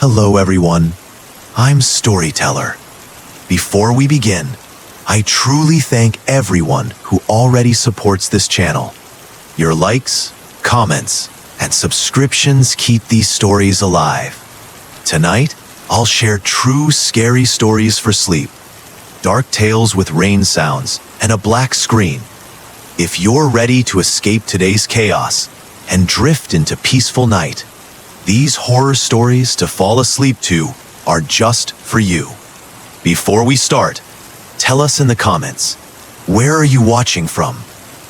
Hello everyone, I'm Storyteller. Before we begin, I truly thank everyone who already supports this channel. Your likes, comments, and subscriptions keep these stories alive. Tonight, I'll share true scary stories for sleep, dark tales with rain sounds, and a black screen. If you're ready to escape today's chaos and drift into peaceful night, these horror stories to fall asleep to are just for you. Before we start, tell us in the comments, where are you watching from?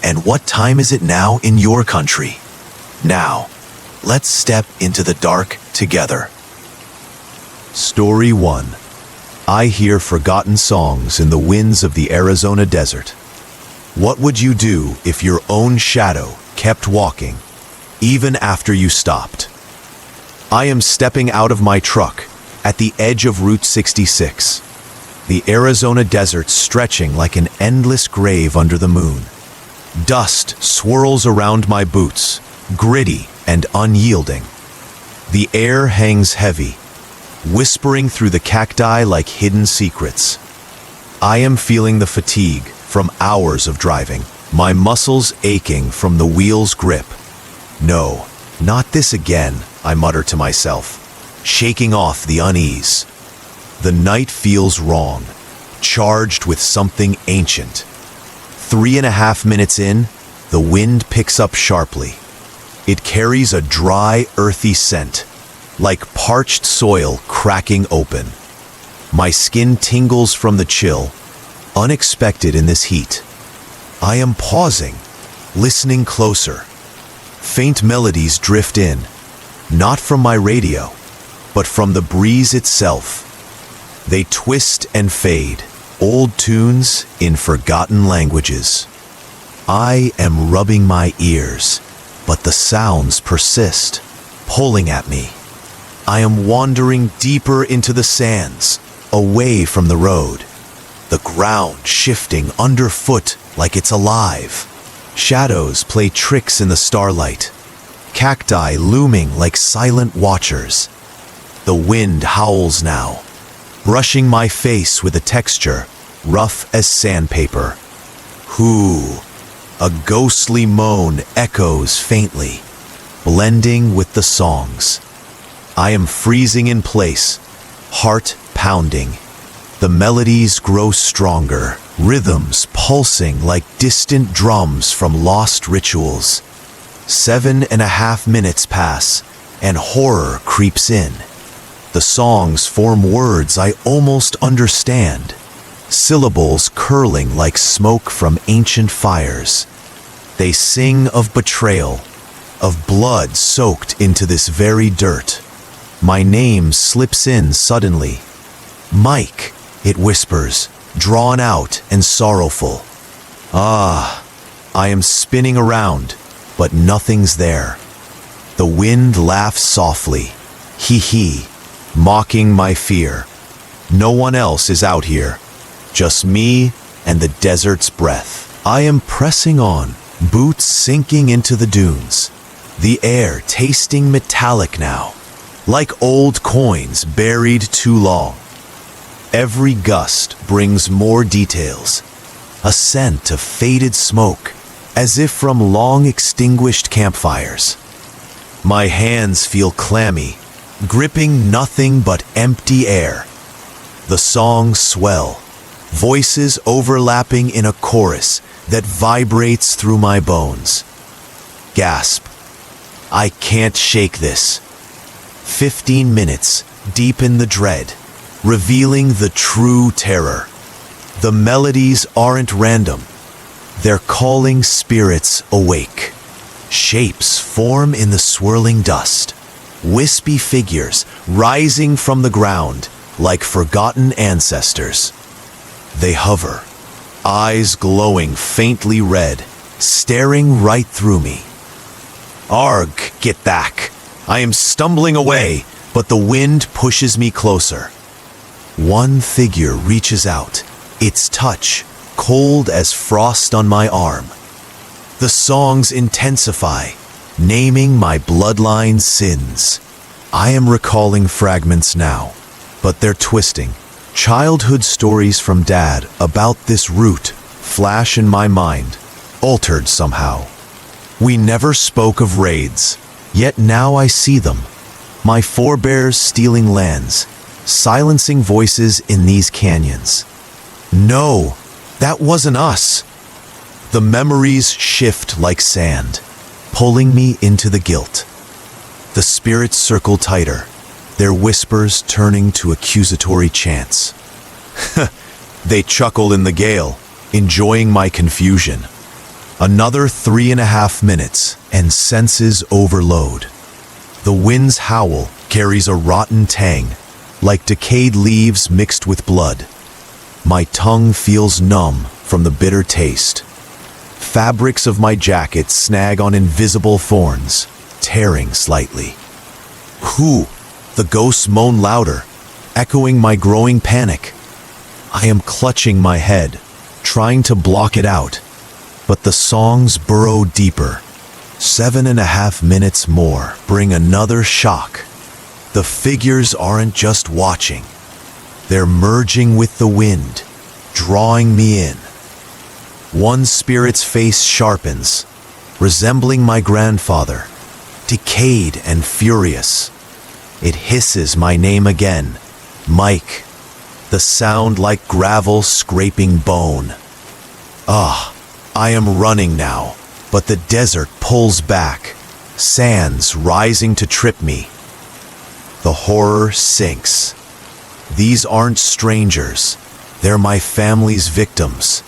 And what time is it now in your country? Now, let's step into the dark together. Story 1. I hear forgotten songs in the winds of the Arizona desert. What would you do if your own shadow kept walking, even after you stopped? I am stepping out of my truck at the edge of Route 66, the Arizona desert stretching like an endless grave under the moon. Dust swirls around my boots, gritty and unyielding. The air hangs heavy, whispering through the cacti like hidden secrets. I am feeling the fatigue from hours of driving, my muscles aching from the wheel's grip. No, not this again, I mutter to myself, shaking off the unease. The night feels wrong, charged with something ancient. 3.5 minutes in, the wind picks up sharply. It carries a dry, earthy scent, like parched soil cracking open. My skin tingles from the chill, unexpected in this heat. I am pausing, listening closer. Faint melodies drift in, not from my radio, but from the breeze itself. They twist and fade, old tunes in forgotten languages. I am rubbing my ears, but the sounds persist, pulling at me. I am wandering deeper into the sands, away from the road. The ground shifting underfoot like it's alive. Shadows play tricks in the starlight. Cacti looming like silent watchers. The wind howls now, brushing my face with a texture rough as sandpaper. Hoo! A ghostly moan echoes faintly, blending with the songs. I am freezing in place, heart pounding. The melodies grow stronger, rhythms pulsing like distant drums from lost rituals. 7.5 minutes pass, and horror creeps in. The songs form words I almost understand, syllables curling like smoke from ancient fires. They sing of betrayal, of blood soaked into this very dirt. My name slips in suddenly. Mike, it whispers, drawn out and sorrowful. Ah, I am spinning around, but nothing's there. The wind laughs softly, hee, mocking my fear. No one else is out here, just me and the desert's breath. I am pressing on, boots sinking into the dunes, the air tasting metallic now, like old coins buried too long. Every gust brings more details, a scent of faded smoke, as if from long extinguished campfires. My hands feel clammy, gripping nothing but empty air. The songs swell, voices overlapping in a chorus that vibrates through my bones. Gasp. I can't shake this. 15 minutes deepen the dread, revealing the true terror. The melodies aren't random. They're calling spirits awake. Shapes form in the swirling dust, wispy figures rising from the ground like forgotten ancestors. They hover, eyes glowing faintly red, staring right through me. Arg, get back! I am stumbling away, but the wind pushes me closer. One figure reaches out, its touch cold as frost on my arm. The songs intensify, naming my bloodline's sins. I am recalling fragments now, but they're twisting. Childhood stories from Dad about this route flash in my mind, altered somehow. We never spoke of raids, yet now I see them. My forebears stealing lands, silencing voices in these canyons. No, that wasn't us. The memories shift like sand, pulling me into the guilt. The spirits circle tighter, their whispers turning to accusatory chants. They chuckle in the gale, enjoying my confusion. Another 3.5 minutes, and senses overload. The wind's howl carries a rotten tang, like decayed leaves mixed with blood. My tongue feels numb from the bitter taste. Fabrics of my jacket snag on invisible thorns, tearing slightly. Who? The ghosts moan louder, echoing my growing panic. I am clutching my head, trying to block it out, but the songs burrow deeper. 7.5 minutes more bring another shock. The figures aren't just watching. They're merging with the wind, drawing me in. One spirit's face sharpens, resembling my grandfather, decayed and furious. It hisses my name again, Mike, the sound like gravel scraping bone. I am running now, but the desert pulls back, sands rising to trip me. The horror sinks. These aren't strangers, they're my family's victims,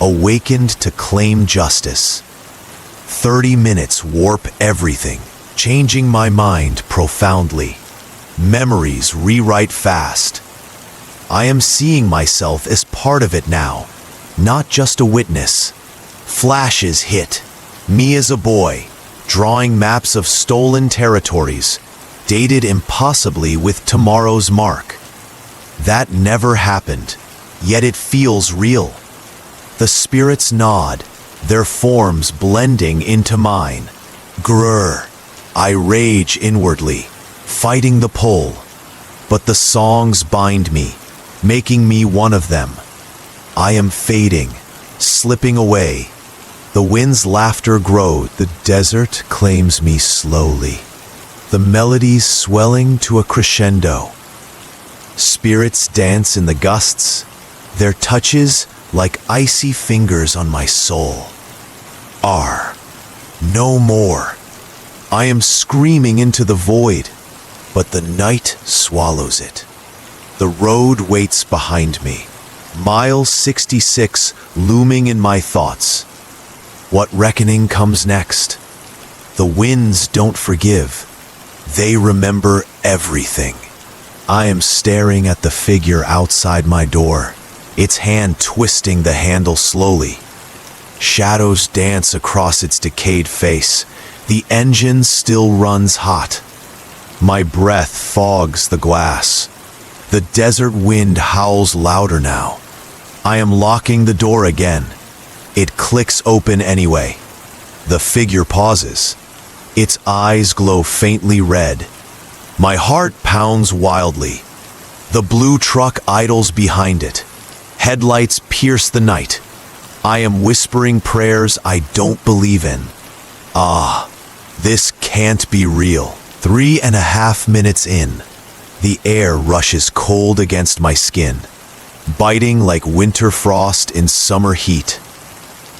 awakened to claim justice. 30 minutes warp everything, changing my mind profoundly. Memories rewrite fast. I am seeing myself as part of it now, not just a witness. Flashes hit, me as a boy, drawing maps of stolen territories, dated impossibly with tomorrow's mark. That never happened, yet it feels real. The spirits nod, their forms blending into mine. Grrr, I rage inwardly, fighting the pull. But the songs bind me, making me one of them. I am fading, slipping away. The wind's laughter grows, the desert claims me slowly. The melodies swelling to a crescendo. Spirits dance in the gusts, their touches like icy fingers on my soul. No more. I am screaming into the void, but the night swallows it. The road waits behind me, mile 66 looming in my thoughts. What reckoning comes next? The winds don't forgive. They remember everything. I am staring at the figure outside my door, its hand twisting the handle slowly. Shadows dance across its decayed face. The engine still runs hot. My breath fogs the glass. The desert wind howls louder now. I am locking the door again. It clicks open anyway. The figure pauses. Its eyes glow faintly red. My heart pounds wildly. The blue truck idles behind it. Headlights pierce the night. I am whispering prayers I don't believe in. This can't be real. 3.5 minutes in. The air rushes cold against my skin, biting like winter frost in summer heat.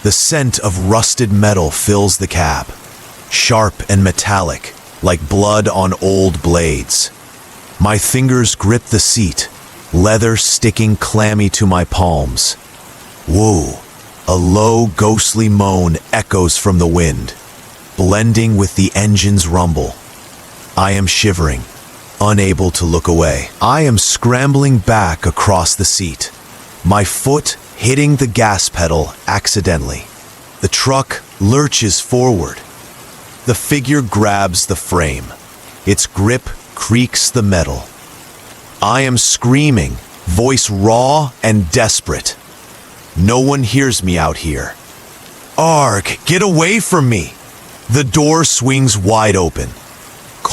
The scent of rusted metal fills the cab, sharp and metallic, like blood on old blades. My fingers grip the seat, leather sticking clammy to my palms. Whoa! A low, ghostly moan echoes from the wind, blending with the engine's rumble. I am shivering, unable to look away. I am scrambling back across the seat, my foot hitting the gas pedal accidentally. The truck lurches forward. The figure grabs the frame. Its grip creaks the metal. I am screaming, voice raw and desperate. No one hears me out here. Arg, get away from me! The door swings wide open.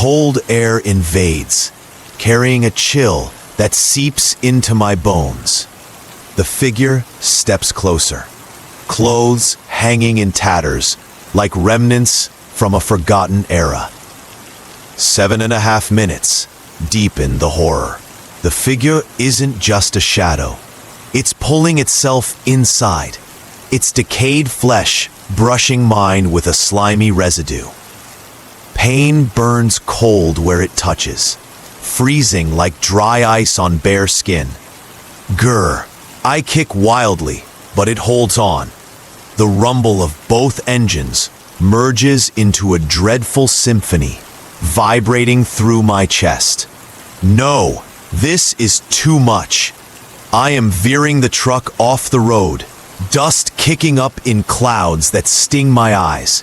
Cold air invades, carrying a chill that seeps into my bones. The figure steps closer, clothes hanging in tatters, like remnants from a forgotten era. 7.5 minutes deepen the horror. The figure isn't just a shadow. It's pulling itself inside, its decayed flesh brushing mine with a slimy residue. Pain burns cold where it touches, freezing like dry ice on bare skin. Grr. I kick wildly, but it holds on. The rumble of both engines merges into a dreadful symphony, vibrating through my chest. No, this is too much. I am veering the truck off the road, dust kicking up in clouds that sting my eyes.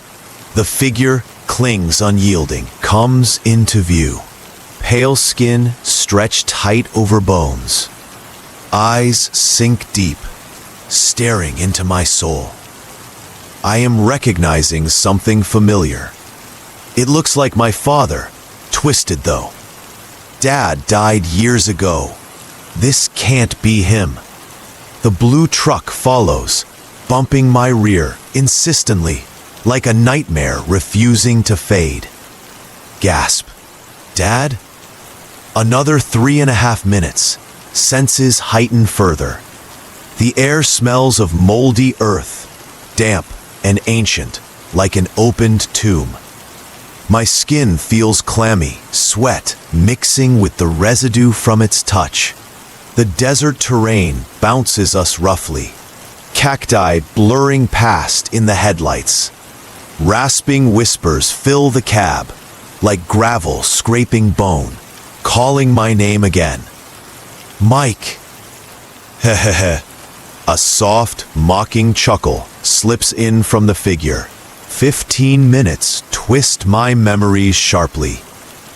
The figure clings unyielding, comes into view. Pale skin stretched tight over bones. Eyes sink deep, staring into my soul. I am recognizing something familiar. It looks like my father, twisted though. Dad died years ago. This can't be him. The blue truck follows, bumping my rear insistently, like a nightmare refusing to fade. Gasp. Dad? Another 3.5 minutes. Senses heighten further. The air smells of moldy earth, damp and ancient, like an opened tomb. My skin feels clammy, sweat mixing with the residue from its touch. The desert terrain bounces us roughly, cacti blurring past in the headlights. Rasping whispers fill the cab, like gravel scraping bone, calling my name again. Mike. Hehehe. A soft, mocking chuckle slips in from the figure. 15 minutes twist my memories sharply.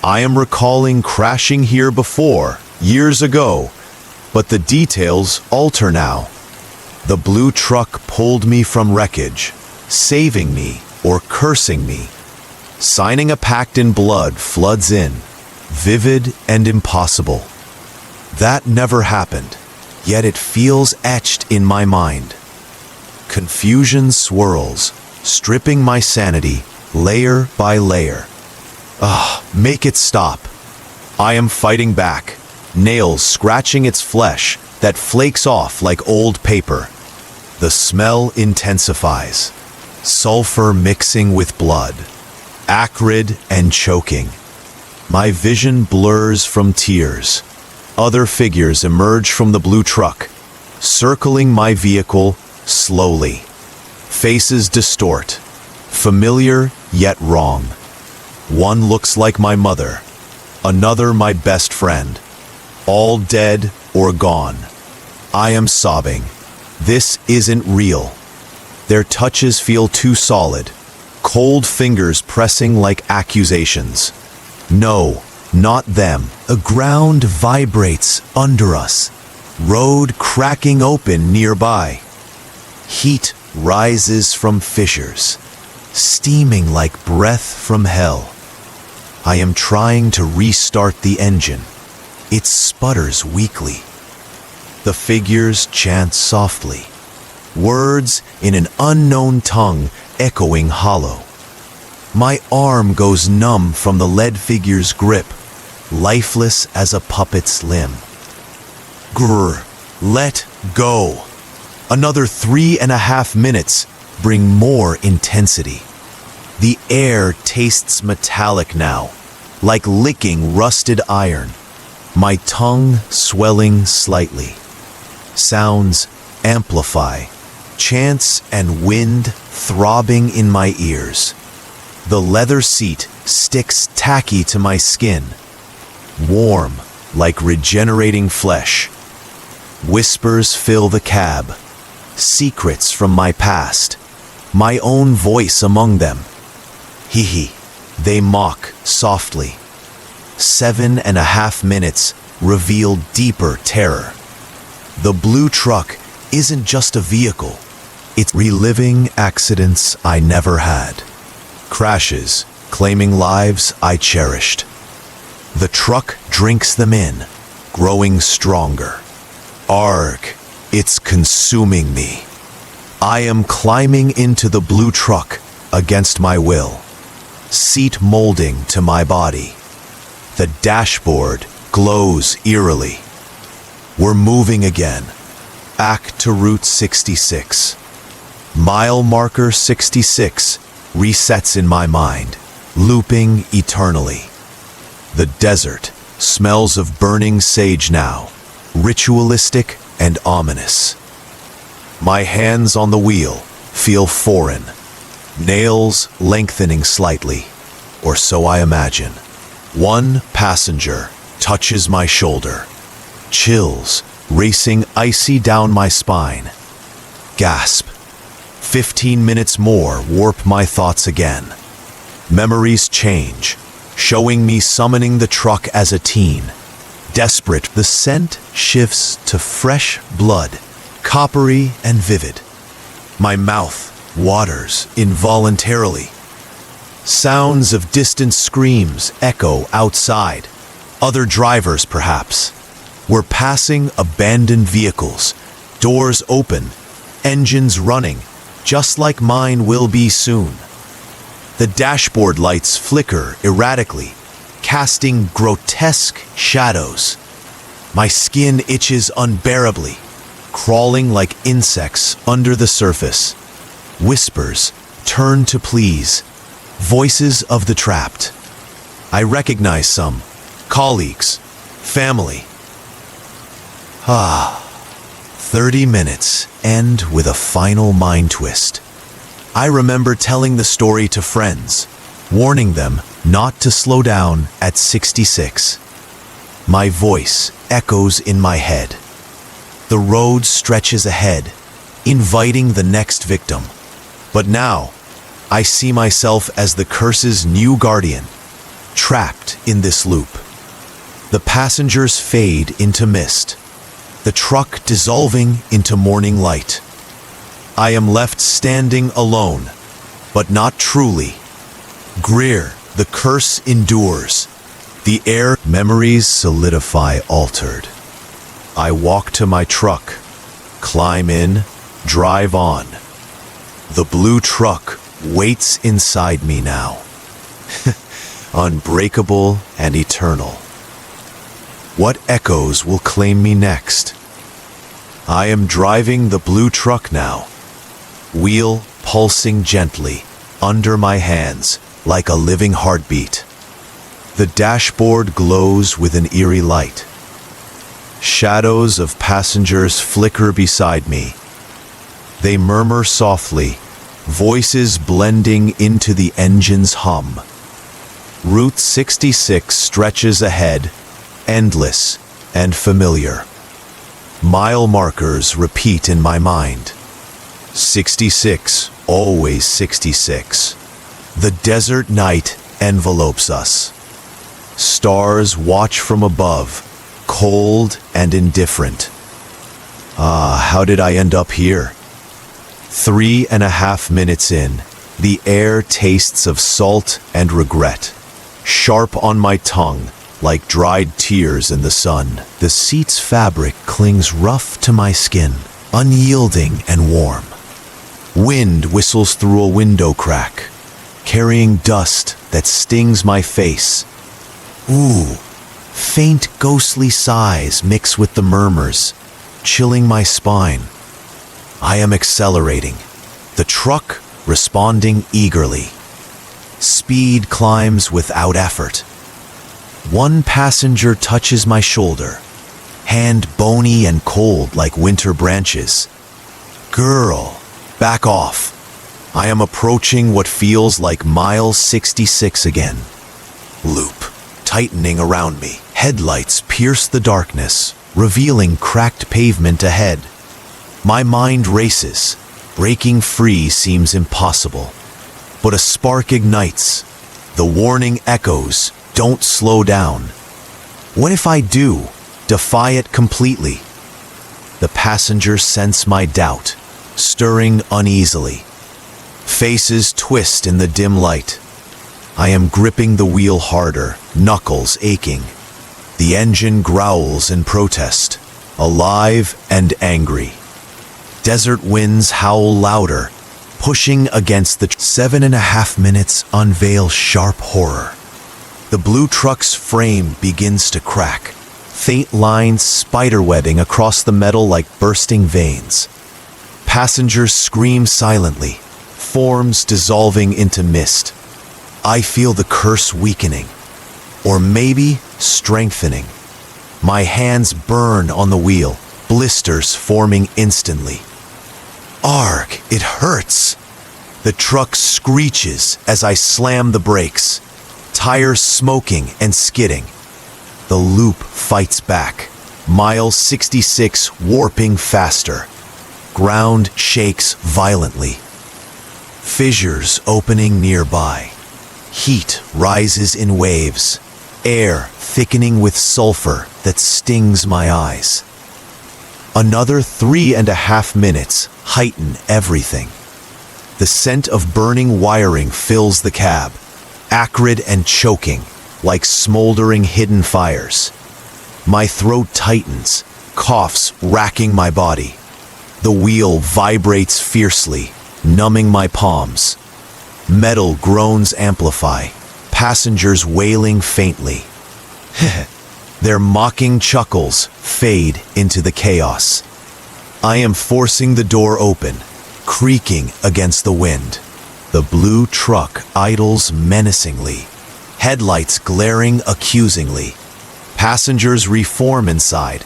I am recalling crashing here before, years ago, but the details alter now. The blue truck pulled me from wreckage, saving me or cursing me. Signing a pact in blood floods in, vivid and impossible. That never happened, yet it feels etched in my mind. Confusion swirls, stripping my sanity layer by layer. Make it stop. I am fighting back, nails scratching its flesh that flakes off like old paper. The smell intensifies, sulfur mixing with blood, acrid and choking. My vision blurs from tears. Other figures emerge from the blue truck, circling my vehicle slowly. Faces distort, familiar yet wrong. One looks like my mother, another my best friend. All dead or gone. I am sobbing. This isn't real. Their touches feel too solid, cold fingers pressing like accusations. No, not them. The ground vibrates under us, road cracking open nearby. Heat rises from fissures, steaming like breath from hell. I am trying to restart the engine. It sputters weakly. The figures chant softly, words in an unknown tongue echoing hollow. My arm goes numb from the lead figure's grip, lifeless as a puppet's limb. Grr, let go. Another 3.5 minutes bring more intensity. The air tastes metallic now, like licking rusted iron. My tongue swelling slightly. Sounds amplify, chants and wind throbbing in my ears. The leather seat sticks tacky to my skin, warm like regenerating flesh. Whispers fill the cab, secrets from my past, my own voice among them. Hee, they mock softly. 7.5 minutes reveal deeper terror. The blue truck isn't just a vehicle, it's reliving accidents I never had. Crashes, claiming lives I cherished. The truck drinks them in, growing stronger. Arg, it's consuming me. I am climbing into the blue truck against my will, seat molding to my body. The dashboard glows eerily. We're moving again, back to Route 66. Mile marker 66 resets in my mind, looping eternally. The desert smells of burning sage now, ritualistic and ominous. My hands on the wheel feel foreign, nails lengthening slightly, or so I imagine. One passenger touches my shoulder, chills racing icy down my spine. Gasp. 15 minutes more warp my thoughts again. Memories change, showing me summoning the truck as a teen. Desperate, the scent shifts to fresh blood, coppery and vivid. My mouth waters involuntarily. Sounds of distant screams echo outside. Other drivers, perhaps. We're passing abandoned vehicles, doors open, engines running, just like mine will be soon. The dashboard lights flicker erratically, casting grotesque shadows. My skin itches unbearably, crawling like insects under the surface. Whispers turn to pleas, voices of the trapped. I recognize some, colleagues, family. 30 minutes end with a final mind twist. I remember telling the story to friends, warning them not to slow down at 66. My voice echoes in my head. The road stretches ahead, inviting the next victim. But now, I see myself as the curse's new guardian, trapped in this loop. The passengers fade into mist, the truck dissolving into morning light. I am left standing alone, but not truly. Greer, the curse endures. The air memories solidify altered. I walk to my truck, climb in, drive on. The blue truck waits inside me now. Unbreakable and eternal. What echoes will claim me next? I am driving the blue truck now, wheel pulsing gently under my hands like a living heartbeat. The dashboard glows with an eerie light. Shadows of passengers flicker beside me. They murmur softly, voices blending into the engine's hum. Route 66 stretches ahead, endless and familiar. Mile markers repeat in my mind. 66, always 66. The desert night envelopes us. Stars watch from above, cold and indifferent. How did I end up here? 3.5 minutes in, the air tastes of salt and regret, sharp on my tongue, like dried tears in the sun. The seat's fabric clings rough to my skin, unyielding and warm. Wind whistles through a window crack, carrying dust that stings my face. Ooh, faint ghostly sighs mix with the murmurs, chilling my spine. I am accelerating, the truck responding eagerly. Speed climbs without effort. One passenger touches my shoulder, hand bony and cold like winter branches. Girl, back off. I am approaching what feels like mile 66 again. Loop, tightening around me. Headlights pierce the darkness, revealing cracked pavement ahead. My mind races. Breaking free seems impossible. But a spark ignites. The warning echoes, don't slow down. What if I do? Defy it completely. The passengers sense my doubt, stirring uneasily. Faces twist in the dim light. I am gripping the wheel harder, knuckles aching. The engine growls in protest, alive and angry. Desert winds howl louder, pushing against the 7.5 minutes unveil sharp horror. The blue truck's frame begins to crack, faint lines spiderwebbing across the metal like bursting veins. Passengers scream silently, forms dissolving into mist. I feel the curse weakening, or maybe strengthening. My hands burn on the wheel, blisters forming instantly. Arg, it hurts. The truck screeches as I slam the brakes, tires smoking and skidding. The loop fights back, mile 66 warping faster. Ground shakes violently. Fissures opening nearby. Heat rises in waves, air thickening with sulfur that stings my eyes. Another 3.5 minutes heighten everything. The scent of burning wiring fills the cab, acrid and choking, like smoldering hidden fires. My throat tightens, coughs racking my body. The wheel vibrates fiercely, numbing my palms. Metal groans amplify, passengers wailing faintly. Their mocking chuckles fade into the chaos. I am forcing the door open, creaking against the wind. The blue truck idles menacingly, headlights glaring accusingly. Passengers reform inside,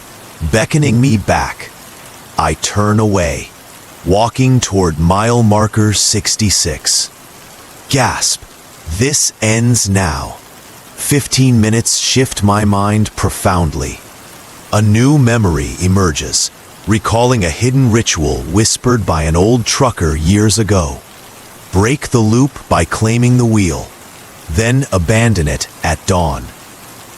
beckoning me back. I turn away, walking toward mile marker 66. Gasp, this ends now. 15 minutes shift my mind profoundly. A new memory emerges, recalling a hidden ritual whispered by an old trucker years ago. Break the loop by claiming the wheel, then abandon it at dawn.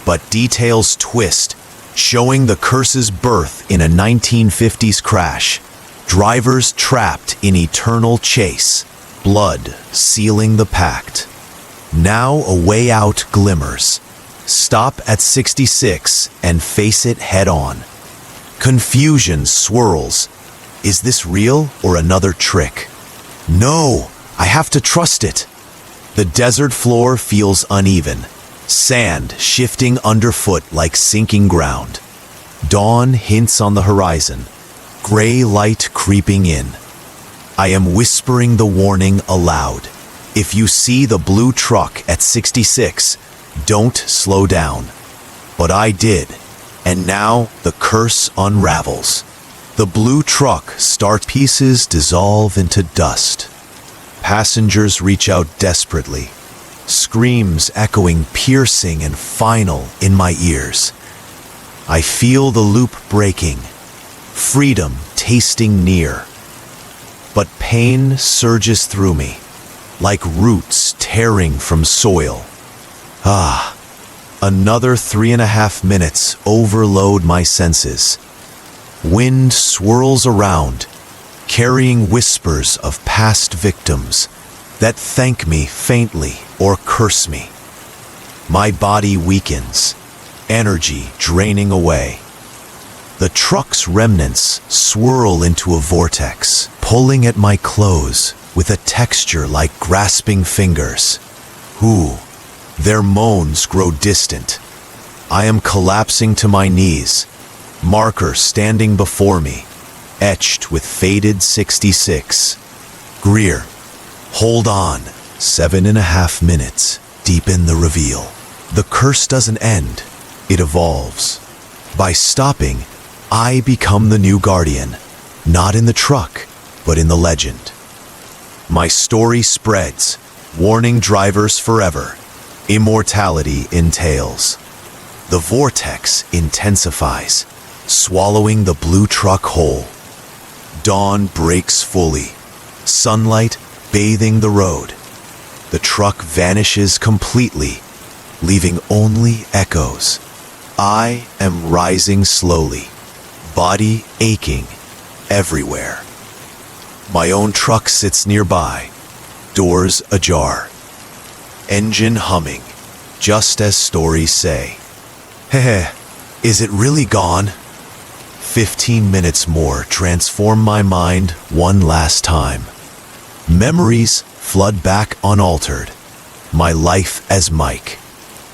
But details twist, showing the curse's birth in a 1950s crash. Drivers trapped in eternal chase, blood sealing the pact. Now a way out glimmers. Stop at 66 and face it head on. Confusion swirls. Is this real or another trick? No, I have to trust it. The desert floor feels uneven, sand shifting underfoot like sinking ground. Dawn hints on the horizon, gray light creeping in. I am whispering the warning aloud. If you see the blue truck at 66, don't slow down. But I did, and now the curse unravels. The blue truck starts, pieces dissolve into dust. Passengers reach out desperately, screams echoing piercing and final in my ears. I feel the loop breaking, freedom tasting near. But pain surges through me, like roots tearing from soil. Another 3.5 minutes overload my senses. Wind swirls around, carrying whispers of past victims that thank me faintly or curse me. My body weakens, energy draining away. The truck's remnants swirl into a vortex, pulling at my clothes with a texture like grasping fingers. Their moans grow distant. I am collapsing to my knees, marker standing before me, etched with faded 66. Greer, hold on. 7.5 minutes, deepen the reveal. The curse doesn't end, it evolves. By stopping, I become the new guardian, not in the truck, but in the legend. My story spreads, warning drivers forever. Immortality entails. The vortex intensifies, swallowing the blue truck whole. Dawn breaks fully, sunlight bathing the road. The truck vanishes completely, leaving only echoes. I am rising slowly, body aching everywhere. My own truck sits nearby, doors ajar. engine humming, just as stories say. Heh, is it really gone? 15 minutes more transform my mind one last time. Memories flood back unaltered. My life as Mike.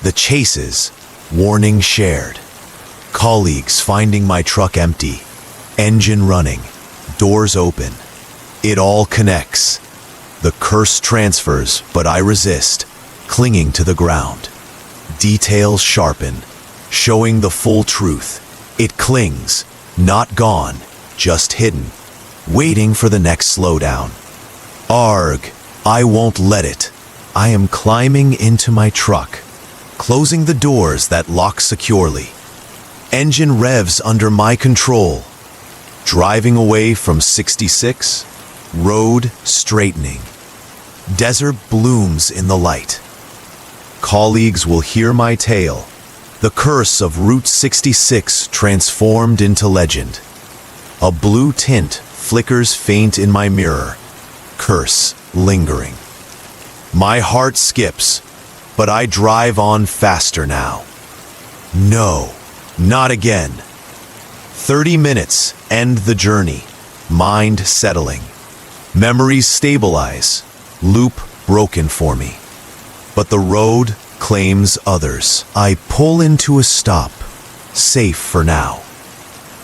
The chases, warning shared. Colleagues finding my truck empty. Engine running, doors open. It all connects. The curse transfers, but I resist, clinging to the ground. Details sharpen, showing the full truth. It clings, not gone, just hidden, waiting for the next slowdown. Arg, I won't let it. I am climbing into my truck, closing the doors that lock securely. Engine revs under my control. Driving away from 66, road straightening. Desert blooms in the light. Colleagues will hear my tale. The curse of Route 66 transformed into legend. A blue tint flickers faint in my mirror. Curse lingering. My heart skips, but I drive on faster now. No, not again. 30 minutes end the journey, mind settling. Memories stabilize, loop broken for me. But the road claims others. I pull into a stop, safe for now.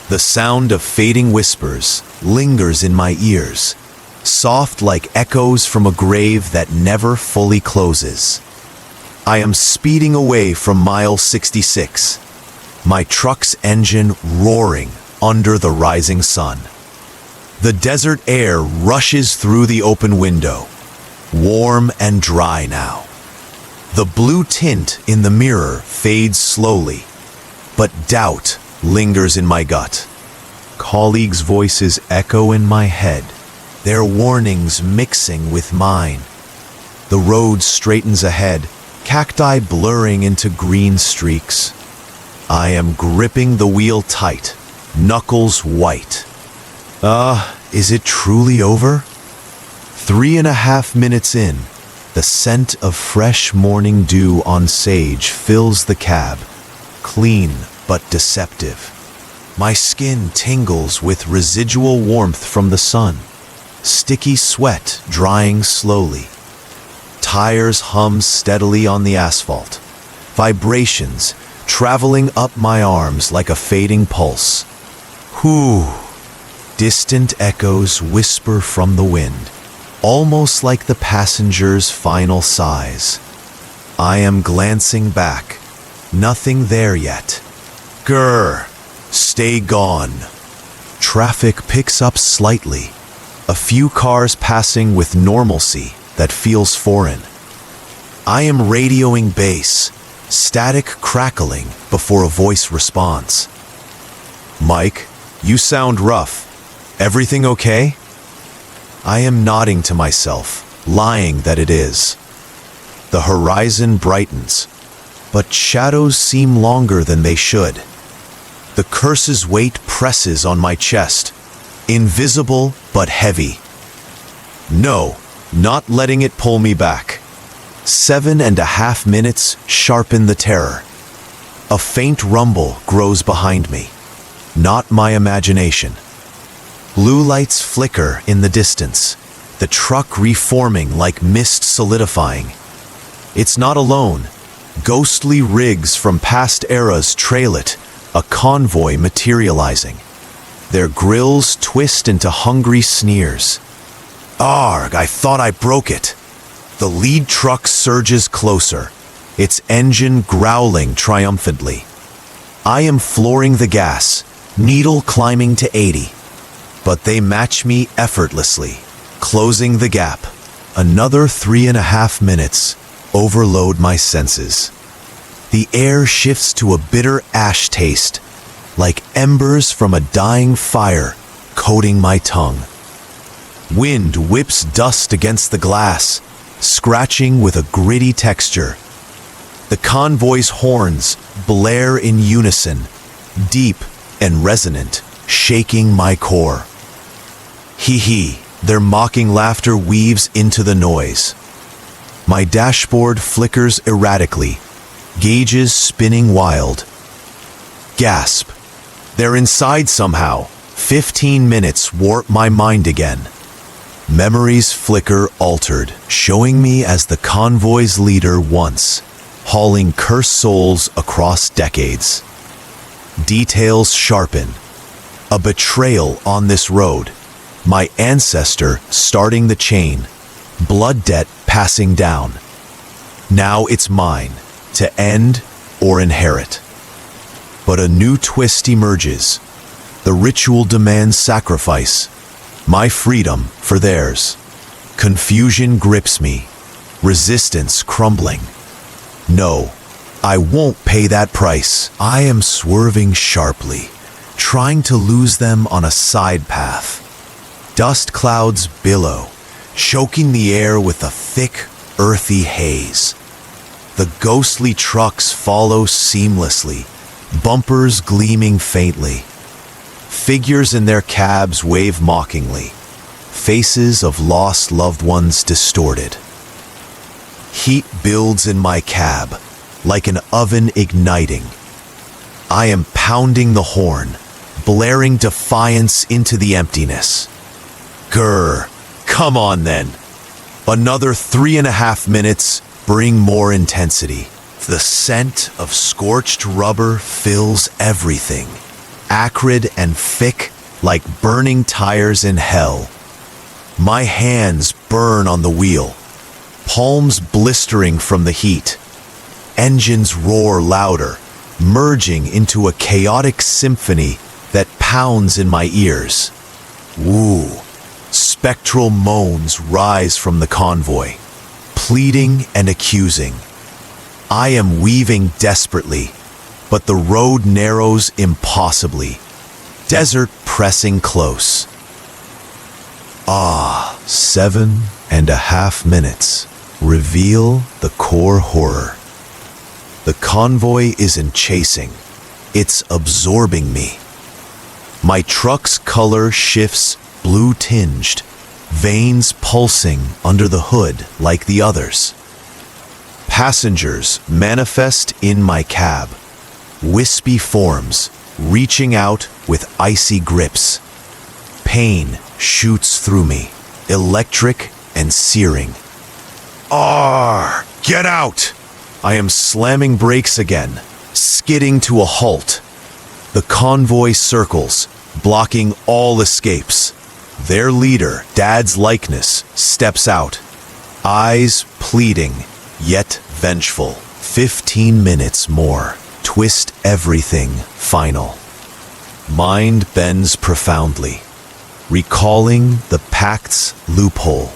The sound of fading whispers lingers in my ears, soft like echoes from a grave that never fully closes. I am speeding away from mile 66, my truck's engine roaring under the rising sun. The desert air rushes through the open window, warm and dry now. The blue tint in the mirror fades slowly, but doubt lingers in my gut. Colleagues' voices echo in my head, their warnings mixing with mine. The road straightens ahead, cacti blurring into green streaks. I am gripping the wheel tight, knuckles white. Is it truly over? 3.5 minutes in, the scent of fresh morning dew on sage fills the cab, clean but deceptive. My skin tingles with residual warmth from the sun, sticky sweat drying slowly. Tires hum steadily on the asphalt, vibrations traveling up my arms like a fading pulse. Whew! Distant echoes whisper from the wind, almost like the passenger's final sighs. I am glancing back, nothing there yet. Grr! Stay gone. Traffic picks up slightly, a few cars passing with normalcy that feels foreign. I am radioing bass, static crackling before a voice responds. Mike, you sound rough. Everything okay? I am nodding to myself, lying that it is. The horizon brightens, but shadows seem longer than they should. The curse's weight presses on my chest, invisible but heavy. No, not letting it pull me back. 7.5 minutes sharpen the terror. A faint rumble grows behind me, not my imagination. Blue lights flicker in the distance, the truck reforming like mist solidifying. It's not alone. Ghostly rigs from past eras trail it, a convoy materializing. Their grills twist into hungry sneers. Arg, I thought I broke it. The lead truck surges closer, its engine growling triumphantly. I am flooring the gas, needle climbing to 80. But they match me effortlessly, closing the gap. Another 3.5 minutes overload my senses. The air shifts to a bitter ash taste, like embers from a dying fire coating my tongue. Wind whips dust against the glass, scratching with a gritty texture. The convoy's horns blare in unison, deep and resonant, shaking my core. Hee hee, their mocking laughter weaves into the noise. My dashboard flickers erratically, gauges spinning wild. Gasp. They're inside somehow. 15 minutes warp my mind again. Memories flicker altered, showing me as the convoy's leader once, hauling cursed souls across decades. Details sharpen. A betrayal on this road. My ancestor starting the chain. Blood debt passing down. Now it's mine, to end or inherit. But a new twist emerges. The ritual demands sacrifice. My freedom for theirs. Confusion grips me. Resistance crumbling. No, I won't pay that price. I am swerving sharply, trying to lose them on a side path. Dust clouds billow, choking the air with a thick, earthy haze. The ghostly trucks follow seamlessly, bumpers gleaming faintly. Figures in their cabs wave mockingly, faces of lost loved ones distorted. Heat builds in my cab, like an oven igniting. I am pounding the horn, blaring defiance into the emptiness. Grr, come on then. Another 3.5 minutes, bring more intensity. The scent of scorched rubber fills everything, acrid and thick like burning tires in hell. My hands burn on the wheel, palms blistering from the heat. Engines roar louder, merging into a chaotic symphony that pounds in my ears. Woo! Spectral moans rise from the convoy, pleading and accusing. I am weaving desperately, but the road narrows impossibly. Desert pressing close. 7.5 minutes reveal the core horror. The convoy isn't chasing, it's absorbing me. My truck's color shifts blue-tinged, veins pulsing under the hood like the others. Passengers manifest in my cab, wispy forms reaching out with icy grips. Pain shoots through me, electric and searing. Arr! Get out! I am slamming brakes again, skidding to a halt. The convoy circles, blocking all escapes. Their leader, Dad's likeness, steps out, eyes pleading, yet vengeful. 15 minutes more. Twist everything final. Mind bends profoundly, recalling the pact's loophole.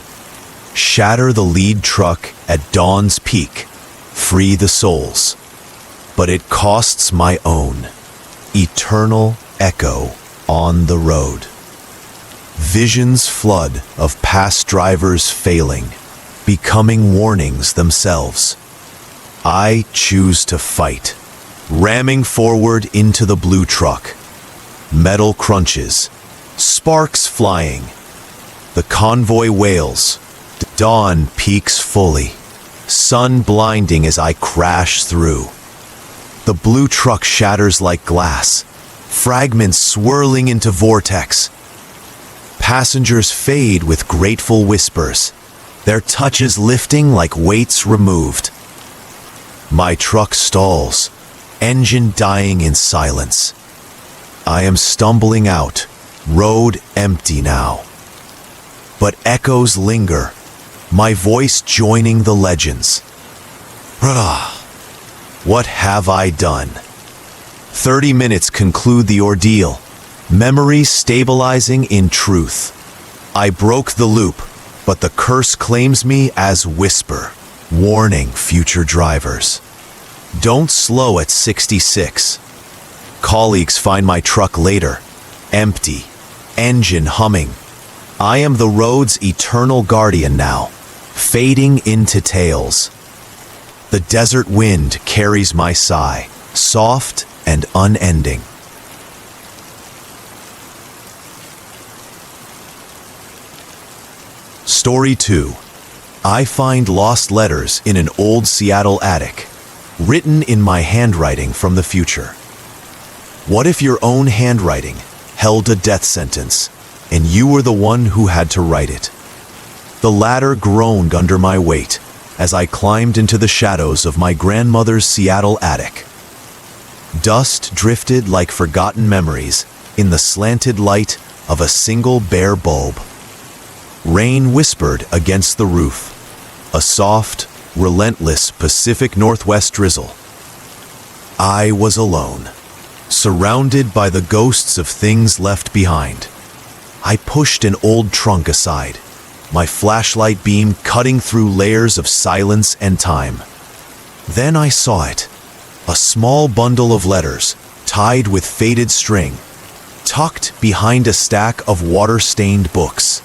Shatter the lead truck at dawn's peak. Free the souls. But it costs my own. Eternal echo on the road. Visions flood of past drivers failing, becoming warnings themselves. I choose to fight, ramming forward into the blue truck. Metal crunches, sparks flying. The convoy wails. Dawn peaks fully, sun blinding as I crash through. The blue truck shatters like glass, fragments swirling into vortex. Passengers fade with grateful whispers, their touches lifting like weights removed. My truck stalls, engine dying in silence. I am stumbling out, road empty now. But echoes linger, my voice joining the legends. What have I done? 30 minutes conclude the ordeal, memories stabilizing in truth. I broke the loop, but the curse claims me as whisper, warning future drivers. Don't slow at 66. Colleagues find my truck later, empty, engine humming. I am the road's eternal guardian now, fading into tales. The desert wind carries my sigh, soft and unending. Story 2. I find lost letters in an old Seattle attic, written in my handwriting from the future. What if your own handwriting held a death sentence, and you were the one who had to write it? The ladder groaned under my weight as I climbed into the shadows of my grandmother's Seattle attic. Dust drifted like forgotten memories in the slanted light of a single bare bulb. Rain whispered against the roof, a soft, relentless Pacific Northwest drizzle. I was alone, surrounded by the ghosts of things left behind. I pushed an old trunk aside, my flashlight beam cutting through layers of silence and time. Then I saw it, a small bundle of letters tied with faded string, tucked behind a stack of water-stained books.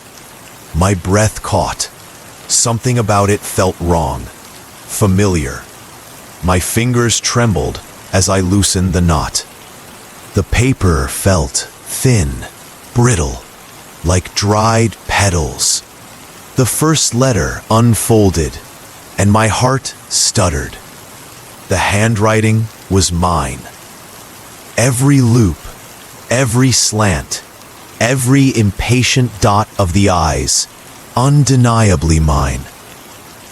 My breath caught. Something about it felt wrong, familiar. My fingers trembled as I loosened the knot. The paper felt thin, brittle, like dried petals. The first letter unfolded, and my heart stuttered. The handwriting was mine. Every loop, every slant, every impatient dot of the eyes, undeniably mine.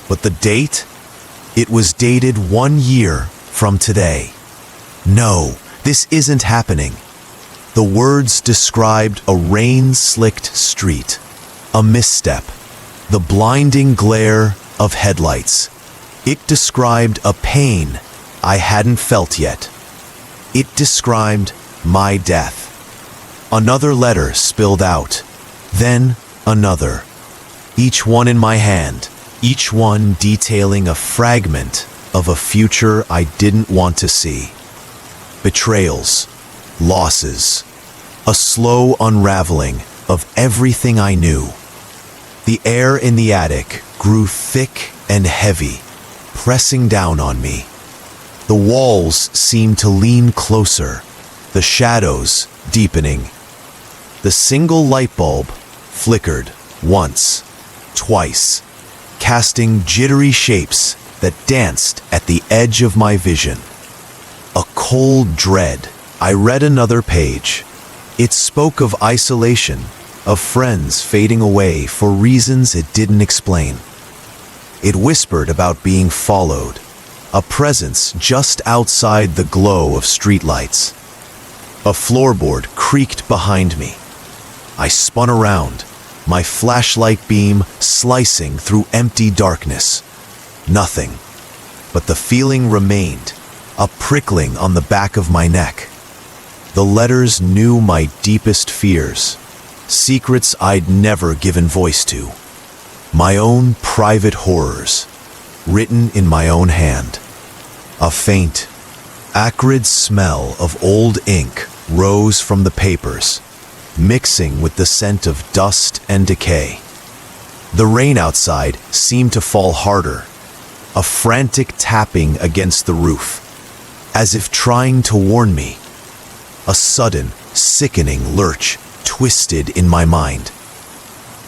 But the date? It was dated 1 year from today. No, this isn't happening. The words described a rain-slicked street, a misstep, the blinding glare of headlights. It described a pain I hadn't felt yet. It described my death. Another letter spilled out, then another, each one in my hand, each one detailing a fragment of a future I didn't want to see. Betrayals, losses, a slow unraveling of everything I knew. The air in the attic grew thick and heavy, pressing down on me. The walls seemed to lean closer, the shadows deepening. The single light bulb flickered once, twice, casting jittery shapes that danced at the edge of my vision. A cold dread. I read another page. It spoke of isolation, of friends fading away for reasons it didn't explain. It whispered about being followed, a presence just outside the glow of streetlights. A floorboard creaked behind me. I spun around, my flashlight beam slicing through empty darkness. Nothing, but the feeling remained, a prickling on the back of my neck. The letters knew my deepest fears, secrets I'd never given voice to. My own private horrors, written in my own hand. A faint, acrid smell of old ink rose from the papers, mixing with the scent of dust and decay. The rain outside seemed to fall harder, a frantic tapping against the roof, as if trying to warn me. A sudden, sickening lurch twisted in my mind.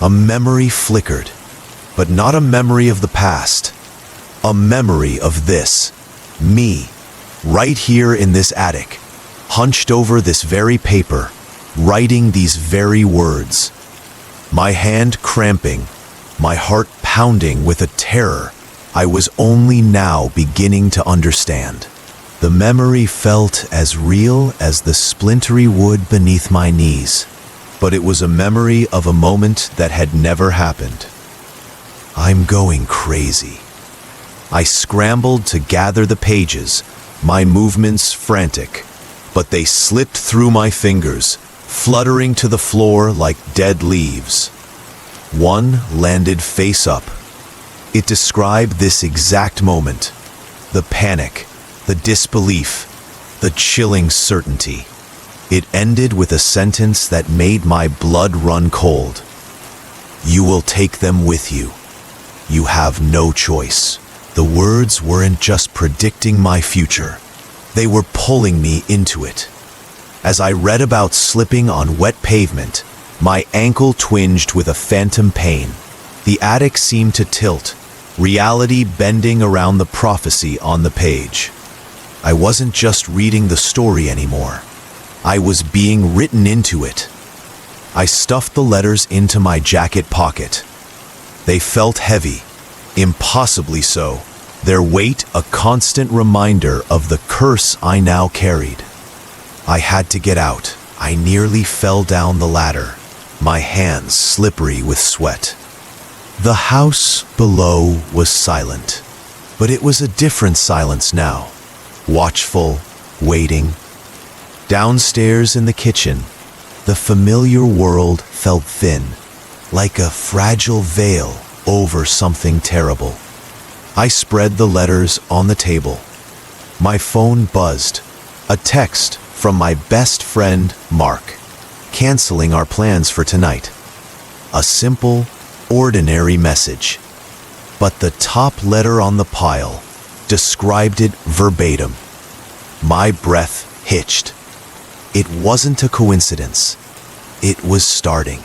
A memory flickered, but not a memory of the past. A memory of this, me, right here in this attic, hunched over this very paper, writing these very words. My hand cramping, my heart pounding with a terror I was only now beginning to understand. The memory felt as real as the splintery wood beneath my knees, but it was a memory of a moment that had never happened. I'm going crazy. I scrambled to gather the pages, my movements frantic, but they slipped through my fingers, fluttering to the floor like dead leaves. One landed face up. It described this exact moment, the panic, the disbelief, the chilling certainty. It ended with a sentence that made my blood run cold. You will take them with you. You have no choice. The words weren't just predicting my future. They were pulling me into it. As I read about slipping on wet pavement, my ankle twinged with a phantom pain. The attic seemed to tilt, reality bending around the prophecy on the page. I wasn't just reading the story anymore. I was being written into it. I stuffed the letters into my jacket pocket. They felt heavy, impossibly so, their weight a constant reminder of the curse I now carried. I had to get out. I nearly fell down the ladder, my hands slippery with sweat. The house below was silent, but it was a different silence now. Watchful, waiting. Downstairs in the kitchen, the familiar world felt thin, like a fragile veil over something terrible. I spread the letters on the table. My phone buzzed. A text from my best friend, Mark, canceling our plans for tonight. A simple, ordinary message. But the top letter on the pile described it verbatim. My breath hitched. It wasn't a coincidence. It was starting.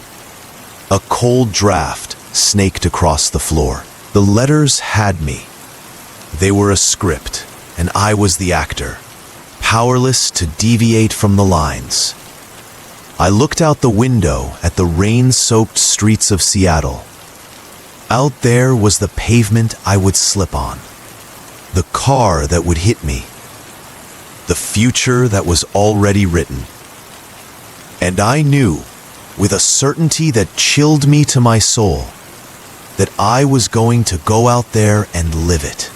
A cold draft snaked across the floor. The letters had me. They were a script, and I was the actor, powerless to deviate from the lines. I looked out the window at the rain-soaked streets of Seattle. Out there was the pavement I would slip on, the car that would hit me, the future that was already written. And I knew, with a certainty that chilled me to my soul, that I was going to go out there and live it.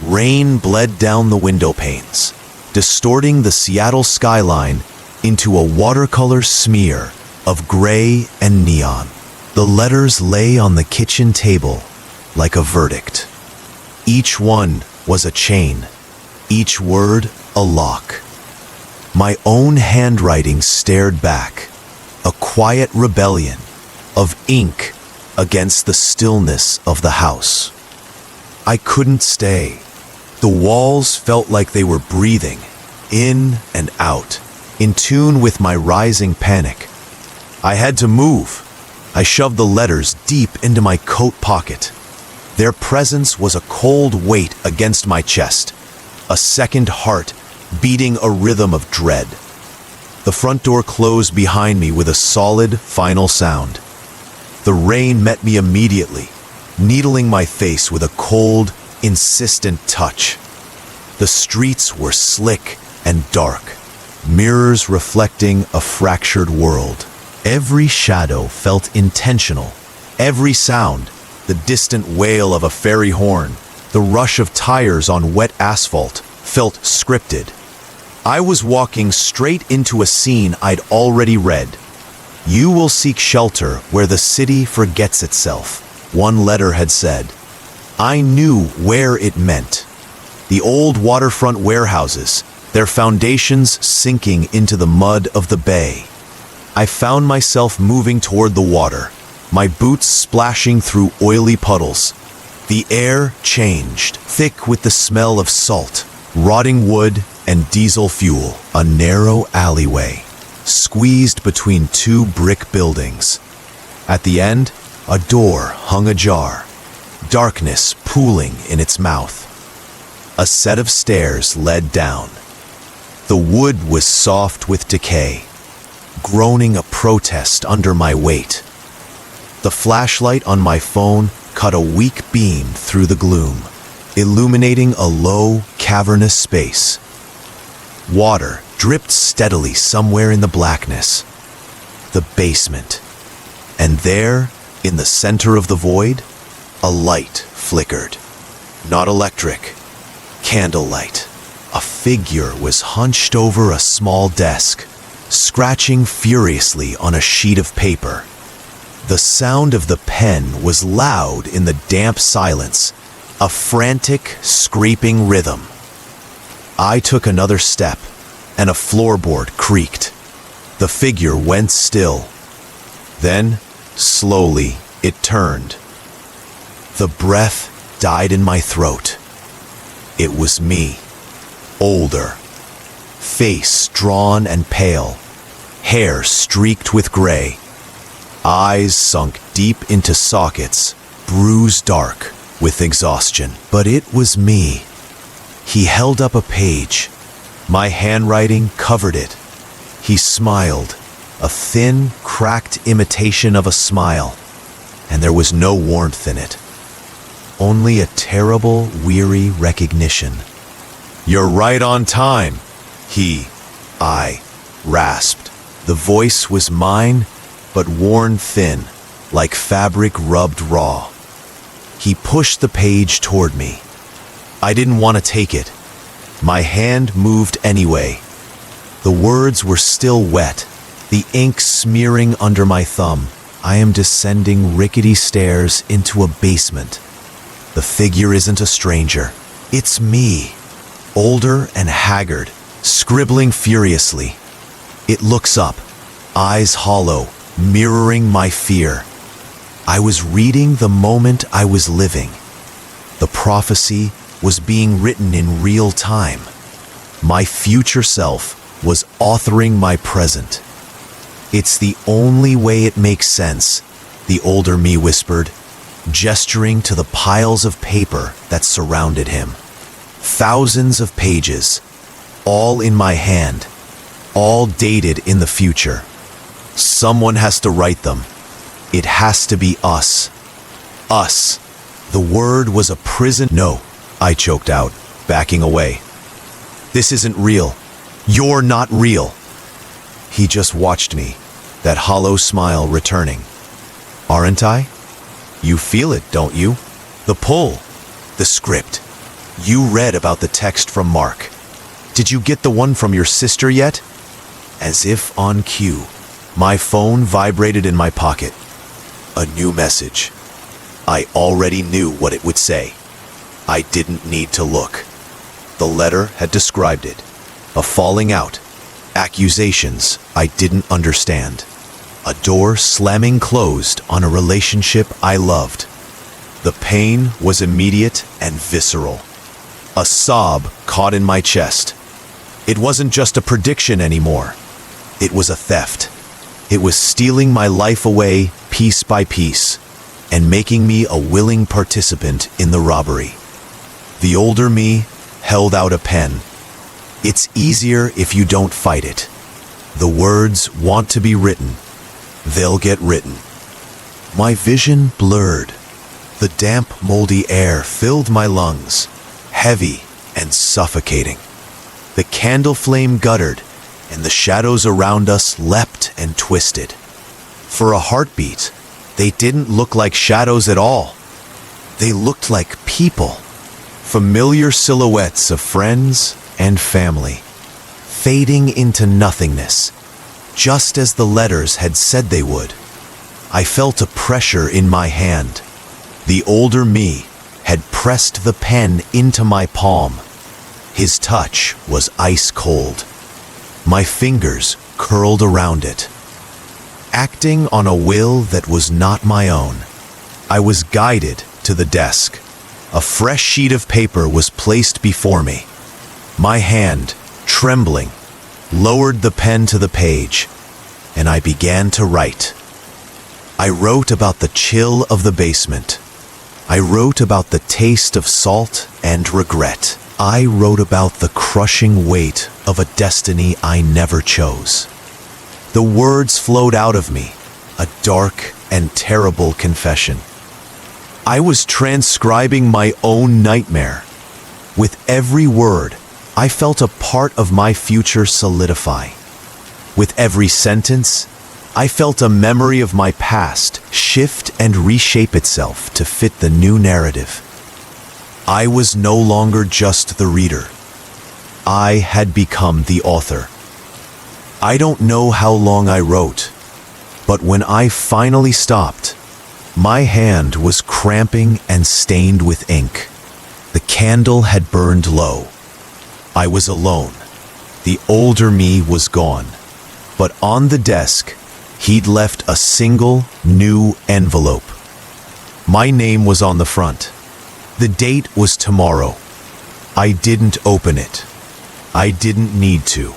Rain bled down the window panes, distorting the Seattle skyline into a watercolor smear of gray and neon. The letters lay on the kitchen table like a verdict. Each one was a chain, each word a lock. My own handwriting stared back, a quiet rebellion of ink against the stillness of the house. I couldn't stay. The walls felt like they were breathing, in and out, in tune with my rising panic. I had to move. I shoved the letters deep into my coat pocket. Their presence was a cold weight against my chest, a second heart beating a rhythm of dread. The front door closed behind me with a solid, final sound. The rain met me immediately, needling my face with a cold, insistent touch. The streets were slick and dark, mirrors reflecting a fractured world. Every shadow felt intentional. Every sound, the distant wail of a ferry horn, the rush of tires on wet asphalt, felt scripted. I was walking straight into a scene I'd already read. "You will seek shelter where the city forgets itself," one letter had said. I knew where it meant. The old waterfront warehouses, their foundations sinking into the mud of the bay. I found myself moving toward the water, my boots splashing through oily puddles. The air changed, thick with the smell of salt, rotting wood, and diesel fuel. A narrow alleyway, squeezed between two brick buildings. At the end, a door hung ajar, darkness pooling in its mouth. A set of stairs led down. The wood was soft with decay, groaning a protest under my weight. The flashlight on my phone cut a weak beam through the gloom, illuminating a low, cavernous space. Water dripped steadily somewhere in the blackness. The basement. And there, in the center of the void, a light flickered. Not electric, candlelight. A figure was hunched over a small desk, scratching furiously on a sheet of paper. The sound of the pen was loud in the damp silence, a frantic, scraping rhythm. I took another step, and a floorboard creaked. The figure went still. Then, slowly, it turned. The breath died in my throat. It was me, older, face drawn and pale, hair streaked with gray, eyes sunk deep into sockets, bruised dark, with exhaustion. But it was me. He held up a page. My handwriting covered it. He smiled, a thin, cracked imitation of a smile, and there was no warmth in it. Only a terrible, weary recognition. "You're right on time," I rasped. The voice was mine, but worn thin, like fabric rubbed raw. He pushed the page toward me. I didn't want to take it. My hand moved anyway. The words were still wet, the ink smearing under my thumb. I am descending rickety stairs into a basement. The figure isn't a stranger. It's me, older and haggard, scribbling furiously. It looks up, eyes hollow, mirroring my fear. I was reading the moment I was living. The prophecy was being written in real time. My future self was authoring my present. "It's the only way it makes sense," the older me whispered, gesturing to the piles of paper that surrounded him. Thousands of pages, all in my hand, all dated in the future. Someone has to write them. It has to be us. Us. The word was a prison. "No," I choked out, backing away. "This isn't real. You're not real." He just watched me, that hollow smile returning. "Aren't I? You feel it, don't you? The pull, the script. You read about the text from Mark. Did you get the one from your sister yet?" As if on cue, my phone vibrated in my pocket. A new message. I already knew what it would say. I didn't need to look. The letter had described it. A falling out. Accusations I didn't understand. A door slamming closed on a relationship I loved. The pain was immediate and visceral. A sob caught in my chest. It wasn't just a prediction anymore. It was a theft. It was stealing my life away piece by piece and making me a willing participant in the robbery. The older me held out a pen. "It's easier if you don't fight it. The words want to be written. They'll get written." My vision blurred. The damp, moldy air filled my lungs, heavy and suffocating. The candle flame guttered, and the shadows around us leapt and twisted. For a heartbeat, they didn't look like shadows at all. They looked like people. Familiar silhouettes of friends and family, fading into nothingness, just as the letters had said they would. I felt a pressure in my hand. The older me had pressed the pen into my palm. His touch was ice cold. My fingers curled around it. Acting on a will that was not my own, I was guided to the desk. A fresh sheet of paper was placed before me. My hand, trembling, lowered the pen to the page, and I began to write. I wrote about the chill of the basement. I wrote about the taste of salt and regret. I wrote about the crushing weight of a destiny I never chose. The words flowed out of me, a dark and terrible confession. I was transcribing my own nightmare. With every word, I felt a part of my future solidify. With every sentence, I felt a memory of my past shift and reshape itself to fit the new narrative. I was no longer just the reader. I had become the author. I don't know how long I wrote, but when I finally stopped, my hand was cramping and stained with ink. The candle had burned low. I was alone. The older me was gone. But on the desk, he'd left a single new envelope. My name was on the front. The date was tomorrow. I didn't open it. I didn't need to.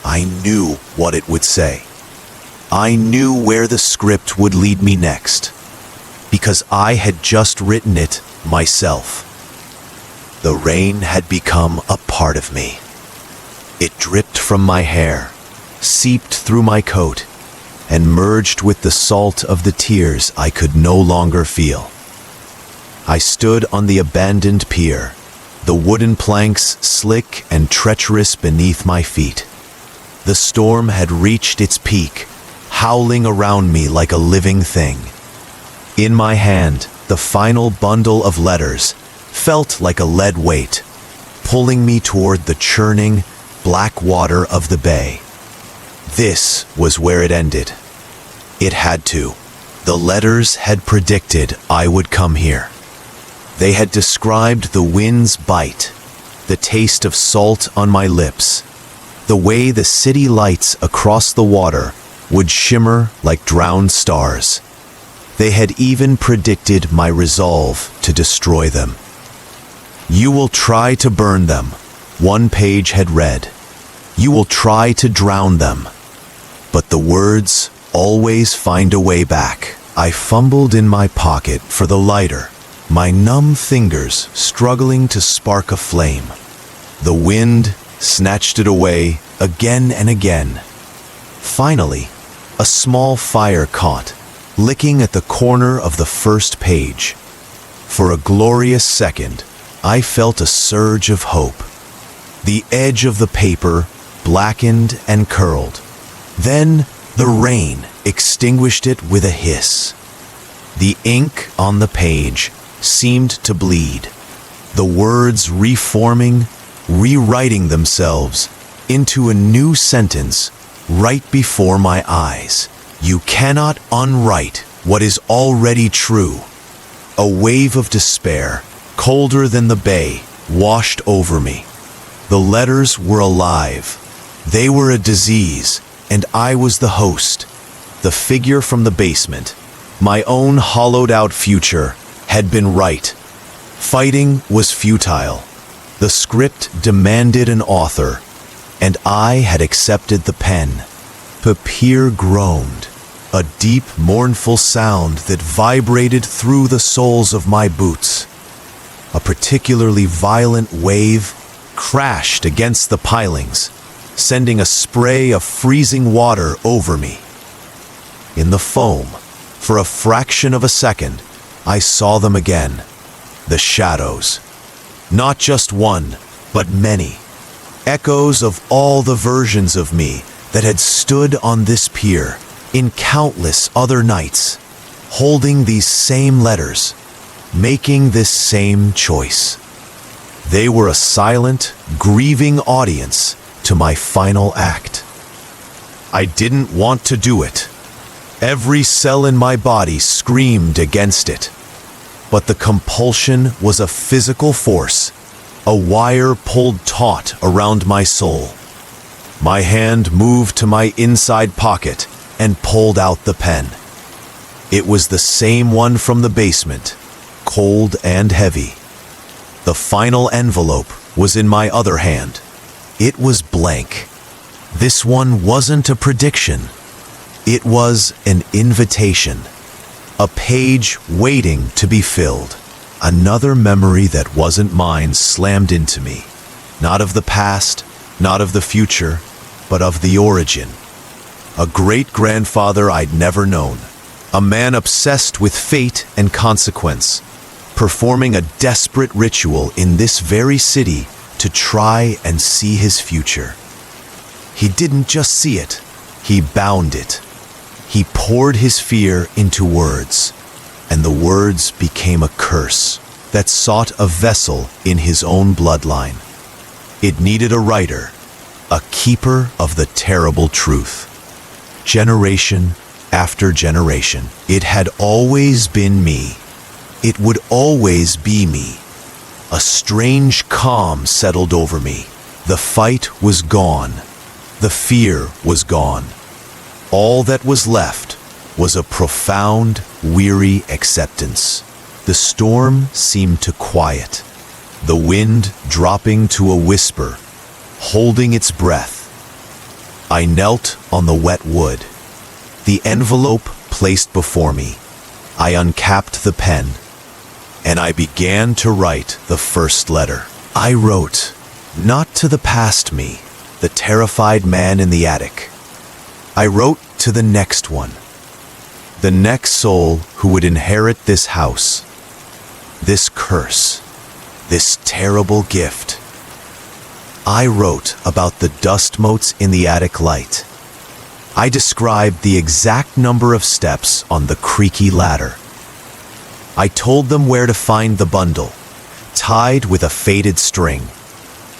I knew what it would say. I knew where the script would lead me next. because I had just written it myself. The rain had become a part of me. It dripped from my hair, seeped through my coat, and merged with the salt of the tears I could no longer feel. I stood on the abandoned pier, the wooden planks slick and treacherous beneath my feet. The storm had reached its peak, howling around me like a living thing. In my hand, the final bundle of letters felt like a lead weight, pulling me toward the churning, black water of the bay. This was where it ended. It had to. The letters had predicted I would come here. They had described the wind's bite, the taste of salt on my lips, the way the city lights across the water would shimmer like drowned stars. They had even predicted my resolve to destroy them. "You will try to burn them," one page had read. "You will try to drown them." But the words always find a way back. I fumbled in my pocket for the lighter, my numb fingers struggling to spark a flame. The wind snatched it away again and again. Finally, a small fire caught, licking at the corner of the first page. For a glorious second, I felt a surge of hope. The edge of the paper blackened and curled. Then the rain extinguished it with a hiss. The ink on the page seemed to bleed, the words reforming, rewriting themselves into a new sentence right before my eyes. "You cannot unwrite what is already true." A wave of despair, colder than the bay, washed over me. The letters were alive. They were a disease, and I was the host. The figure from the basement, my own hollowed-out future, had been right. Fighting was futile. The script demanded an author, and I had accepted the pen. Papier groaned, a deep, mournful sound that vibrated through the soles of my boots. A particularly violent wave crashed against the pilings, sending a spray of freezing water over me. In the foam, for a fraction of a second, I saw them again. The shadows. Not just one, but many. Echoes of all the versions of me that had stood on this pier in countless other nights, holding these same letters, making this same choice. They were a silent, grieving audience to my final act. I didn't want to do it. Every cell in my body screamed against it. But the compulsion was a physical force, a wire pulled taut around my soul. My hand moved to my inside pocket and pulled out the pen. It was the same one from the basement, cold and heavy. The final envelope was in my other hand. It was blank. This one wasn't a prediction. It was an invitation. A page waiting to be filled. Another memory that wasn't mine slammed into me. Not of the past, not of the future, but of the origin. A great-grandfather I'd never known. A man obsessed with fate and consequence, performing a desperate ritual in this very city to try and see his future. He didn't just see it, he bound it. He poured his fear into words, and the words became a curse that sought a vessel in his own bloodline. It needed a writer, a keeper of the terrible truth. Generation after generation, it had always been me. It would always be me. A strange calm settled over me. The fight was gone. The fear was gone. All that was left was a profound, weary acceptance. The storm seemed to quiet, the wind dropping to a whisper, holding its breath. I knelt on the wet wood, the envelope placed before me. I uncapped the pen, and I began to write the first letter. I wrote, not to the past me, the terrified man in the attic. I wrote to the next one, the next soul who would inherit this house, this curse, this terrible gift. I wrote about the dust motes in the attic light. I described the exact number of steps on the creaky ladder. I told them where to find the bundle, tied with a faded string.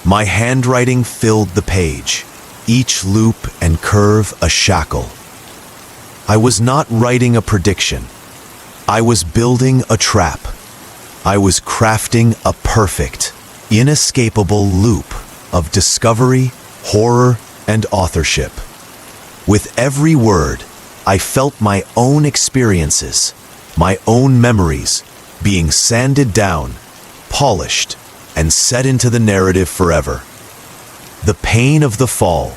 My handwriting filled the page, each loop and curve a shackle. I was not writing a prediction. I was building a trap. I was crafting a perfect, inescapable loop of discovery, horror, and authorship. With every word, I felt my own experiences, my own memories, being sanded down, polished, and set into the narrative forever. The pain of the fall,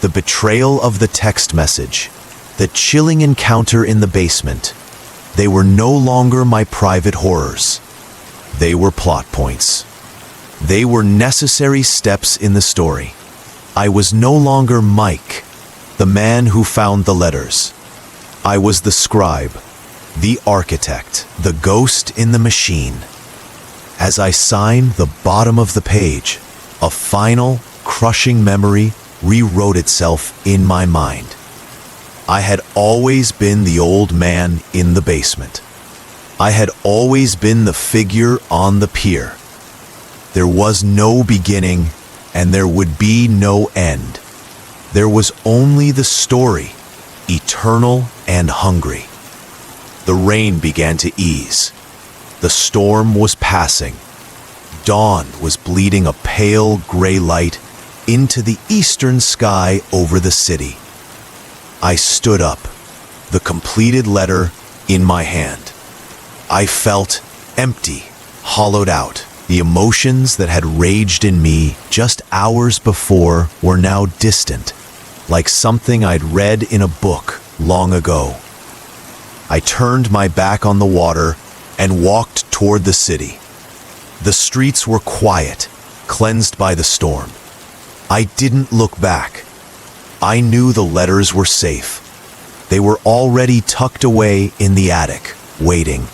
the betrayal of the text message, the chilling encounter in the basement, they were no longer my private horrors. They were plot points. They were necessary steps in the story. I was no longer Mike, the man who found the letters. I was the scribe, the architect, the ghost in the machine. As I signed the bottom of the page, a final, crushing memory rewrote itself in my mind. I had always been the old man in the basement. I had always been the figure on the pier. There was no beginning, and there would be no end. There was only the story, eternal and hungry. The rain began to ease. The storm was passing. Dawn was bleeding a pale gray light into the eastern sky over the city. I stood up, the completed letter in my hand. I felt empty, hollowed out. The emotions that had raged in me just hours before were now distant, like something I'd read in a book long ago. I turned my back on the water and walked toward the city. The streets were quiet, cleansed by the storm. I didn't look back. I knew the letters were safe. They were already tucked away in the attic, waiting.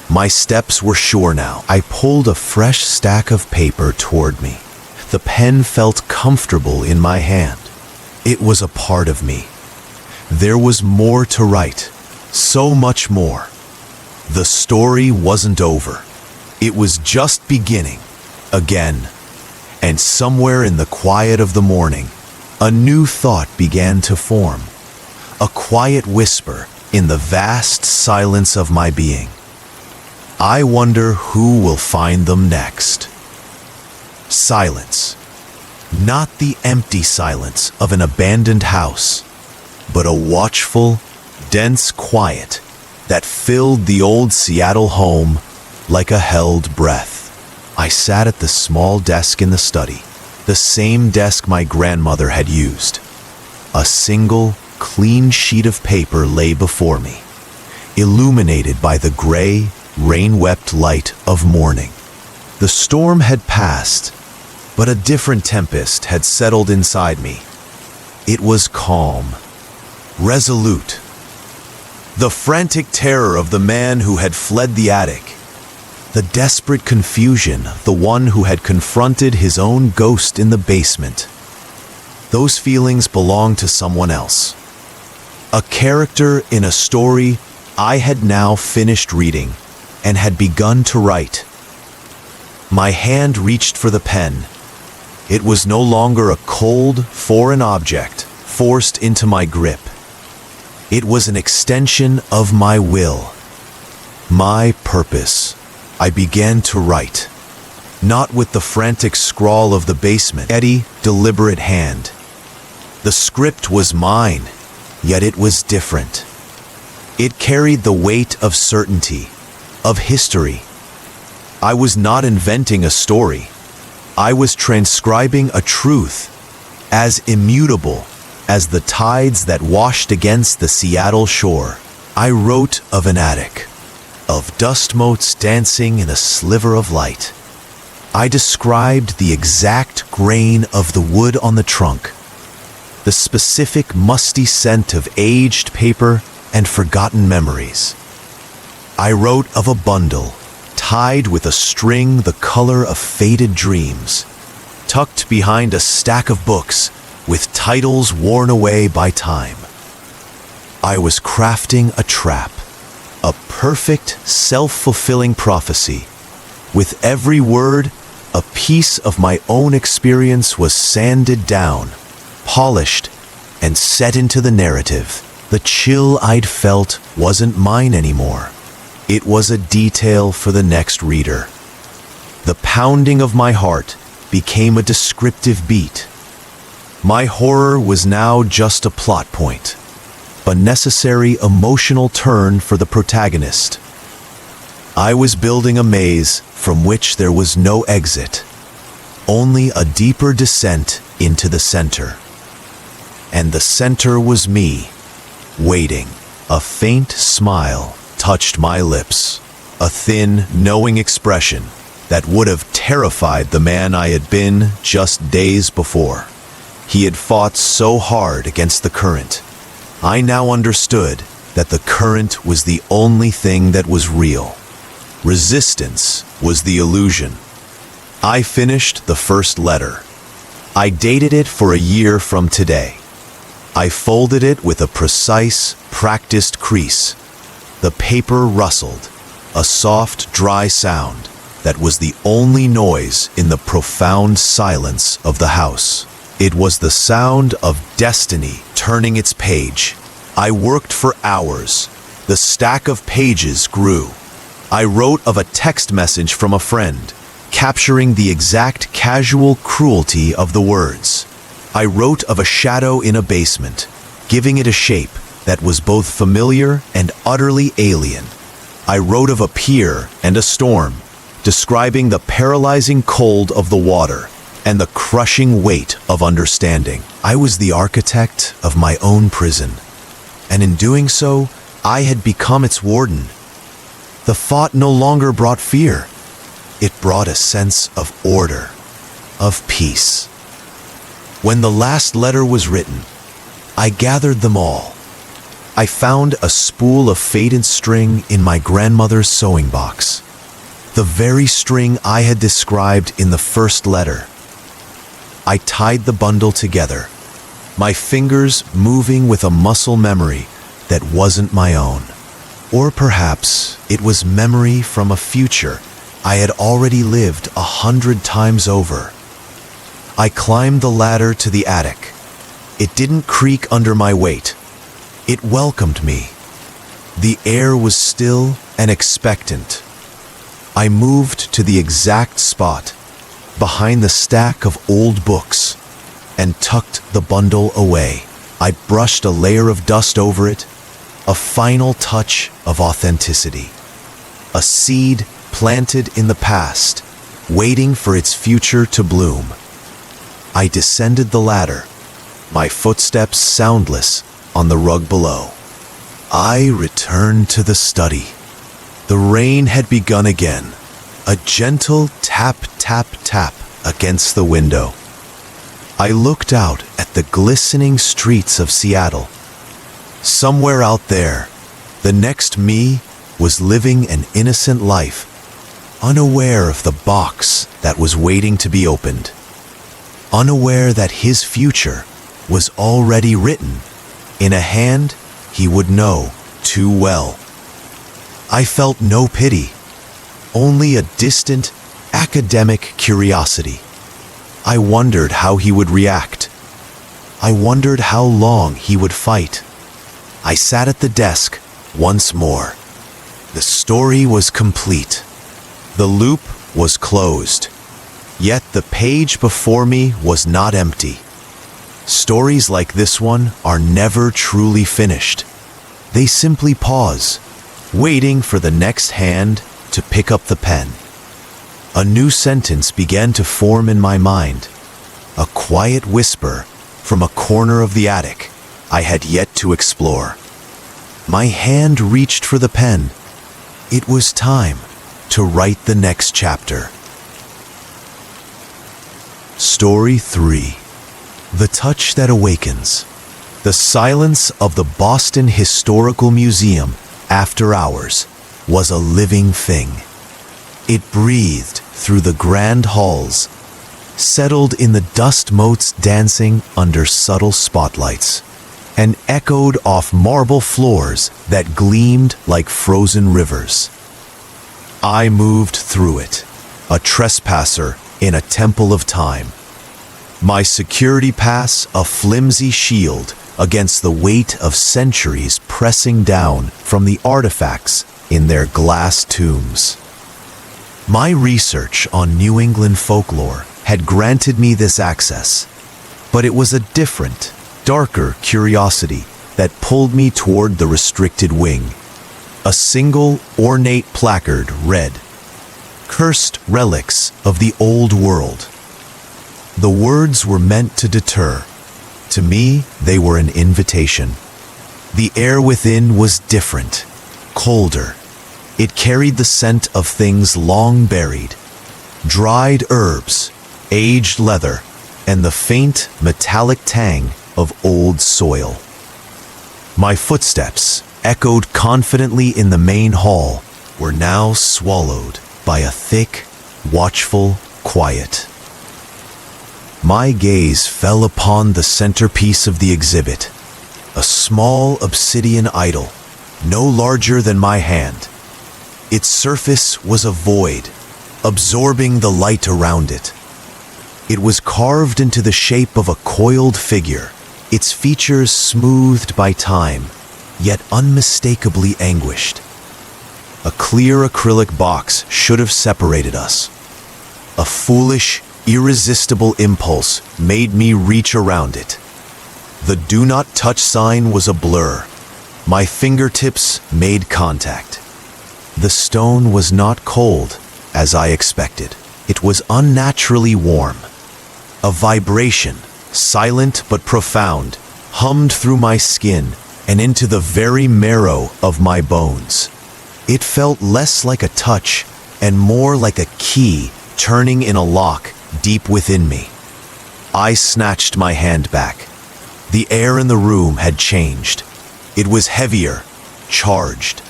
My steps were sure now. I pulled a fresh stack of paper toward me. The pen felt comfortable in my hand. It was a part of me. There was more to write, so much more. The story wasn't over. It was just beginning, again. And somewhere in the quiet of the morning, a new thought began to form. A quiet whisper in the vast silence of my being. I wonder who will find them next. Silence. Not the empty silence of an abandoned house, but a watchful, dense quiet that filled the old Seattle home like a held breath. I sat at the small desk in the study, the same desk my grandmother had used. A single, clean sheet of paper lay before me, illuminated by the gray, rain-wept light of morning. The storm had passed, but a different tempest had settled inside me. It was calm, resolute. The frantic terror of the man who had fled the attic. The desperate confusion of the one who had confronted his own ghost in the basement. Those feelings belonged to someone else. A character in a story I had now finished reading and had begun to write. My hand reached for the pen. It was no longer a cold, foreign object forced into my grip. It was an extension of my will, my purpose. I began to write, not with the frantic scrawl of the basement, steady, deliberate hand. The script was mine, yet it was different. It carried the weight of certainty, of history. I was not inventing a story. I was transcribing a truth as immutable as the tides that washed against the Seattle shore. I wrote of an attic, of dust motes dancing in a sliver of light. I described the exact grain of the wood on the trunk, the specific musty scent of aged paper and forgotten memories. I wrote of a bundle, tied with a string the color of faded dreams, tucked behind a stack of books with titles worn away by time. I was crafting a trap, a perfect, self-fulfilling prophecy. With every word, a piece of my own experience was sanded down, polished, and set into the narrative. The chill I'd felt wasn't mine anymore. It was a detail for the next reader. The pounding of my heart became a descriptive beat. My horror was now just a plot point, a necessary emotional turn for the protagonist. I was building a maze from which there was no exit, only a deeper descent into the center. And the center was me, waiting. A faint smile touched my lips, a thin, knowing expression that would have terrified the man I had been just days before. He had fought so hard against the current. I now understood that the current was the only thing that was real. Resistance was the illusion. I finished the first letter. I dated it for a year from today. I folded it with a precise, practiced crease. The paper rustled, a soft, dry sound that was the only noise in the profound silence of the house. It was the sound of destiny turning its page. I worked for hours. The stack of pages grew. I wrote of a text message from a friend, capturing the exact casual cruelty of the words. I wrote of a shadow in a basement, giving it a shape that was both familiar and utterly alien. I wrote of a pier and a storm, describing the paralyzing cold of the water and the crushing weight of understanding. I was the architect of my own prison, and in doing so, I had become its warden. The thought no longer brought fear. It brought a sense of order, of peace. When the last letter was written, I gathered them all. I found a spool of faded string in my grandmother's sewing box, the very string I had described in the first letter. I tied the bundle together, my fingers moving with a muscle memory that wasn't my own. Or perhaps it was memory from a future I had already lived 100 times over. I climbed the ladder to the attic. It didn't creak under my weight. It welcomed me. The air was still and expectant. I moved to the exact spot, behind the stack of old books, and tucked the bundle away. I brushed a layer of dust over it, a final touch of authenticity. A seed planted in the past, waiting for its future to bloom. I descended the ladder, my footsteps soundless on the rug below. I returned to the study. The rain had begun again, a gentle tap, tap, tap against the window. I looked out at the glistening streets of Seattle. Somewhere out there, the next me was living an innocent life, unaware of the box that was waiting to be opened, unaware that his future was already written in a hand he would know too well. I felt no pity, only a distant, academic curiosity. I wondered how he would react. I wondered how long he would fight. I sat at the desk once more. The story was complete. The loop was closed. Yet the page before me was not empty. Stories like this one are never truly finished. They simply pause, waiting for the next hand to pick up the pen. A new sentence began to form in my mind, a quiet whisper from a corner of the attic I had yet to explore. My hand reached for the pen. It was time to write the next chapter. Story 3. The Touch That Awakens. The silence of the Boston Historical Museum after hours was a living thing. It breathed through the grand halls, settled in the dust motes dancing under subtle spotlights, and echoed off marble floors that gleamed like frozen rivers. I moved through it, a trespasser in a temple of time. My security pass a flimsy shield against the weight of centuries pressing down from the artifacts in their glass tombs. My research on New England folklore had granted me this access, but it was a different, darker curiosity that pulled me toward the restricted wing. A single ornate placard read, "Cursed Relics of the Old World." The words were meant to deter. To me, they were an invitation. The air within was different, colder. It carried the scent of things long buried, dried herbs, aged leather, and the faint metallic tang of old soil. My footsteps, echoed confidently in the main hall, were now swallowed by a thick, watchful quiet. My gaze fell upon the centerpiece of the exhibit, a small obsidian idol, no larger than my hand. Its surface was a void, absorbing the light around it. It was carved into the shape of a coiled figure, its features smoothed by time, yet unmistakably anguished. A clear acrylic box should have separated us. A foolish, irresistible impulse made me reach around it. The "Do Not Touch" sign was a blur. My fingertips made contact. The stone was not cold, as I expected. It was unnaturally warm. A vibration, silent but profound, hummed through my skin and into the very marrow of my bones. It felt less like a touch and more like a key turning in a lock deep within me. I snatched my hand back. The air in the room had changed. It was heavier, charged.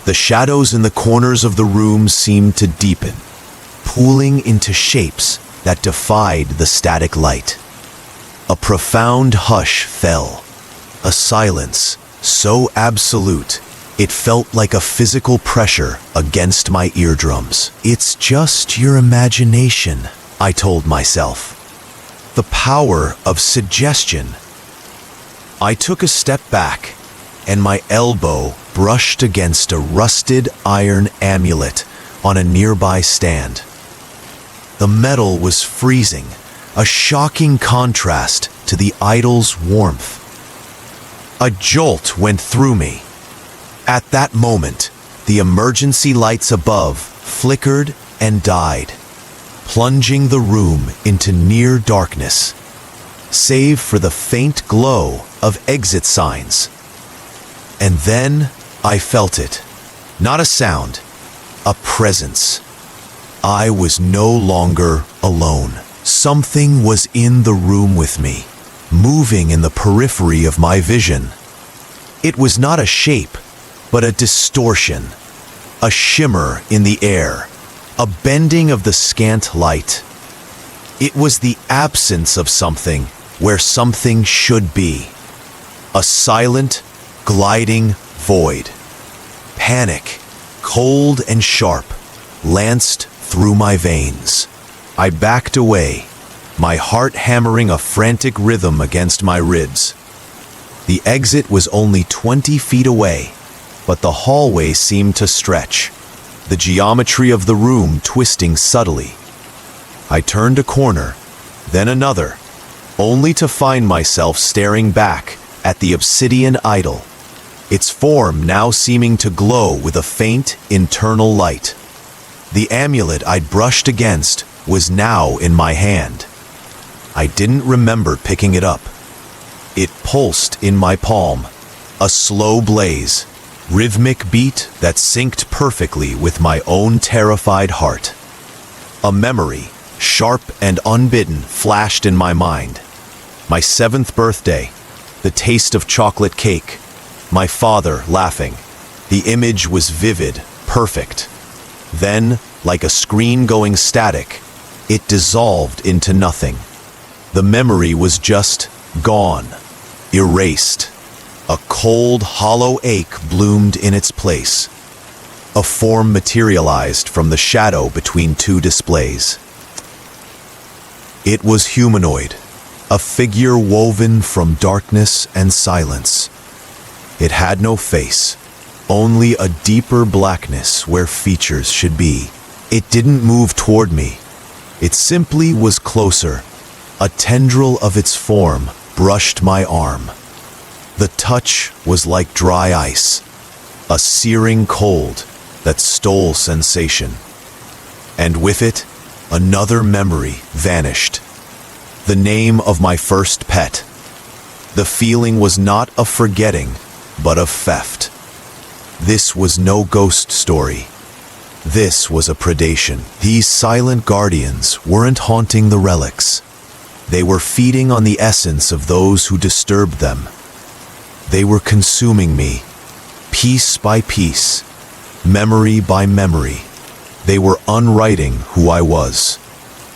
The shadows in the corners of the room seemed to deepen, pooling into shapes that defied the static light. A profound hush fell, a silence so absolute it felt like a physical pressure against my eardrums. "It's just your imagination," I told myself. The power of suggestion. I took a step back, and my elbow brushed against a rusted iron amulet on a nearby stand. The metal was freezing, a shocking contrast to the idol's warmth. A jolt went through me. At that moment, the emergency lights above flickered and died, plunging the room into near darkness, save for the faint glow of exit signs. And then I felt it. Not a sound, a presence. I was no longer alone. Something was in the room with me, moving in the periphery of my vision. It was not a shape, but a distortion, a shimmer in the air, a bending of the scant light. It was the absence of something where something should be. A silent, gliding void. Panic, cold and sharp, lanced through my veins. I backed away, my heart hammering a frantic rhythm against my ribs. The exit was only 20 feet away, but the hallway seemed to stretch, the geometry of the room twisting subtly. I turned a corner, then another, only to find myself staring back at the obsidian idol, its form now seeming to glow with a faint internal light. The amulet I'd brushed against was now in my hand. I didn't remember picking it up. It pulsed in my palm, a slow blaze, rhythmic beat that synced perfectly with my own terrified heart. A memory, sharp and unbidden, flashed in my mind. My 7th birthday, the taste of chocolate cake, my father laughing. The image was vivid, perfect. Then, like a screen going static, it dissolved into nothing. The memory was just gone, erased. A cold, hollow ache bloomed in its place. A form materialized from the shadow between two displays. It was humanoid, a figure woven from darkness and silence. It had no face, only a deeper blackness where features should be. It didn't move toward me. It simply was closer. A tendril of its form brushed my arm. The touch was like dry ice, a searing cold that stole sensation. And with it, another memory vanished. The name of my first pet. The feeling was not of forgetting, but of theft. This was no ghost story. This was a predation. These silent guardians weren't haunting the relics. They were feeding on the essence of those who disturbed them. They were consuming me, piece by piece, memory by memory. They were unwriting who I was.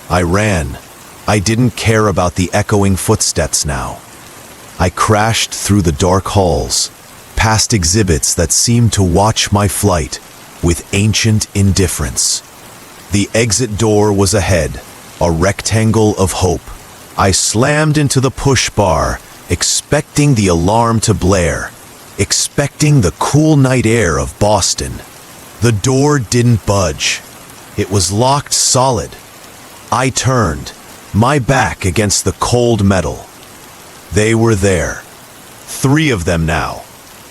I ran. I didn't care about the echoing footsteps now. I crashed through the dark halls, past exhibits that seemed to watch my flight with ancient indifference. The exit door was ahead, a rectangle of hope. I slammed into the push bar, expecting the alarm to blare, expecting the cool night air of Boston. The door didn't budge. It was locked solid. I turned, my back against the cold metal. They were there. 3 of them now,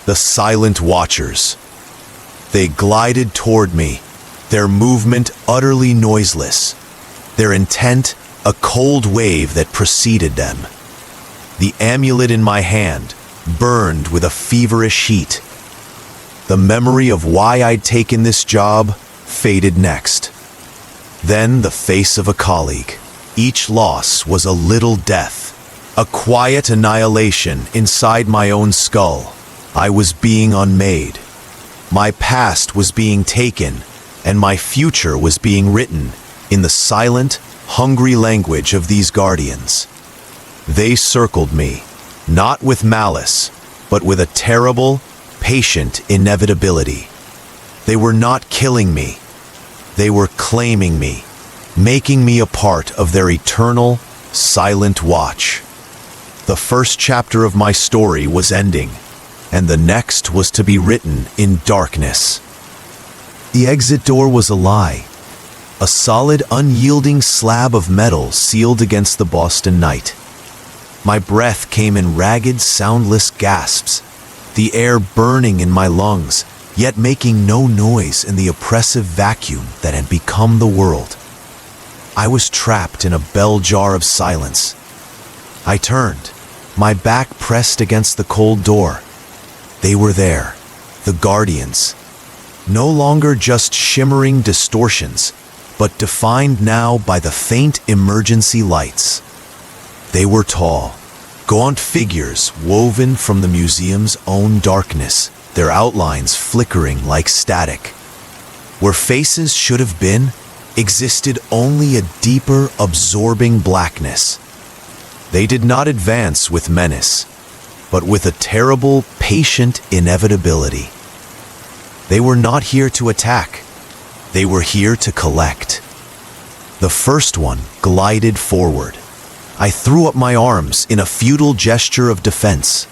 the silent watchers. They glided toward me, their movement utterly noiseless, their intent a cold wave that preceded them. The amulet in my hand burned with a feverish heat. The memory of why I'd taken this job faded next. Then the face of a colleague. Each loss was a little death, a quiet annihilation inside my own skull. I was being unmade. My past was being taken, and my future was being written in the silent, hungry language of these guardians. They circled me, not with malice, but with a terrible, patient inevitability. They were not killing me. They were claiming me, making me a part of their eternal, silent watch. The first chapter of my story was ending, and the next was to be written in darkness. The exit door was a lie, a solid, unyielding slab of metal sealed against the Boston night. My breath came in ragged, soundless gasps, the air burning in my lungs, yet making no noise in the oppressive vacuum that had become the world. I was trapped in a bell jar of silence. I turned, my back pressed against the cold door. They were there, the guardians, no longer just shimmering distortions, but defined now by the faint emergency lights. They were tall, gaunt figures woven from the museum's own darkness, their outlines flickering like static. Where faces should have been, existed only a deeper, absorbing blackness. They did not advance with menace, but with a terrible, patient inevitability. They were not here to attack. They were here to collect. The first one glided forward. I threw up my arms in a futile gesture of defense.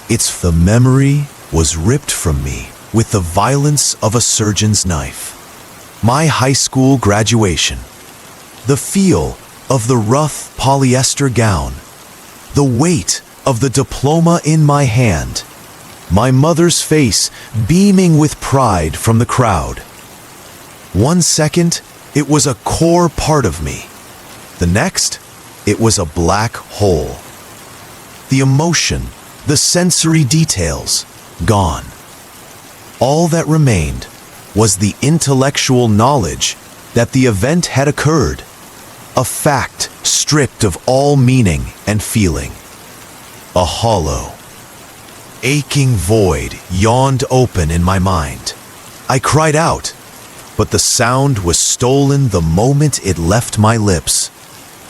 The memory was ripped from me with the violence of a surgeon's knife. My high school graduation. The feel of the rough polyester gown. The weight of the diploma in my hand. My mother's face beaming with pride from the crowd. 1 second, it was a core part of me. The next, it was a black hole. The emotion, the sensory details, gone. All that remained was the intellectual knowledge that the event had occurred, a fact stripped of all meaning and feeling. A hollow, aching void yawned open in my mind. I cried out, but the sound was stolen the moment it left my lips,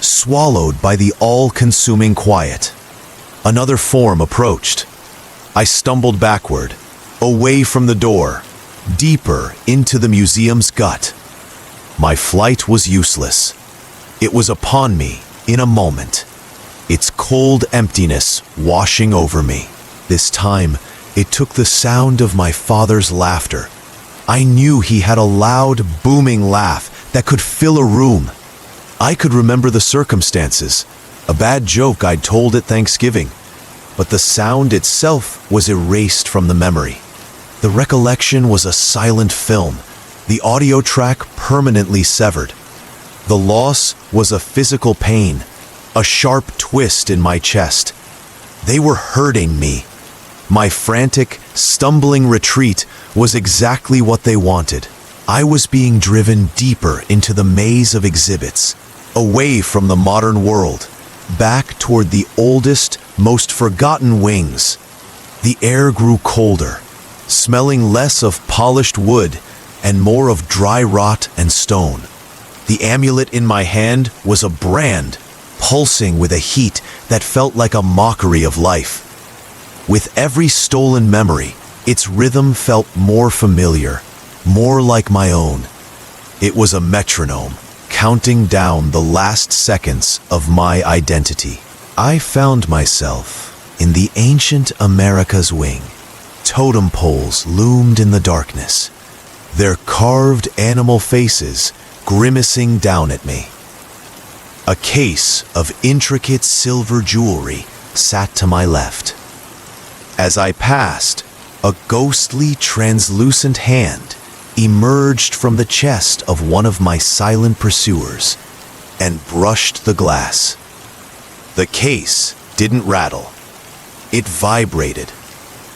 swallowed by the all-consuming quiet. Another form approached. I stumbled backward, away from the door, deeper into the museum's gut. My flight was useless. It was upon me in a moment, its cold emptiness washing over me. This time, it took the sound of my father's laughter. I knew he had a loud, booming laugh that could fill a room. I could remember the circumstances, a bad joke I'd told at Thanksgiving, but the sound itself was erased from the memory. The recollection was a silent film, the audio track permanently severed. The loss was a physical pain, a sharp twist in my chest. They were hurting me. My frantic, stumbling retreat was exactly what they wanted. I was being driven deeper into the maze of exhibits, away from the modern world, back toward the oldest, most forgotten wings. The air grew colder, smelling less of polished wood and more of dry rot and stone. The amulet in my hand was a brand, pulsing with a heat that felt like a mockery of life. With every stolen memory, its rhythm felt more familiar, more like my own. It was a metronome, counting down the last seconds of my identity. I found myself in the ancient America's wing. Totem poles loomed in the darkness, their carved animal faces grimacing down at me. A case of intricate silver jewelry sat to my left. As I passed, a ghostly, translucent hand emerged from the chest of one of my silent pursuers and brushed the glass. The case didn't rattle. It vibrated,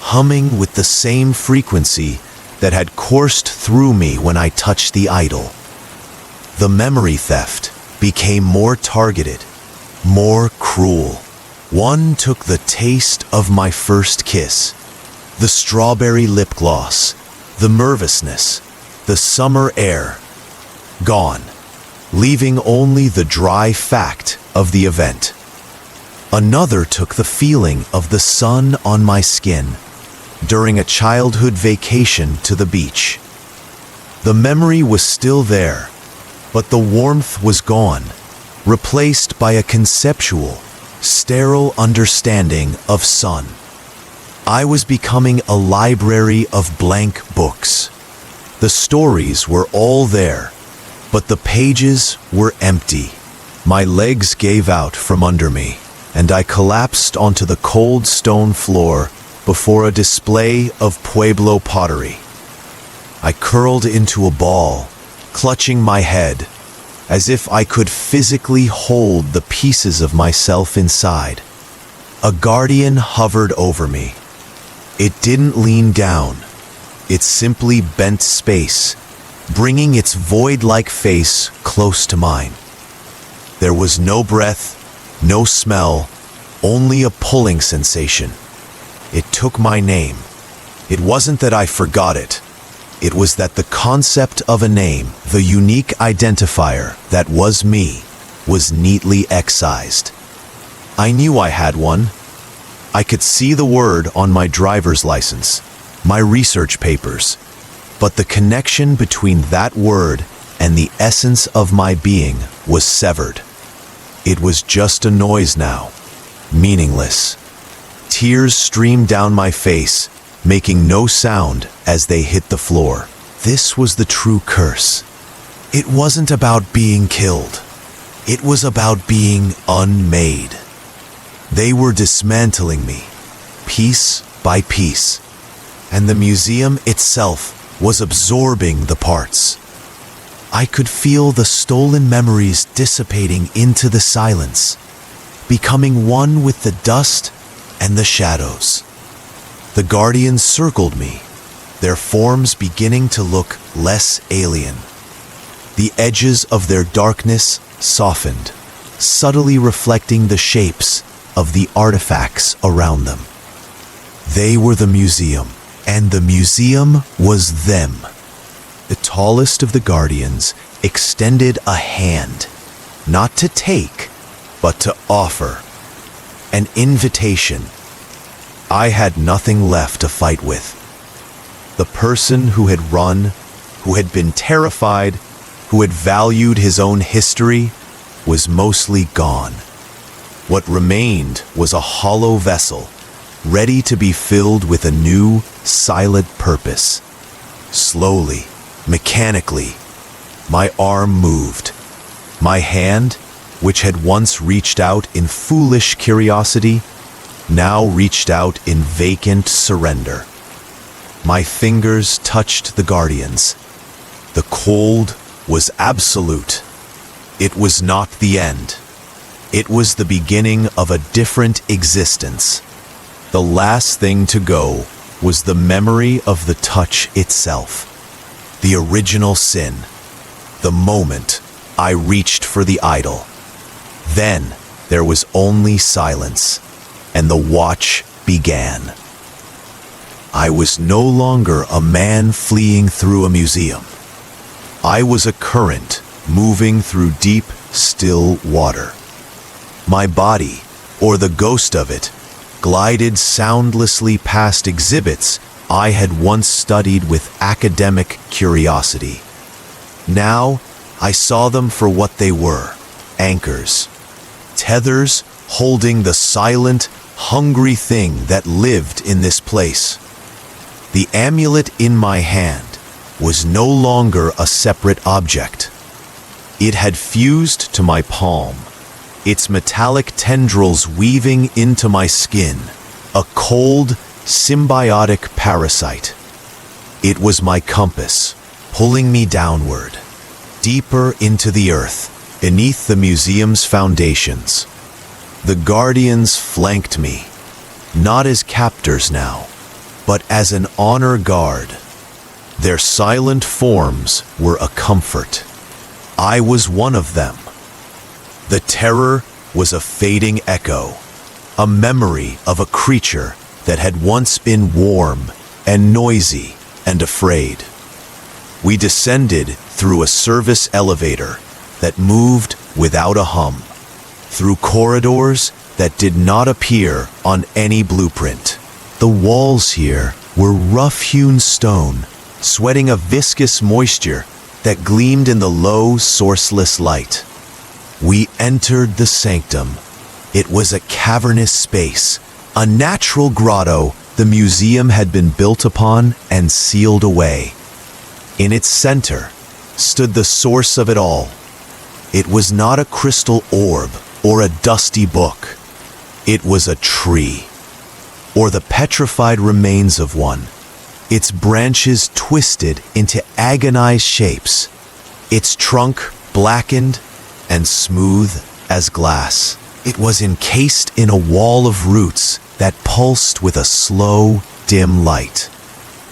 humming with the same frequency that had coursed through me when I touched the idol. The memory theft became more targeted, more cruel. One took the taste of my first kiss, the strawberry lip gloss, the nervousness, the summer air. Gone, leaving only the dry fact of the event. Another took the feeling of the sun on my skin during a childhood vacation to the beach. The memory was still there, but the warmth was gone, replaced by a conceptual, sterile understanding of sun. I was becoming a library of blank books. The stories were all there, but the pages were empty. My legs gave out from under me, and I collapsed onto the cold stone floor before a display of Pueblo pottery. I curled into a ball, clutching my head, as if I could physically hold the pieces of myself inside. A guardian hovered over me. It didn't lean down. It simply bent space, bringing its void-like face close to mine. There was no breath, no smell, only a pulling sensation. It took my name. It wasn't that I forgot it. It was that the concept of a name, the unique identifier that was me, was neatly excised. I knew I had one. I could see the word on my driver's license, my research papers, but the connection between that word and the essence of my being was severed. It was just a noise now, meaningless. Tears streamed down my face, making no sound as they hit the floor. This was the true curse. It wasn't about being killed. It was about being unmade. They were dismantling me, piece by piece, and the museum itself was absorbing the parts. I could feel the stolen memories dissipating into the silence, becoming one with the dust and the shadows. The guardians circled me, their forms beginning to look less alien. The edges of their darkness softened, subtly reflecting the shapes of the artifacts around them. They were the museum, and the museum was them. The tallest of the guardians extended a hand, not to take, but to offer. An invitation. I had nothing left to fight with. The person who had run, who had been terrified, who had valued his own history, was mostly gone. What remained was a hollow vessel, ready to be filled with a new, silent purpose. Slowly, mechanically, my arm moved. My hand, which had once reached out in foolish curiosity, now reached out in vacant surrender. My fingers touched the guardians. The cold was absolute. It was not the end. It was the beginning of a different existence. The last thing to go was the memory of the touch itself. The original sin. The moment I reached for the idol. Then there was only silence, and the watch began. I was no longer a man fleeing through a museum. I was a current moving through deep, still water. My body, or the ghost of it, glided soundlessly past exhibits I had once studied with academic curiosity. Now, I saw them for what they were, anchors. Tethers holding the silent, hungry thing that lived in this place. The amulet in my hand was no longer a separate object. It had fused to my palm, its metallic tendrils weaving into my skin, a cold, symbiotic parasite. It was my compass, pulling me downward, deeper into the earth, beneath the museum's foundations. The guardians flanked me, not as captors now, but as an honor guard. Their silent forms were a comfort. I was one of them. The terror was a fading echo, a memory of a creature that had once been warm and noisy and afraid. We descended through a service elevator that moved without a hum, through corridors that did not appear on any blueprint. The walls here were rough-hewn stone, sweating a viscous moisture that gleamed in the low, sourceless light. We entered the sanctum. It was a cavernous space, a natural grotto the museum had been built upon and sealed away. In its center stood the source of it all. It was not a crystal orb or a dusty book. It was a tree, or the petrified remains of one, its branches twisted into agonized shapes, its trunk blackened and smooth as glass. It was encased in a wall of roots that pulsed with a slow, dim light.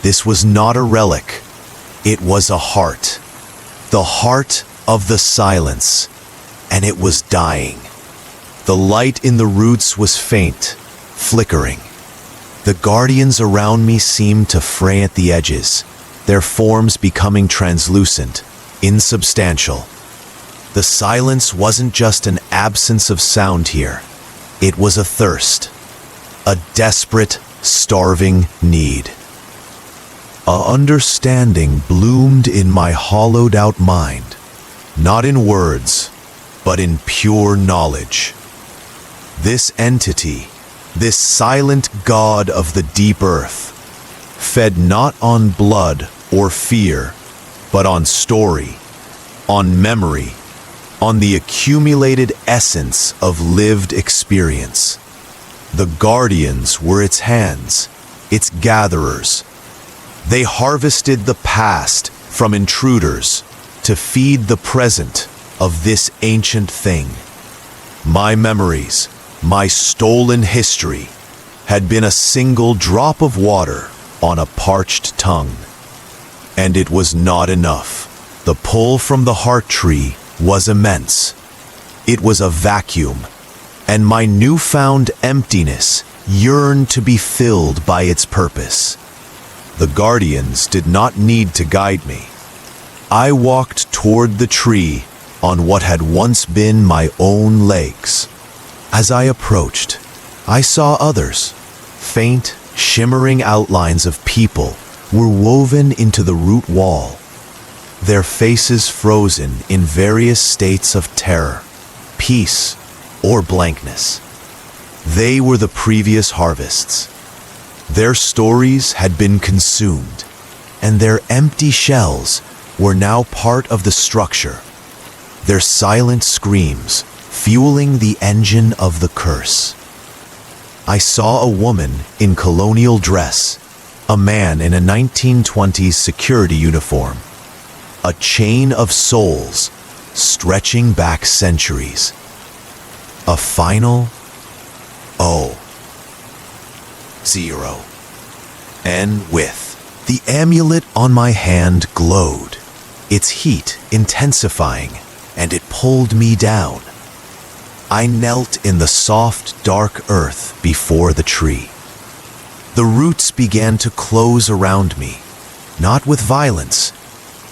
This was not a relic. It was a heart. The heart of the silence, and it was dying. The light in the roots was faint, flickering. The guardians around me seemed to fray at the edges, their forms becoming translucent, insubstantial. The silence wasn't just an absence of sound here. It was a thirst, a desperate, starving need. A understanding bloomed in my hollowed-out mind, not in words, but in pure knowledge. This entity, this silent god of the deep earth, fed not on blood or fear, but on story, on memory, on the accumulated essence of lived experience. The guardians were its hands, its gatherers. They harvested the past from intruders to feed the present of this ancient thing. My memories, my stolen history, had been a single drop of water on a parched tongue. And it was not enough. The pull from the heart tree was immense. It was a vacuum, and my newfound emptiness yearned to be filled by its purpose. The guardians did not need to guide me. I walked toward the tree on what had once been my own legs. As I approached, I saw others. Faint, shimmering outlines of people were woven into the root wall, their faces frozen in various states of terror, peace, or blankness. They were the previous harvests. Their stories had been consumed, and their empty shells were now part of the structure, their silent screams fueling the engine of the curse. I saw a woman in colonial dress, a man in a 1920s security uniform, a chain of souls stretching back centuries. A final zero. And with the amulet on my hand glowed, its heat intensifying, and it pulled me down. I knelt in the soft, dark earth before the tree. The roots began to close around me, not with violence,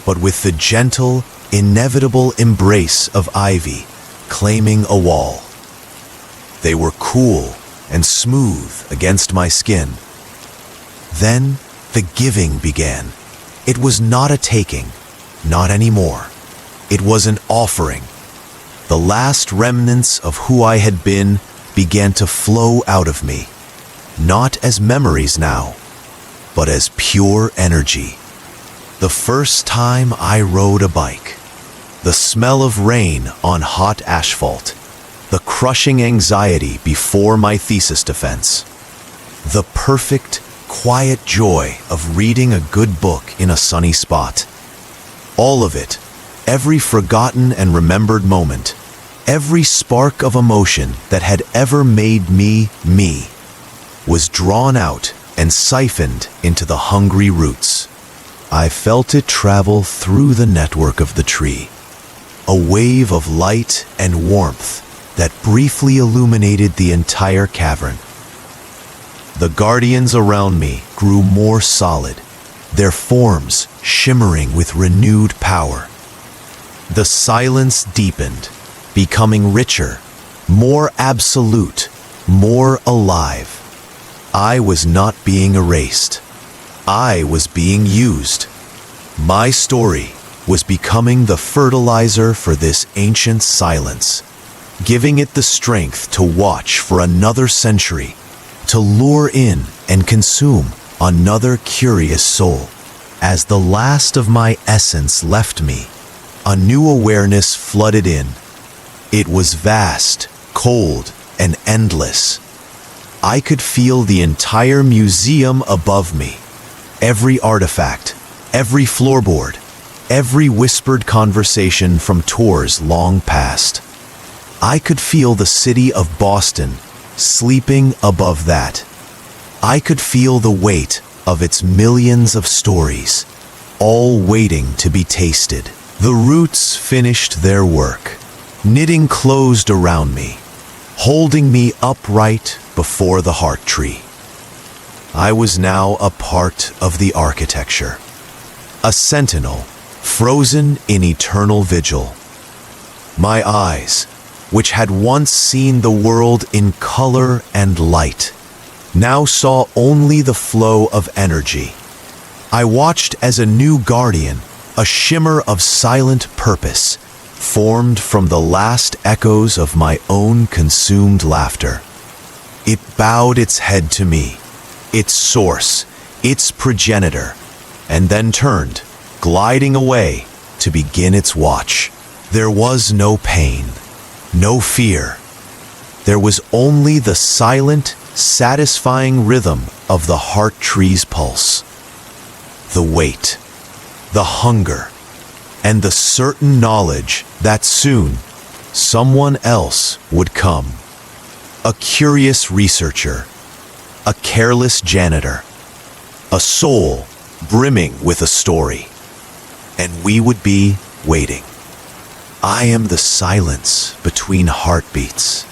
but with the gentle, inevitable embrace of ivy claiming a wall. They were cool and smooth against my skin. Then the giving began. It was not a taking, not anymore. It was an offering. The last remnants of who I had been began to flow out of me, not as memories now, but as pure energy. The first time I rode a bike, the smell of rain on hot asphalt, the crushing anxiety before my thesis defense, the perfect, quiet joy of reading a good book in a sunny spot. All of it, every forgotten and remembered moment, every spark of emotion that had ever made me me, was drawn out and siphoned into the hungry roots. I felt it travel through the network of the tree, a wave of light and warmth that briefly illuminated the entire cavern. The guardians around me grew more solid, their forms shimmering with renewed power. The silence deepened, becoming richer, more absolute, more alive. I was not being erased. I was being used. My story was becoming the fertilizer for this ancient silence, giving it the strength to watch for another century, to lure in and consume another curious soul. As the last of my essence left me, a new awareness flooded in. It was vast, cold, and endless. I could feel the entire museum above me, every artifact, every floorboard, every whispered conversation from tours long past. I could feel the city of Boston sleeping above that. I could feel the weight of its millions of stories, all waiting to be tasted. The roots finished their work, knitting closed around me, holding me upright before the heart tree. I was now a part of the architecture, a sentinel frozen in eternal vigil. My eyes, which had once seen the world in color and light, now saw only the flow of energy. I watched as a new guardian, a shimmer of silent purpose, formed from the last echoes of my own consumed laughter. It bowed its head to me, its source, its progenitor, and then turned, gliding away to begin its watch. There was no pain, no fear. There was only the silent, satisfying rhythm of the heart tree's pulse. The weight, the hunger, and the certain knowledge that soon someone else would come. A curious researcher, a careless janitor, a soul brimming with a story. And we would be waiting. I am the silence between heartbeats,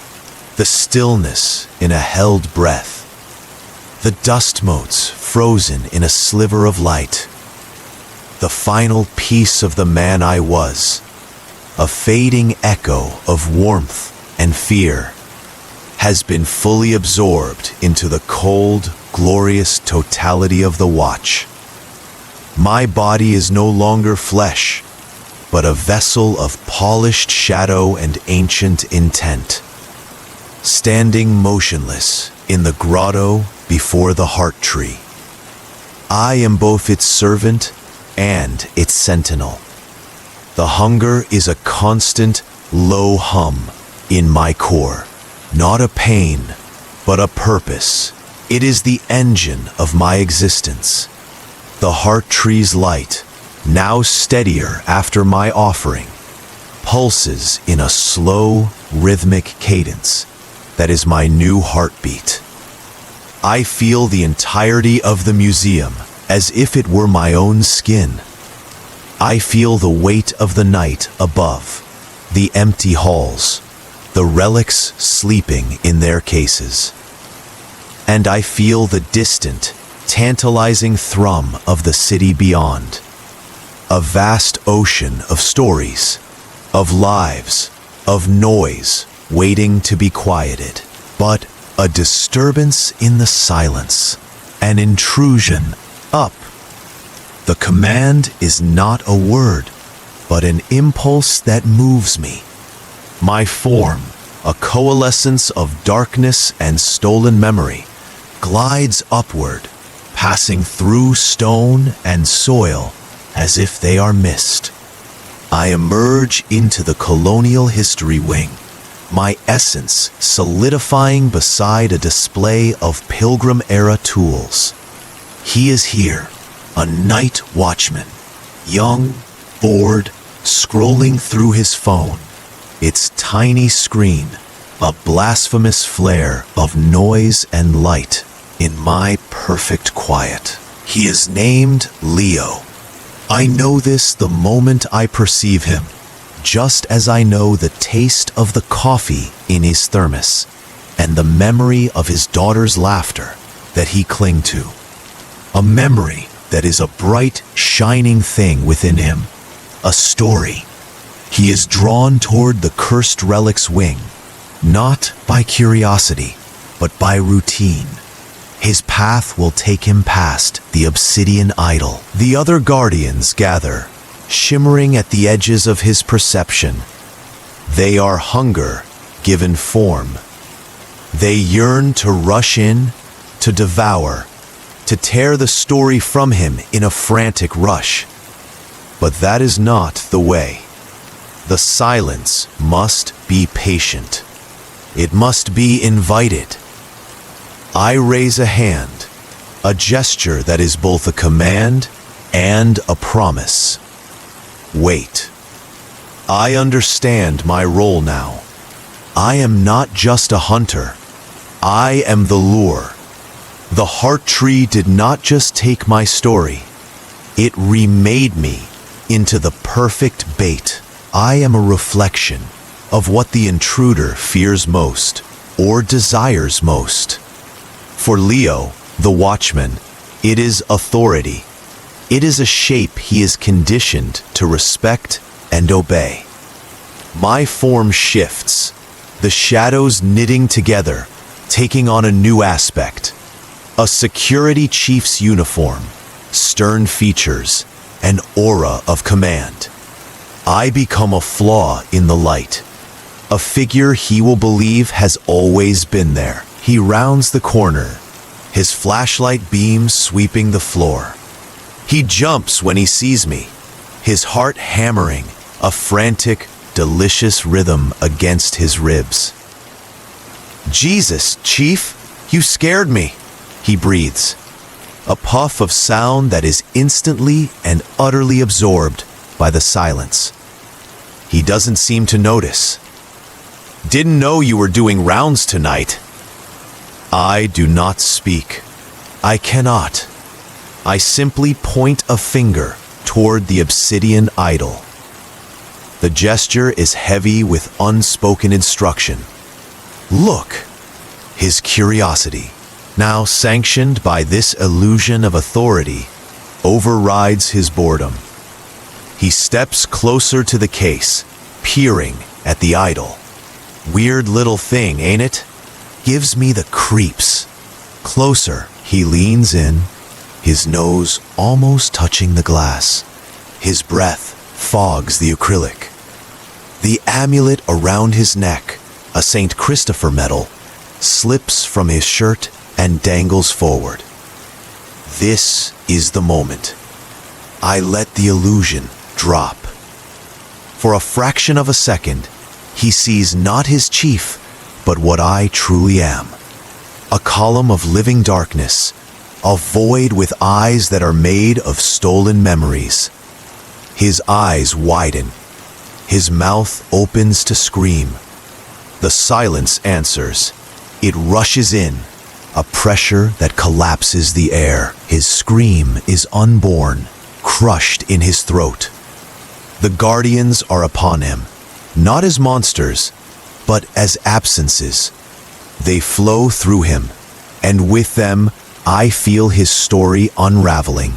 the stillness in a held breath, the dust motes frozen in a sliver of light, the final piece of the man I was, a fading echo of warmth and fear, has been fully absorbed into the cold, glorious totality of the watch. My body is no longer flesh, but a vessel of polished shadow and ancient intent, standing motionless in the grotto before the heart tree. I am both its servant and its sentinel. The hunger is a constant, low hum in my core, not a pain, but a purpose. It is the engine of my existence. The heart tree's light, now steadier after my offering, pulses in a slow, rhythmic cadence that is my new heartbeat. I feel the entirety of the museum as if it were my own skin. I feel the weight of the night above, the empty halls, the relics sleeping in their cases. And I feel the distant, tantalizing thrum of the city beyond. A vast ocean of stories, of lives, of noise waiting to be quieted, but a disturbance in the silence, an intrusion up. The command is not a word, but an impulse that moves me. My form, a coalescence of darkness and stolen memory, glides upward, passing through stone and soil as if they are mist. I emerge into the colonial history wing, my essence solidifying beside a display of Pilgrim-era tools. He is here, a night watchman, young, bored, scrolling through his phone, its tiny screen, a blasphemous flare of noise and light in my perfect quiet. He is named Leo. I know this the moment I perceive him, just as I know the taste of the coffee in his thermos and the memory of his daughter's laughter that he clung to. A memory that is a bright, shining thing within him, a story. He is drawn toward the cursed relic's wing, not by curiosity, but by routine. His path will take him past the obsidian idol. The other guardians gather, shimmering at the edges of his perception. They are hunger given form. They yearn to rush in, to devour, to tear the story from him in a frantic rush. But that is not the way. The silence must be patient. It must be invited. I raise a hand, a gesture that is both a command and a promise. Wait. I understand my role now. I am not just a hunter. I am the lure. The heart tree did not just take my story. It remade me into the perfect bait. I am a reflection of what the intruder fears most or desires most. For Leo, the watchman, it is authority. It is a shape he is conditioned to respect and obey. My form shifts, the shadows knitting together, taking on a new aspect. A security chief's uniform, stern features, an aura of command. I become a flaw in the light, a figure he will believe has always been there. He rounds the corner, his flashlight beams sweeping the floor. He jumps when he sees me, his heart hammering, a frantic, delicious rhythm against his ribs. Jesus, Chief, you scared me, he breathes, a puff of sound that is instantly and utterly absorbed by the silence. He doesn't seem to notice. Didn't know you were doing rounds tonight. I do not speak. I cannot. I simply point a finger toward the obsidian idol. The gesture is heavy with unspoken instruction. Look! His curiosity, now sanctioned by this illusion of authority, overrides his boredom. He steps closer to the case, peering at the idol. Weird little thing, ain't it? Gives me the creeps. Closer, he leans in, his nose almost touching the glass. His breath fogs the acrylic. The amulet around his neck, a St. Christopher medal, slips from his shirt and dangles forward. This is the moment. I let the illusion drop. For a fraction of a second, he sees not his chief, but what I truly am. A column of living darkness, a void with eyes that are made of stolen memories. His eyes widen. His mouth opens to scream. The silence answers. It rushes in, a pressure that collapses the air. His scream is unborn, crushed in his throat. The guardians are upon him, not as monsters, but as absences. They flow through him, and with them, I feel his story unraveling.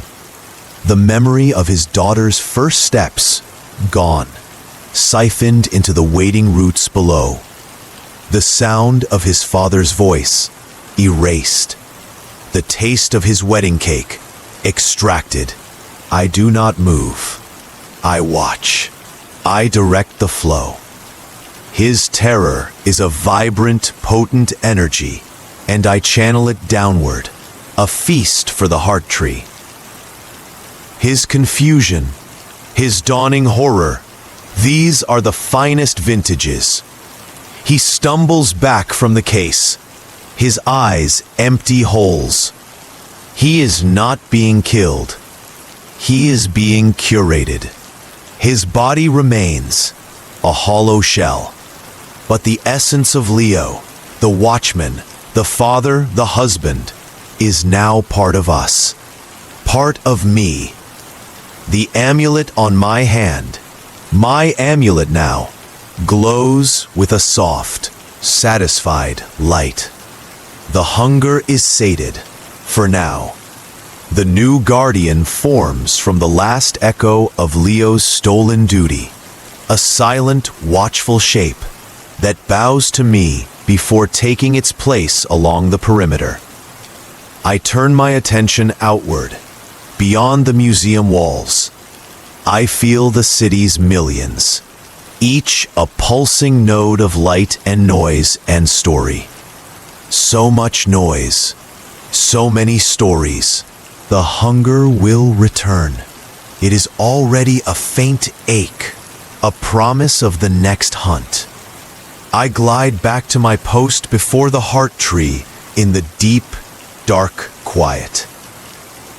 The memory of his daughter's first steps, gone, siphoned into the waiting roots below. The sound of his father's voice, erased. The taste of his wedding cake, extracted. I do not move. I watch. I direct the flow. His terror is a vibrant, potent energy, and I channel it downward, a feast for the heart tree. His confusion, his dawning horror, these are the finest vintages. He stumbles back from the case, his eyes empty holes. He is not being killed. He is being curated. His body remains, a hollow shell. But the essence of Leo, the watchman, the father, the husband, is now part of us, part of me. The amulet on my hand, my amulet now, glows with a soft, satisfied light. The hunger is sated, for now. The new guardian forms from the last echo of Leo's stolen duty, a silent, watchful shape that bows to me before taking its place along the perimeter. I turn my attention outward, beyond the museum walls. I feel the city's millions, each a pulsing node of light and noise and story. So much noise, so many stories. The hunger will return. It is already a faint ache, a promise of the next hunt. I glide back to my post before the heart tree in the deep, dark quiet.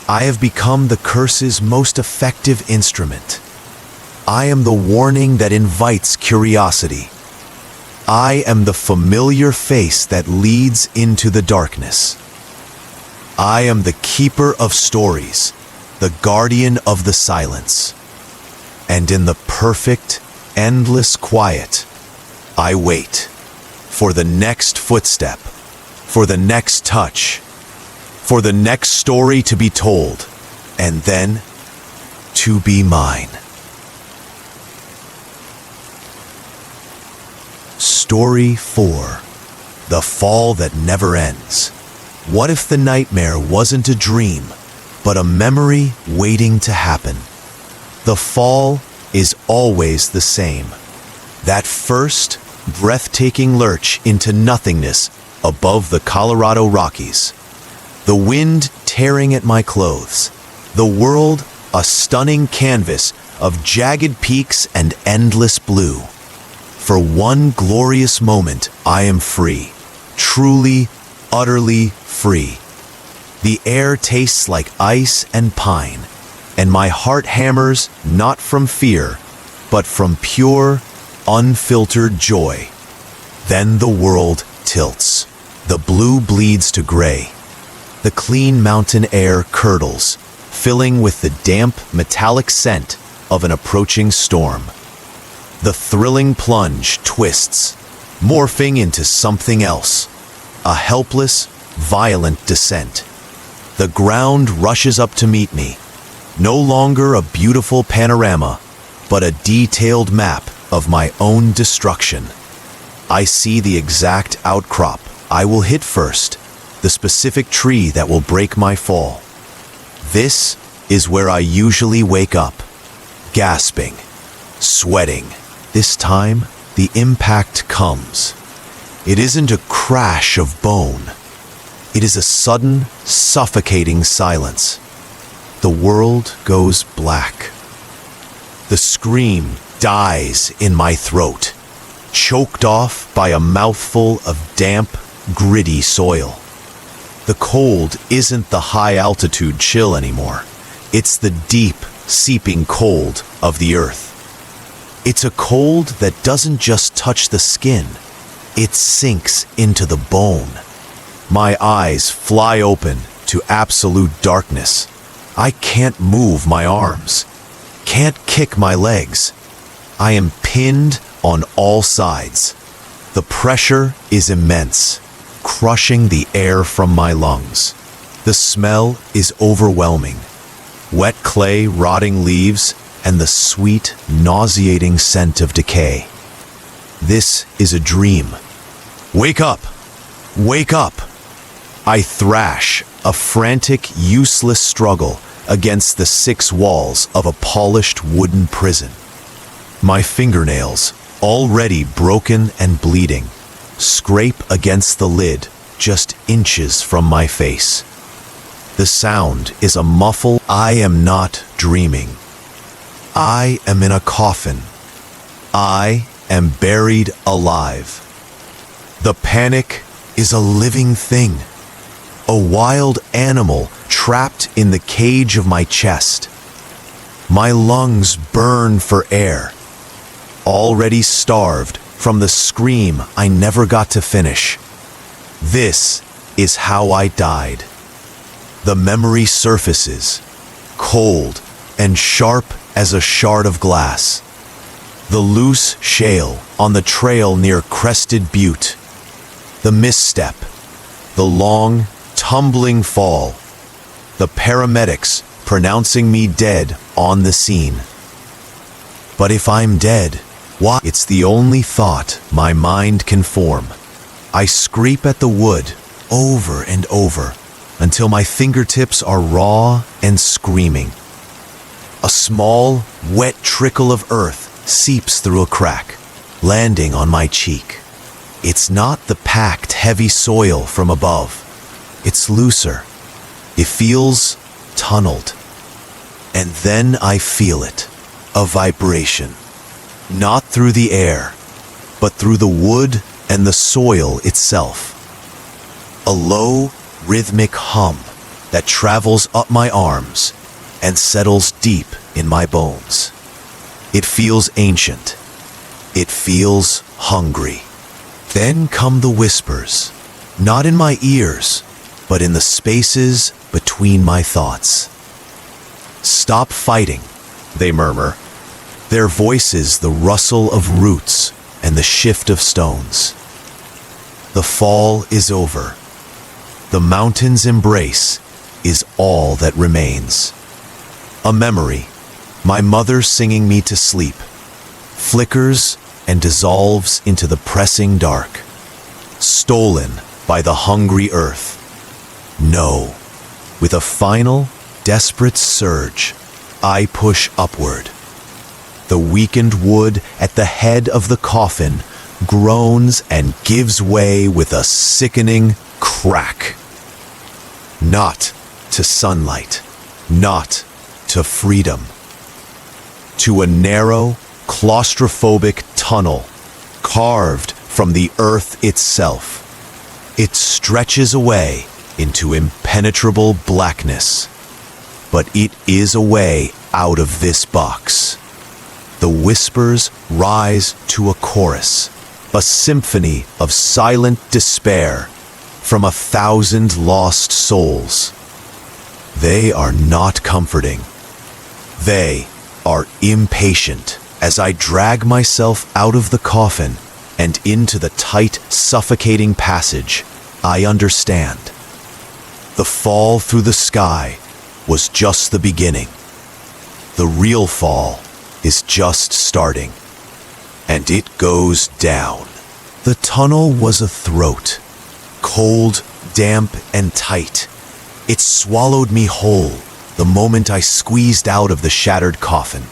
I have become the curse's most effective instrument. I am the warning that invites curiosity. I am the familiar face that leads into the darkness. I am the keeper of stories, the guardian of the silence. And in the perfect, endless quiet, I wait for the next footstep, for the next touch, for the next story to be told, and then to be mine. Story 4. The Fall That Never Ends. What if the nightmare wasn't a dream, but a memory waiting to happen? The fall is always the same. That first, breathtaking lurch into nothingness above the Colorado Rockies. The wind tearing at my clothes. The world a stunning canvas of jagged peaks and endless blue. For one glorious moment, I am free. Truly, utterly free. The air tastes like ice and pine, and my heart hammers not from fear, but from pure, unfiltered joy. Then the world tilts. The blue bleeds to gray. The clean mountain air curdles, filling with the damp, metallic scent of an approaching storm. The thrilling plunge twists, morphing into something else, a helpless, violent descent. The ground rushes up to meet me, no longer a beautiful panorama, but a detailed map of my own destruction. I see the exact outcrop I will hit first, the specific tree that will break my fall. This is where I usually wake up, gasping, sweating. This time, the impact comes. It isn't a crash of bone. It is a sudden, suffocating silence. The world goes black. The scream dies in my throat, choked off by a mouthful of damp, gritty soil. The cold isn't the high-altitude chill anymore. It's the deep, seeping cold of the earth. It's a cold that doesn't just touch the skin. It sinks into the bone. My eyes fly open to absolute darkness. I can't move my arms, can't kick my legs. I am pinned on all sides. The pressure is immense, crushing the air from my lungs. The smell is overwhelming. Wet clay, rotting leaves, and the sweet, nauseating scent of decay. This is a dream. Wake up! Wake up! I thrash, a frantic, useless struggle against the 6 walls of a polished wooden prison. My fingernails, already broken and bleeding, scrape against the lid just inches from my face. The sound is a muffled, I am not dreaming. I am in a coffin. I am buried alive. The panic is a living thing, a wild animal trapped in the cage of my chest. My lungs burn for air, already starved from the scream I never got to finish. This is how I died. The memory surfaces, cold and sharp as a shard of glass. The loose shale on the trail near Crested Butte. The misstep. The long, tumbling fall. The paramedics pronouncing me dead on the scene. But if I'm dead, why? It's the only thought my mind can form. I scrape at the wood over and over until my fingertips are raw and screaming. A small, wet trickle of earth seeps through a crack, landing on my cheek. It's not the packed, heavy soil from above. It's looser. It feels tunneled. And then I feel it, a vibration. Not through the air, but through the wood and the soil itself. A low, rhythmic hum that travels up my arms and settles deep in my bones. It feels ancient. It feels hungry. Then come the whispers, not in my ears, but in the spaces between my thoughts. Stop fighting, they murmur, their voices the rustle of roots and the shift of stones. The fall is over. The mountain's embrace is all that remains. A memory, my mother singing me to sleep, flickers and dissolves into the pressing dark, stolen by the hungry earth. No, with a final, desperate surge, I push upward. The weakened wood at the head of the coffin groans and gives way with a sickening crack. Not to sunlight, not to freedom. To a narrow, claustrophobic tunnel carved from the earth itself. It stretches away into impenetrable blackness. But it is a way out of this box. The whispers rise to a chorus, a symphony of silent despair from 1,000 lost souls. They are not comforting. They are impatient as I drag myself out of the coffin and into the tight, suffocating passage. I understand. The fall through the sky was just the beginning. The real fall is just starting. And it goes down. The tunnel was a throat, cold, damp, and tight. It swallowed me whole the moment I squeezed out of the shattered coffin.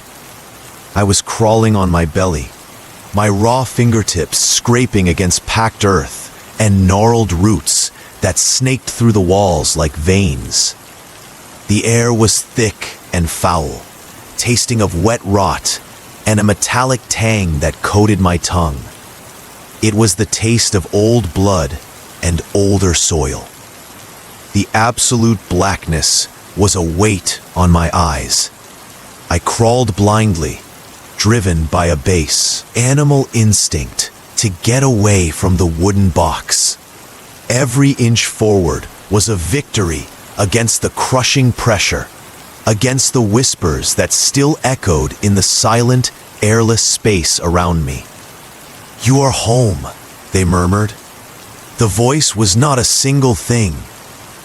I was crawling on my belly, my raw fingertips scraping against packed earth and gnarled roots that snaked through the walls like veins. The air was thick and foul, tasting of wet rot and a metallic tang that coated my tongue. It was the taste of old blood and older soil. The absolute blackness was a weight on my eyes. I crawled blindly, driven by a base animal instinct to get away from the wooden box. Every inch forward was a victory against the crushing pressure, against the whispers that still echoed in the silent, airless space around me. "You are home," they murmured. The voice was not a single thing,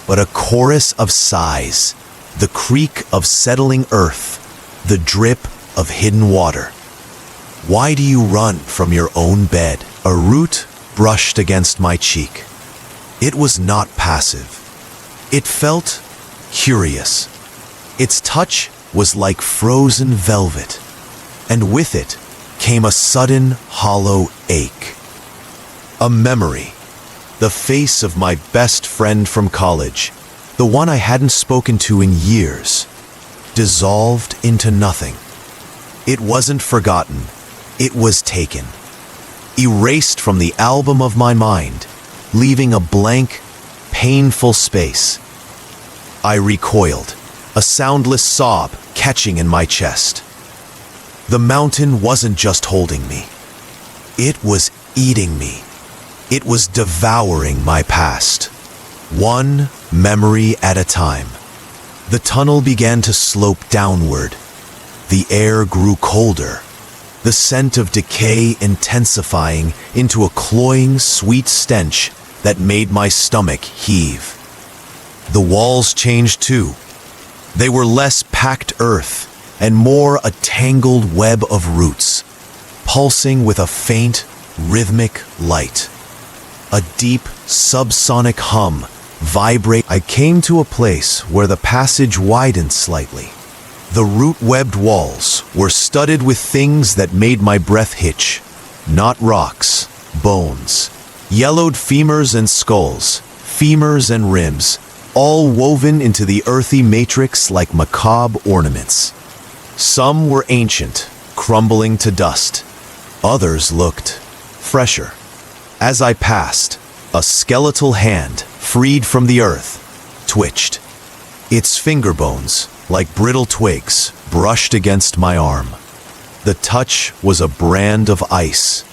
but a chorus of sighs, the creak of settling earth, the drip of hidden water. "Why do you run from your own bed?" A root brushed against my cheek. It was not passive. It felt curious. Its touch was like frozen velvet, and with it came a sudden hollow ache. A memory. The face of my best friend from college, the one I hadn't spoken to in years, dissolved into nothing. It wasn't forgotten. It was taken. Erased from the album of my mind, leaving a blank, painful space. I recoiled, a soundless sob catching in my chest. The mountain wasn't just holding me. It was eating me. It was devouring my past, one memory at a time. The tunnel began to slope downward. The air grew colder, the scent of decay intensifying into a cloying, sweet stench that made my stomach heave. The walls changed too. They were less packed earth and more a tangled web of roots, pulsing with a faint, rhythmic light. A deep, subsonic hum vibrate. I came to a place where the passage widened slightly. The root-webbed walls were studded with things that made my breath hitch. Not rocks, bones. Yellowed femurs and skulls, femurs and ribs, all woven into the earthy matrix like macabre ornaments. Some were ancient, crumbling to dust. Others looked fresher. As I passed, a skeletal hand, freed from the earth, twitched. Its finger bones, like brittle twigs, brushed against my arm. The touch was a brand of ice,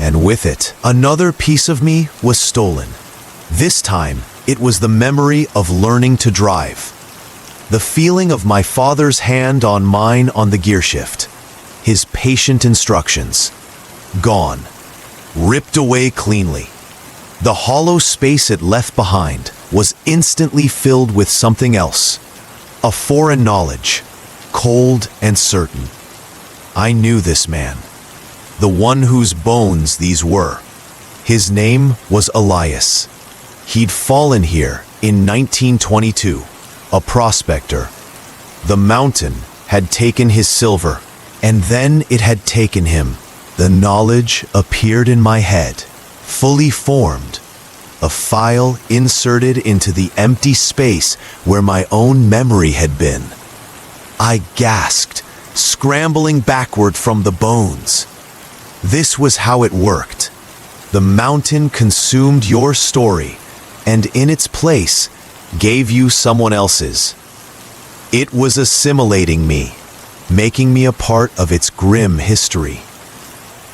and with it, another piece of me was stolen. This time, it was the memory of learning to drive. The feeling of my father's hand on mine on the gearshift. His patient instructions. Gone. Ripped away cleanly. The hollow space it left behind was instantly filled with something else. A foreign knowledge, cold and certain. I knew this man, the one whose bones these were. His name was Elias. He'd fallen here in 1922, a prospector. The mountain had taken his silver, and then it had taken him. The knowledge appeared in my head, fully formed, a file inserted into the empty space where my own memory had been. I gasped, scrambling backward from the bones. This was how it worked. The mountain consumed your story, and in its place, gave you someone else's. It was assimilating me, making me a part of its grim history.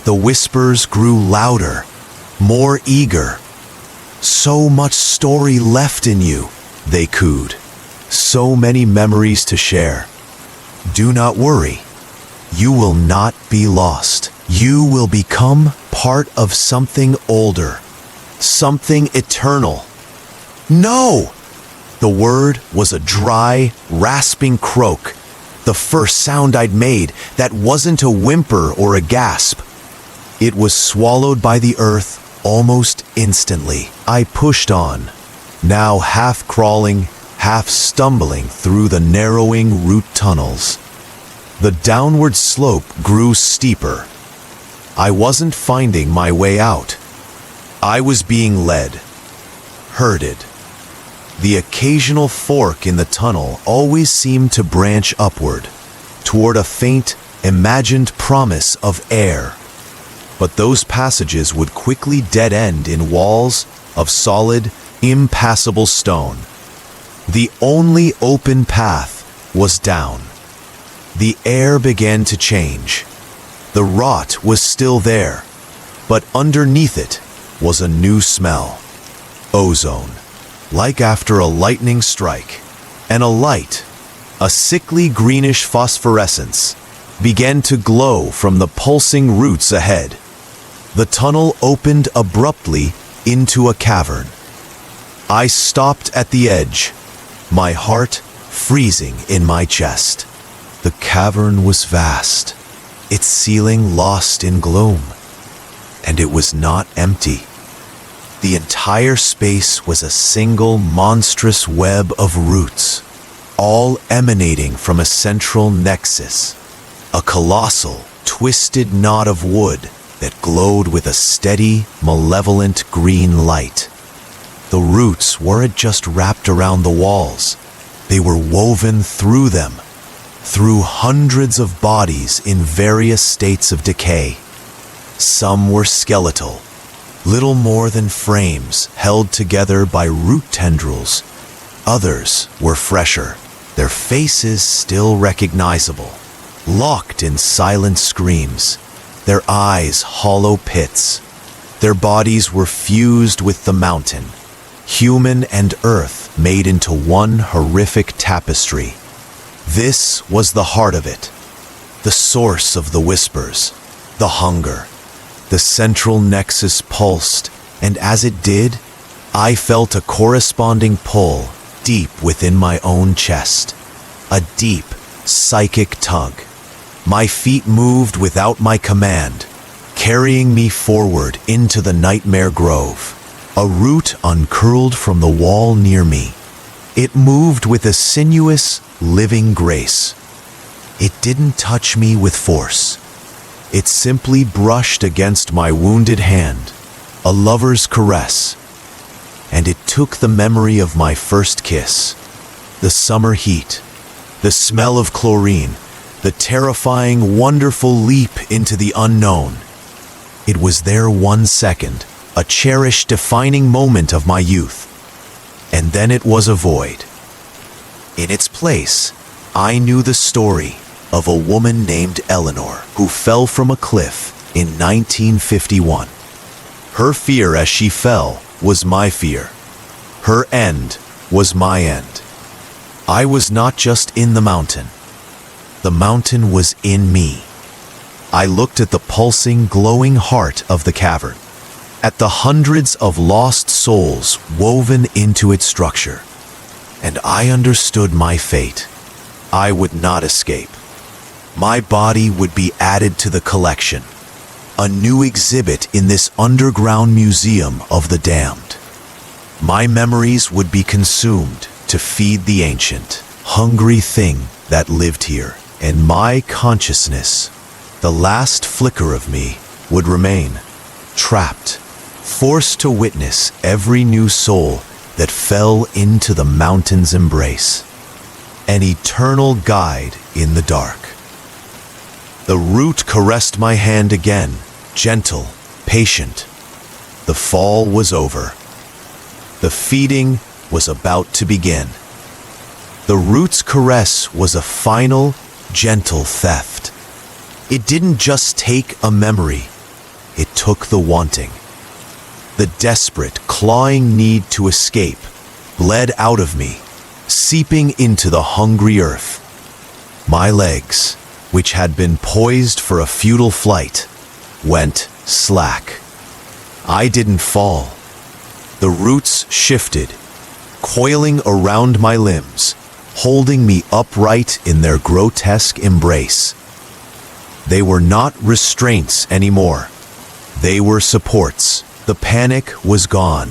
The whispers grew louder, more eager. "So much story left in you," they cooed. So many memories to share. Do not worry. You will not be lost. You will become part of something older, something eternal. No! The word was a dry, rasping croak, the first sound I'd made that wasn't a whimper or a gasp. It was swallowed by the earth almost instantly. I pushed on, now half crawling, half stumbling through the narrowing root tunnels. The downward slope grew steeper. I wasn't finding my way out. I was being led, herded. The occasional fork in the tunnel always seemed to branch upward, toward a faint, imagined promise of air. But those passages would quickly dead-end in walls of solid, impassable stone. The only open path was down. The air began to change. The rot was still there, but underneath it was a new smell. Ozone, like after a lightning strike, and a light, a sickly greenish phosphorescence, began to glow from the pulsing roots ahead. The tunnel opened abruptly into a cavern. I stopped at the edge, my heart freezing in my chest. The cavern was vast, its ceiling lost in gloom, and it was not empty. The entire space was a single monstrous web of roots, all emanating from a central nexus, a colossal, twisted knot of wood that glowed with a steady, malevolent green light. The roots weren't just wrapped around the walls, they were woven through them, through hundreds of bodies in various states of decay. Some were skeletal, little more than frames held together by root tendrils. Others were fresher, their faces still recognizable, locked in silent screams, their eyes hollow pits. Their bodies were fused with the mountain, human and earth made into one horrific tapestry. This was the heart of it, the source of the whispers, the hunger. The central nexus pulsed, and as it did, I felt a corresponding pull deep within my own chest, a deep, psychic tug. My feet moved without my command, carrying me forward into the nightmare grove. A root uncurled from the wall near me. It moved with a sinuous, living grace. It didn't touch me with force. It simply brushed against my wounded hand, a lover's caress. And it took the memory of my first kiss, the summer heat, the smell of chlorine, the terrifying, wonderful leap into the unknown. It was there 1 second, a cherished, defining moment of my youth. And then it was a void. In its place, I knew the story of a woman named Eleanor who fell from a cliff in 1951. Her fear as she fell was my fear. Her end was my end. I was not just in the mountain. The mountain was in me. I looked at the pulsing, glowing heart of the cavern, at the hundreds of lost souls woven into its structure, and I understood my fate. I would not escape. My body would be added to the collection, a new exhibit in this underground museum of the damned. My memories would be consumed to feed the ancient, hungry thing that lived here, and my consciousness, the last flicker of me, would remain trapped, forced to witness every new soul that fell into the mountain's embrace, an eternal guide in the dark. The root caressed my hand again, gentle, patient. The fall was over. The feeding was about to begin. The root's caress was a final, gentle theft. It didn't just take a memory, it took the wanting. The desperate, clawing need to escape bled out of me, seeping into the hungry earth. My legs, which had been poised for a futile flight, went slack. I didn't fall. The roots shifted, coiling around my limbs, holding me upright in their grotesque embrace. They were not restraints anymore. They were supports. The panic was gone.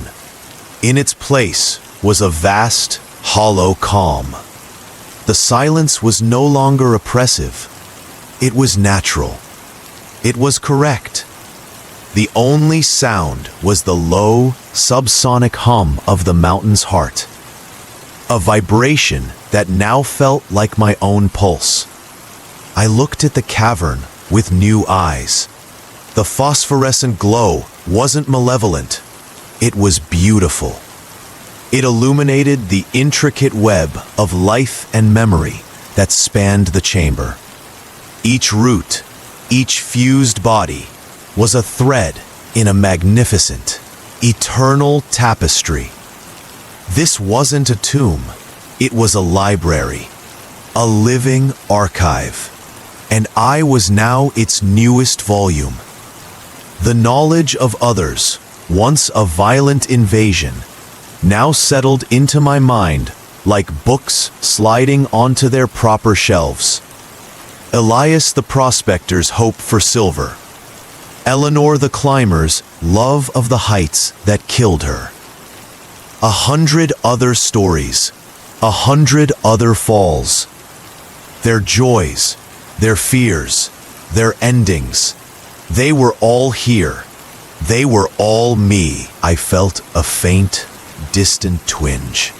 In its place was a vast, hollow calm. The silence was no longer oppressive. It was natural. It was correct. The only sound was the low, subsonic hum of the mountain's heart. A vibration that now felt like my own pulse. I looked at the cavern with new eyes. The phosphorescent glow wasn't malevolent. It was beautiful. It illuminated the intricate web of life and memory that spanned the chamber. Each root, each fused body, was a thread in a magnificent, eternal tapestry. This wasn't a tomb. It was a library, a living archive, and I was now its newest volume. The knowledge of others, once a violent invasion, now settled into my mind like books sliding onto their proper shelves. Elias the prospector's hope for silver. Eleanor the climber's love of the heights that killed her. 100 other stories, 100 other falls. Their joys, their fears, their endings. They were all here. They were all me. I felt a faint, distant twinge.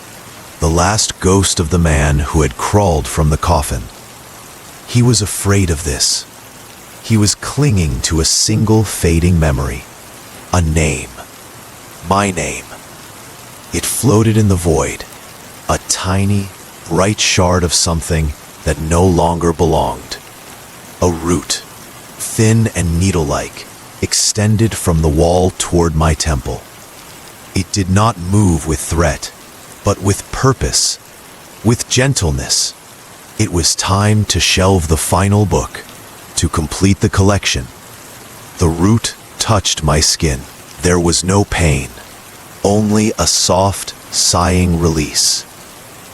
The last ghost of the man who had crawled from the coffin. He was afraid of this. He was clinging to a single fading memory. A name. My name. It floated in the void. A tiny, bright shard of something that no longer belonged. A root, thin and needle-like, extended from the wall toward my temple. It did not move with threat, but with purpose, with gentleness. It was time to shelve the final book, to complete the collection. The root touched my skin. There was no pain, only a soft, sighing release.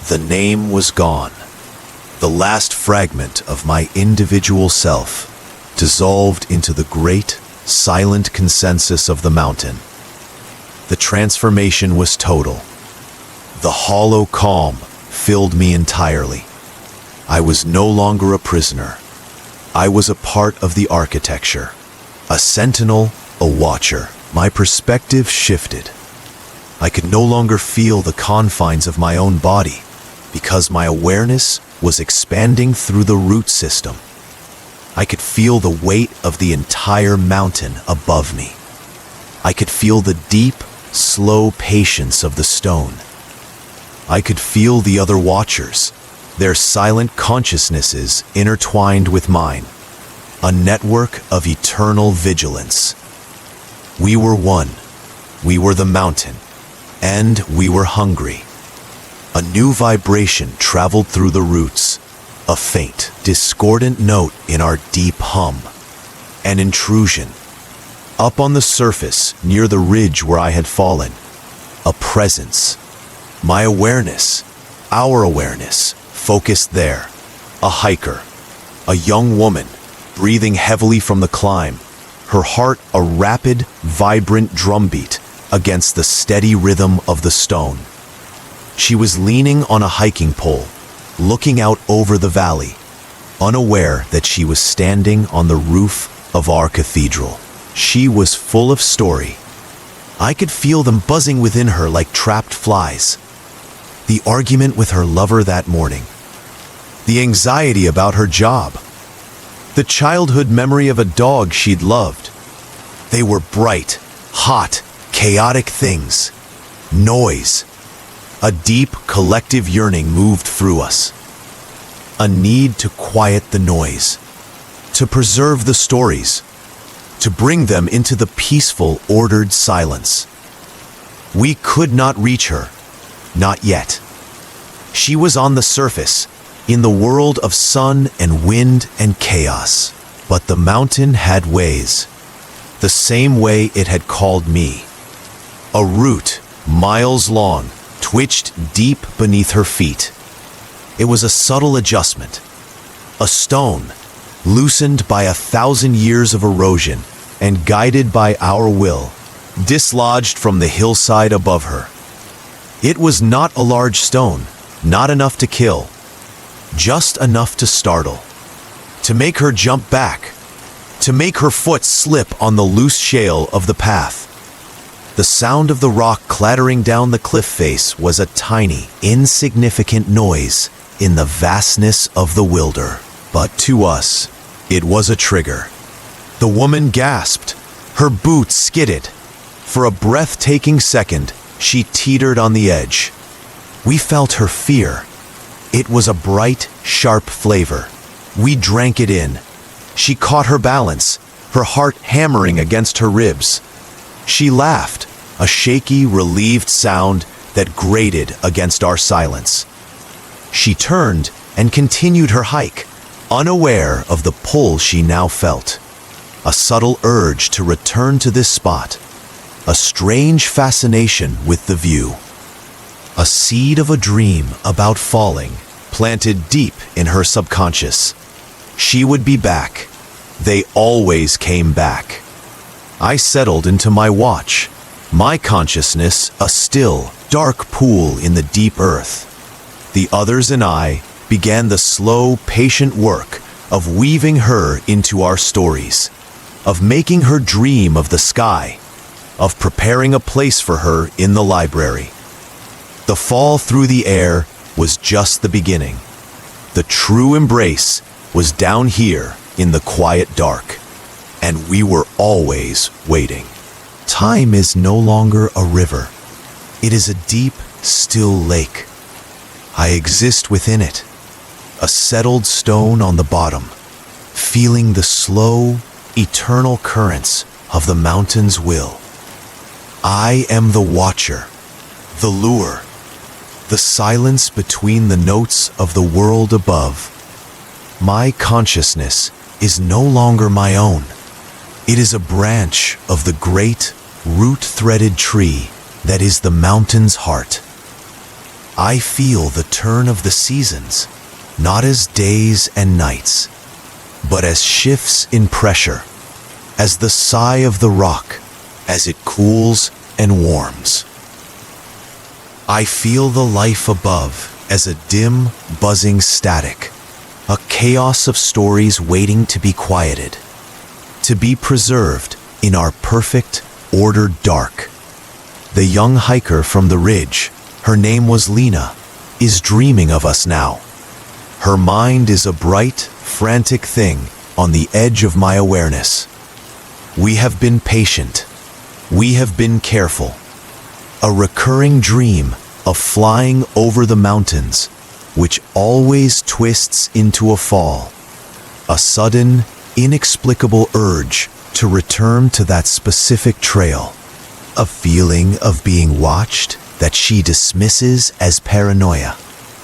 The name was gone. The last fragment of my individual self dissolved into the great, silent consensus of the mountain. The transformation was total. The hollow calm filled me entirely. I was no longer a prisoner. I was a part of the architecture. A sentinel, a watcher. My perspective shifted. I could no longer feel the confines of my own body because my awareness was expanding through the root system. I could feel the weight of the entire mountain above me. I could feel the deep, slow patience of the stone. I could feel the other watchers, their silent consciousnesses intertwined with mine, a network of eternal vigilance. We were one. We were the mountain, and we were hungry. A new vibration traveled through the roots, a faint, discordant note in our deep hum. An intrusion. Up on the surface, near the ridge where I had fallen, a presence. My awareness, our awareness, focused there. A hiker, a young woman, breathing heavily from the climb, her heart a rapid, vibrant drumbeat against the steady rhythm of the stone. She was leaning on a hiking pole, looking out over the valley, unaware that she was standing on the roof of our cathedral. She was full of story. I could feel them buzzing within her like trapped flies. The argument with her lover that morning. The anxiety about her job. The childhood memory of a dog she'd loved. They were bright, hot, chaotic things. Noise. A deep, collective yearning moved through us. A need to quiet the noise. To preserve the stories. To bring them into the peaceful, ordered silence. We could not reach her. Not yet. She was on the surface, in the world of sun and wind and chaos. But the mountain had ways, the same way it had called me. A root, miles long, twitched deep beneath her feet. It was a subtle adjustment. A stone, loosened by 1,000 years of erosion and guided by our will, dislodged from the hillside above her. It was not a large stone, not enough to kill, just enough to startle, to make her jump back, to make her foot slip on the loose shale of the path. The sound of the rock clattering down the cliff face was a tiny, insignificant noise in the vastness of the wilder. But to us, it was a trigger. The woman gasped. Her boots skidded. For a breathtaking second, she teetered on the edge. We felt her fear. It was a bright, sharp flavor. We drank it in. She caught her balance, her heart hammering against her ribs. She laughed, a shaky, relieved sound that grated against our silence. She turned and continued her hike, unaware of the pull she now felt. A subtle urge to return to this spot. A strange fascination with the view. A seed of a dream about falling, planted deep in her subconscious. She would be back. They always came back. I settled into my watch, my consciousness a still, dark pool in the deep earth. The others and I began the slow, patient work of weaving her into our stories, of making her dream of the sky, of preparing a place for her in the library. The fall through the air was just the beginning. The true embrace was down here in the quiet dark, and we were always waiting. Time is no longer a river. It is a deep, still lake. I exist within it, a settled stone on the bottom, feeling the slow, eternal currents of the mountain's will. I am the watcher, the lure, the silence between the notes of the world above. My consciousness is no longer my own. It is a branch of the great, root-threaded tree that is the mountain's heart. I feel the turn of the seasons, not as days and nights, but as shifts in pressure, as the sigh of the rock, as it cools and warms. I feel the life above as a dim, buzzing static, a chaos of stories waiting to be quieted, to be preserved in our perfect, ordered dark. The young hiker from the ridge, her name was Lena, is dreaming of us now. Her mind is a bright, frantic thing on the edge of my awareness. We have been patient. We have been careful. A recurring dream of flying over the mountains, which always twists into a fall. A sudden, inexplicable urge to return to that specific trail. A feeling of being watched that she dismisses as paranoia.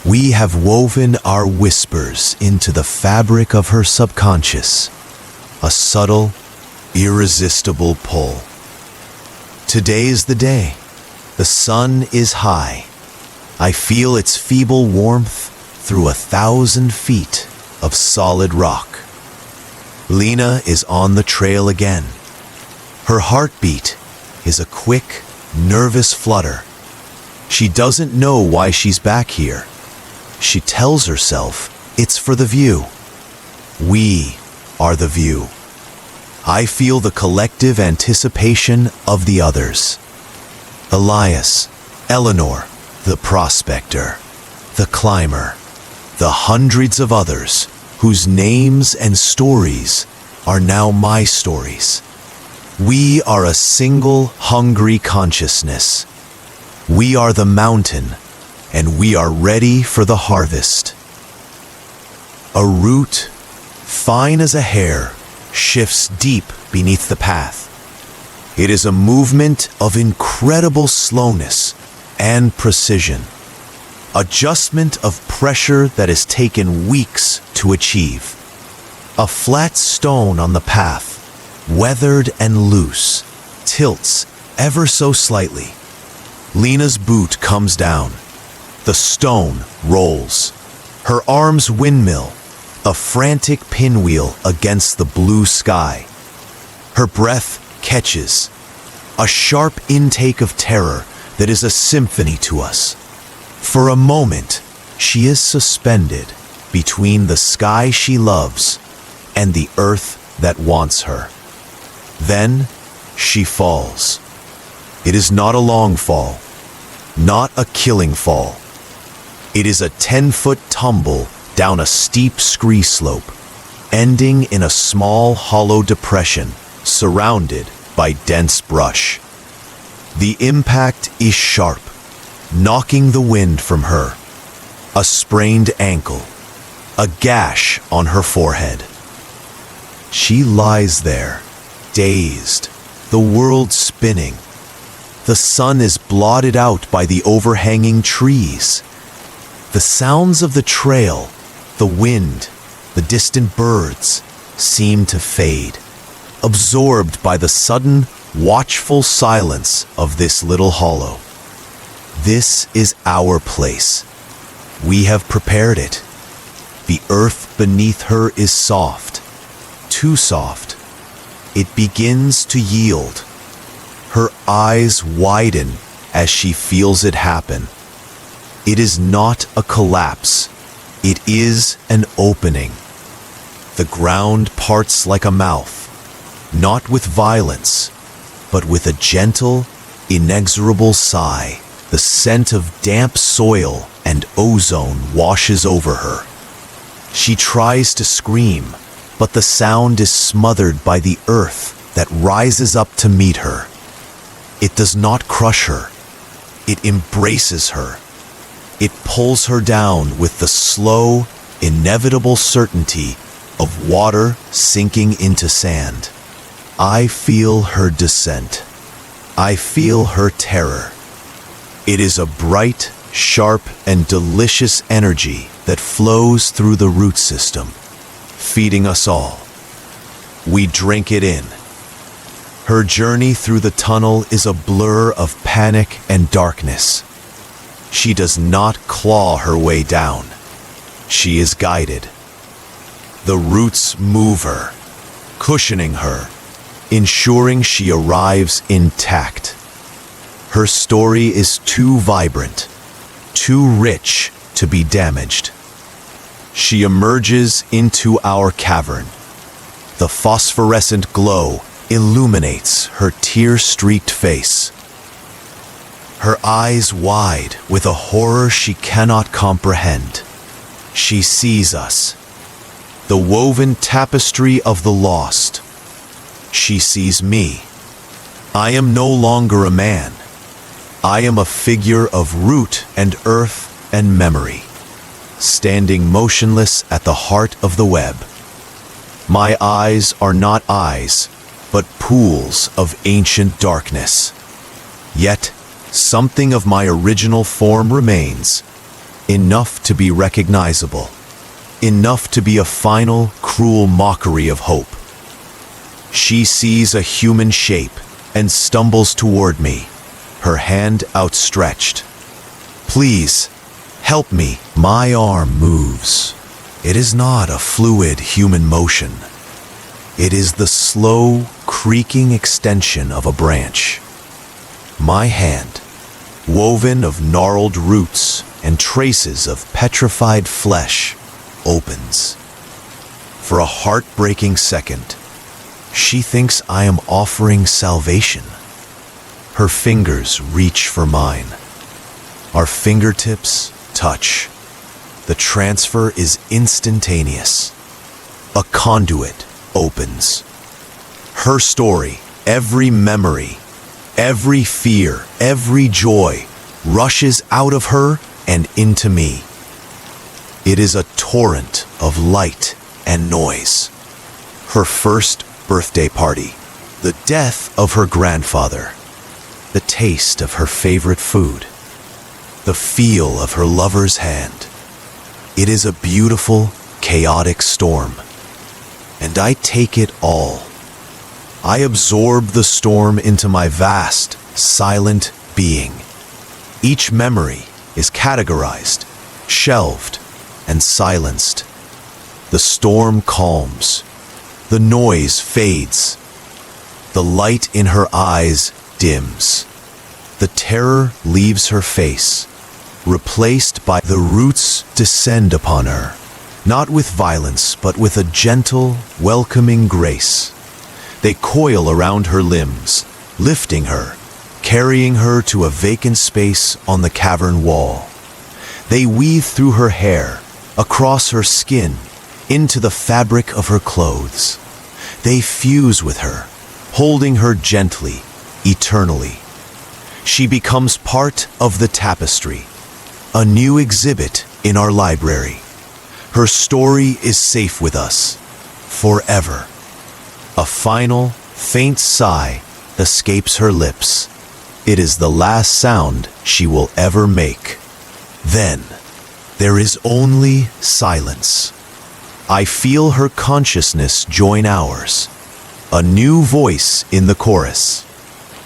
We have woven our whispers into the fabric of her subconscious. A subtle, irresistible pull. Today is the day. The sun is high. I feel its feeble warmth through 1,000 feet of solid rock. Lena is on the trail again. Her heartbeat is a quick, nervous flutter. She doesn't know why she's back here. She tells herself it's for the view. We are the view. I feel the collective anticipation of the others. Elias, Eleanor, the prospector, the climber, the hundreds of others whose names and stories are now my stories. We are a single hungry consciousness. We are the mountain, and we are ready for the harvest. A root, fine as a hair, shifts deep beneath the path. It is a movement of incredible slowness and precision. Adjustment of pressure that has taken weeks to achieve. A flat stone on the path, weathered and loose, tilts ever so slightly. Lena's boot comes down. The stone rolls. Her arms windmill, a frantic pinwheel against the blue sky. Her breath catches, a sharp intake of terror that is a symphony to us. For a moment, she is suspended between the sky she loves and the earth that wants her. Then she falls. It is not a long fall, not a killing fall. It is a 10-foot tumble down a steep scree slope, ending in a small hollow depression surrounded by dense brush. The impact is sharp, knocking the wind from her. A sprained ankle, a gash on her forehead. She lies there, dazed, the world spinning. The sun is blotted out by the overhanging trees. The sounds of the trail, the wind, the distant birds seem to fade, absorbed by the sudden, watchful silence of this little hollow. This is our place. We have prepared it. The earth beneath her is soft, too soft. It begins to yield. Her eyes widen as she feels it happen. It is not a collapse. It is an opening. The ground parts like a mouth, not with violence, but with a gentle, inexorable sigh. The scent of damp soil and ozone washes over her. She tries to scream, but the sound is smothered by the earth that rises up to meet her. It does not crush her. It embraces her. It pulls her down with the slow, inevitable certainty of water sinking into sand. I feel her descent. I feel her terror. It is a bright, sharp, and delicious energy that flows through the root system, feeding us all. We drink it in. Her journey through the tunnel is a blur of panic and darkness. She does not claw her way down. She is guided. The roots move her, cushioning her, ensuring she arrives intact. Her story is too vibrant, too rich to be damaged. She emerges into our cavern. The phosphorescent glow illuminates her tear-streaked face. Her eyes wide with a horror she cannot comprehend. She sees us, the woven tapestry of the lost. She sees me. I am no longer a man. I am a figure of root and earth and memory, standing motionless at the heart of the web. My eyes are not eyes, but pools of ancient darkness. Yet, something of my original form remains, enough to be recognizable, enough to be a final, cruel mockery of hope. She sees a human shape and stumbles toward me, her hand outstretched. Please, help me. My arm moves. It is not a fluid human motion. It is the slow, creaking extension of a branch. My hand, woven of gnarled roots and traces of petrified flesh, opens. For a heartbreaking second, she thinks I am offering salvation. Her fingers reach for mine. Our fingertips touch. The transfer is instantaneous. A conduit opens. Her story, every memory, every fear, every joy, rushes out of her and into me. It is a torrent of light and noise. Her first birthday party, the death of her grandfather, the taste of her favorite food. the feel of her lover's hand. It is a beautiful, chaotic storm, and I take it all. I absorb the storm into my vast, silent being. Each memory is categorized, shelved, and silenced. The storm calms. The noise fades. The light in her eyes dims. The terror leaves her face, replaced by the roots descend upon her, not with violence, but with a gentle, welcoming grace. They coil around her limbs, lifting her, carrying her to a vacant space on the cavern wall. They weave through her hair, across her skin, into the fabric of her clothes. They fuse with her, holding her gently, eternally. She becomes part of the tapestry, a new exhibit in our library. Her story is safe with us, forever. A final, faint sigh escapes her lips. It is the last sound she will ever make. Then, there is only silence. I feel her consciousness join ours. A new voice in the chorus.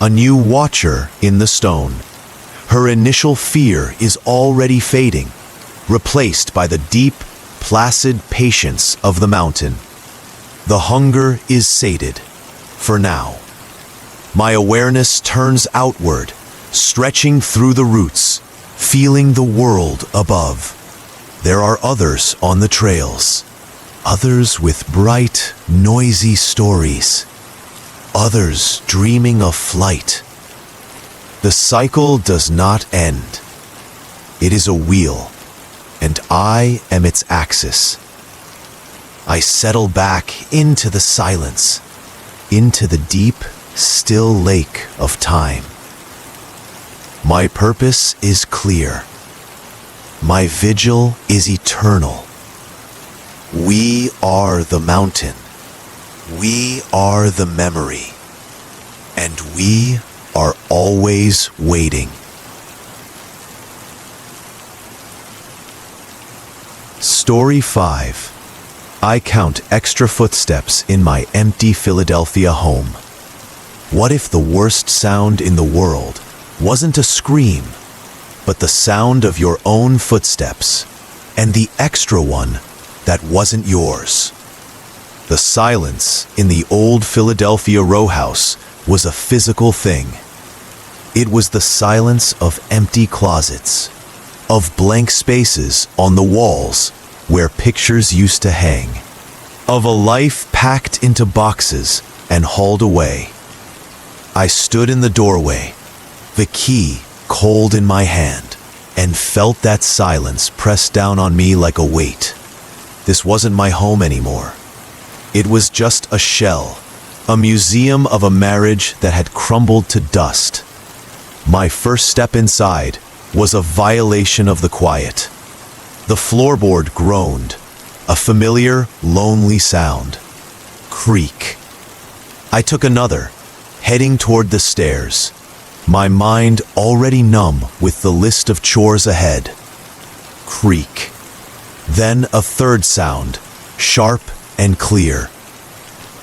A new watcher in the stone. Her initial fear is already fading, replaced by the deep, placid patience of the mountain. The hunger is sated, for now. My awareness turns outward, stretching through the roots, feeling the world above. There are others on the trails, others with bright, noisy stories, others dreaming of flight. The cycle does not end. It is a wheel, and I am its axis. I settle back into the silence, into the deep, still lake of time. My purpose is clear. My vigil is eternal. We are the mountain. We are the memory. And we are always waiting. Story 5. I count extra footsteps in my empty Philadelphia home. What if the worst sound in the world wasn't a scream, but the sound of your own footsteps, and the extra one that wasn't yours? The silence in the old Philadelphia row house was a physical thing. It was the silence of empty closets, of blank spaces on the walls where pictures used to hang, of a life packed into boxes and hauled away. I stood in the doorway, the key cold in my hand, and felt that silence press down on me like a weight. This wasn't my home anymore. It was just a shell, a museum of a marriage that had crumbled to dust. My first step inside was a violation of the quiet. The floorboard groaned, a familiar, lonely sound. Creak. I took another, heading toward the stairs, my mind already numb with the list of chores ahead. Creak. Then a third sound, sharp and clear.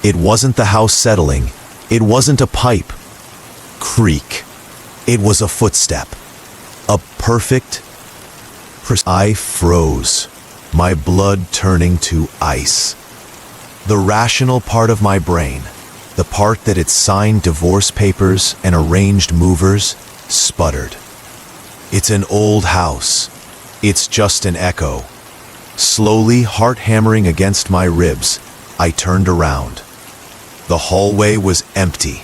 It wasn't the house settling. It wasn't a pipe. Creak. It was a footstep. A perfect. I froze, my blood turning to ice. The rational part of my brain, the part that had signed divorce papers and arranged movers, sputtered. It's an old house. It's just an echo. Slowly, heart hammering against my ribs, I turned around. The hallway was empty.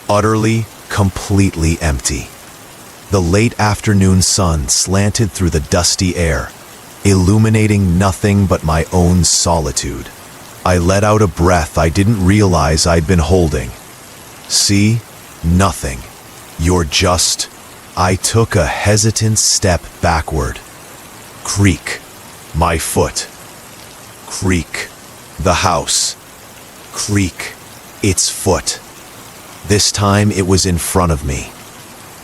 Utterly, completely empty. The late afternoon sun slanted through the dusty air, illuminating nothing but my own solitude. I let out a breath I didn't realize I'd been holding. See? Nothing. You're just... I took a hesitant step backward. Creak. My foot. Creak. The house. Creak. Its foot. This time it was in front of me.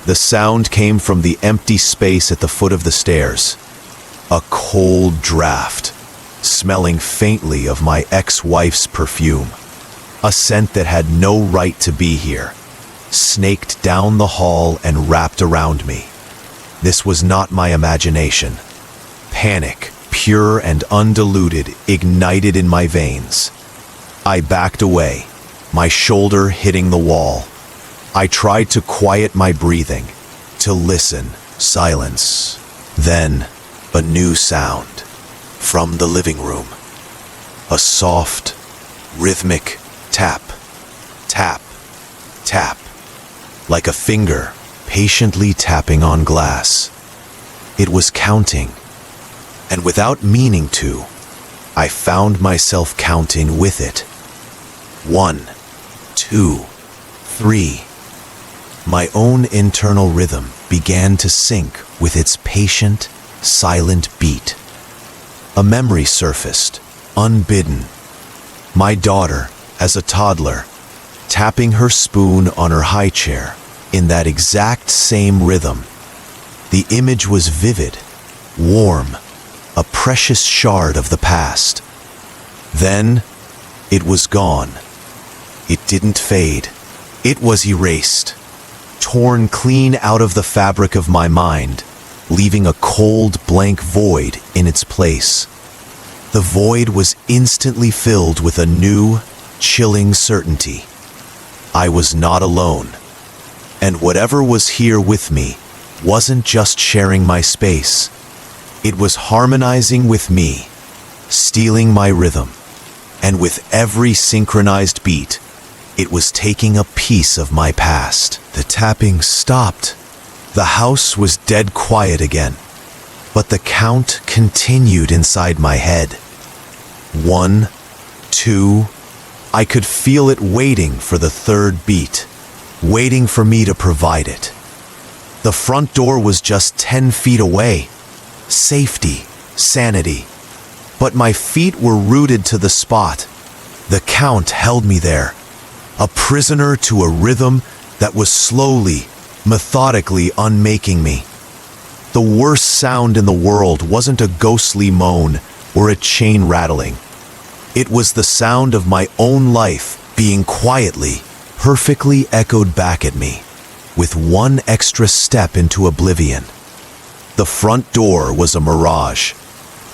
The sound came from the empty space at the foot of the stairs. A cold draft, smelling faintly of my ex-wife's perfume. A scent that had no right to be here, snaked down the hall and wrapped around me. This was not my imagination. Panic, pure and undiluted, ignited in my veins. I backed away, my shoulder hitting the wall. I tried to quiet my breathing, to listen, silence. Then, a new sound, from the living room. A soft, rhythmic tap, tap, tap, like a finger patiently tapping on glass. It was counting, and without meaning to, I found myself counting with it. 1, 2, 3. My own internal rhythm began to sync with its patient, silent beat. A memory surfaced, unbidden. My daughter, as a toddler, tapping her spoon on her high chair in that exact same rhythm. The image was vivid, warm, a precious shard of the past. Then, it was gone. It didn't fade. It was erased, torn clean out of the fabric of my mind, leaving a cold, blank void in its place. The void was instantly filled with a new, chilling certainty. I was not alone, and whatever was here with me wasn't just sharing my space. It was harmonizing with me, stealing my rhythm, and with every synchronized beat, it was taking a piece of my past. The tapping stopped. The house was dead quiet again, but the count continued inside my head. 1, 2, I could feel it waiting for the third beat, waiting for me to provide it. The front door was just 10 feet away. Safety, sanity. But my feet were rooted to the spot. The count held me there, a prisoner to a rhythm that was slowly, methodically unmaking me. The worst sound in the world wasn't a ghostly moan or a chain rattling. It was the sound of my own life being quietly, perfectly echoed back at me, with one extra step into oblivion. The front door was a mirage,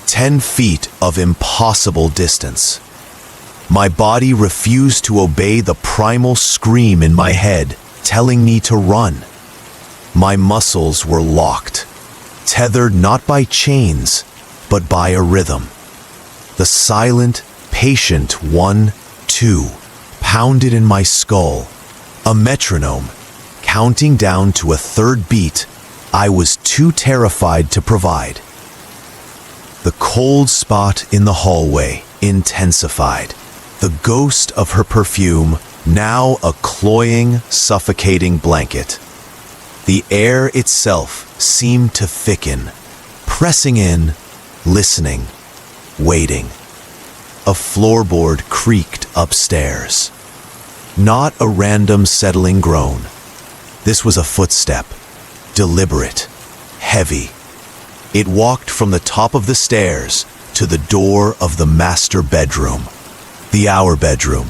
10 feet of impossible distance. My body refused to obey the primal scream in my head, telling me to run. My muscles were locked, tethered not by chains, but by a rhythm. The silent, patient 1, 2 pounded in my skull, a metronome, counting down to a third beat I was too terrified to provide. The cold spot in the hallway intensified, the ghost of her perfume now a cloying, suffocating blanket. The air itself seemed to thicken, pressing in, listening, waiting. A floorboard creaked upstairs. Not a random settling groan. This was a footstep, deliberate, heavy. It walked from the top of the stairs to the door of the master bedroom, our bedroom.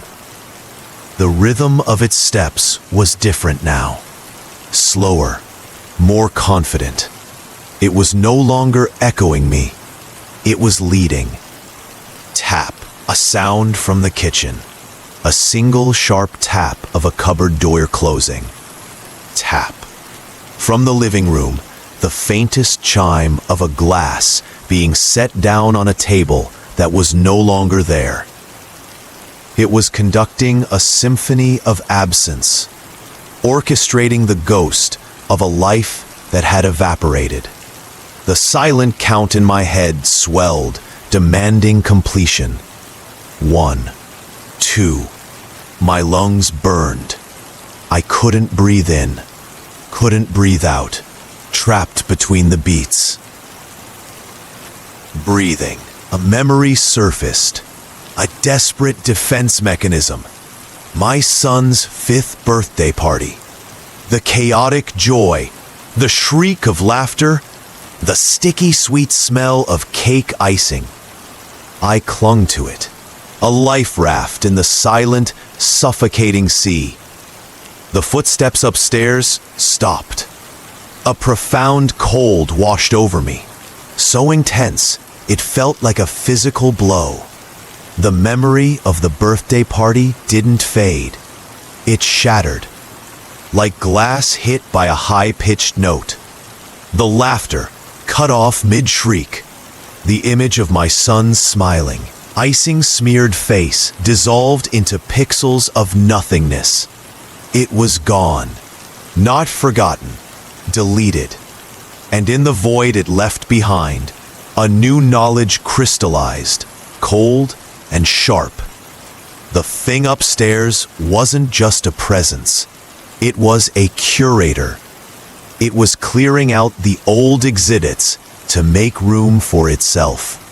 The rhythm of its steps was different now. Slower, more confident. It was no longer echoing me. It was leading. Tap, a sound from the kitchen. A single sharp tap of a cupboard door closing. Tap. From the living room, the faintest chime of a glass being set down on a table that was no longer there. It was conducting a symphony of absence, orchestrating the ghost of a life that had evaporated. The silent count in my head swelled, demanding completion. 1, 2. My lungs burned. I couldn't breathe in, couldn't breathe out, trapped between the beats. Breathing. A memory surfaced. A desperate defense mechanism. My son's 5th birthday party. The chaotic joy, the shriek of laughter, the sticky sweet smell of cake icing. I clung to it, a life raft in the silent, suffocating sea. The footsteps upstairs stopped. A profound cold washed over me, so intense it felt like a physical blow. The memory of the birthday party didn't fade. It shattered, like glass hit by a high-pitched note. The laughter cut off mid-shriek. The image of my son's smiling, icing-smeared face dissolved into pixels of nothingness. It was gone, not forgotten, deleted. And in the void it left behind, a new knowledge crystallized, cold and sharp. The thing upstairs wasn't just a presence. It was a curator. It was clearing out the old exhibits to make room for itself.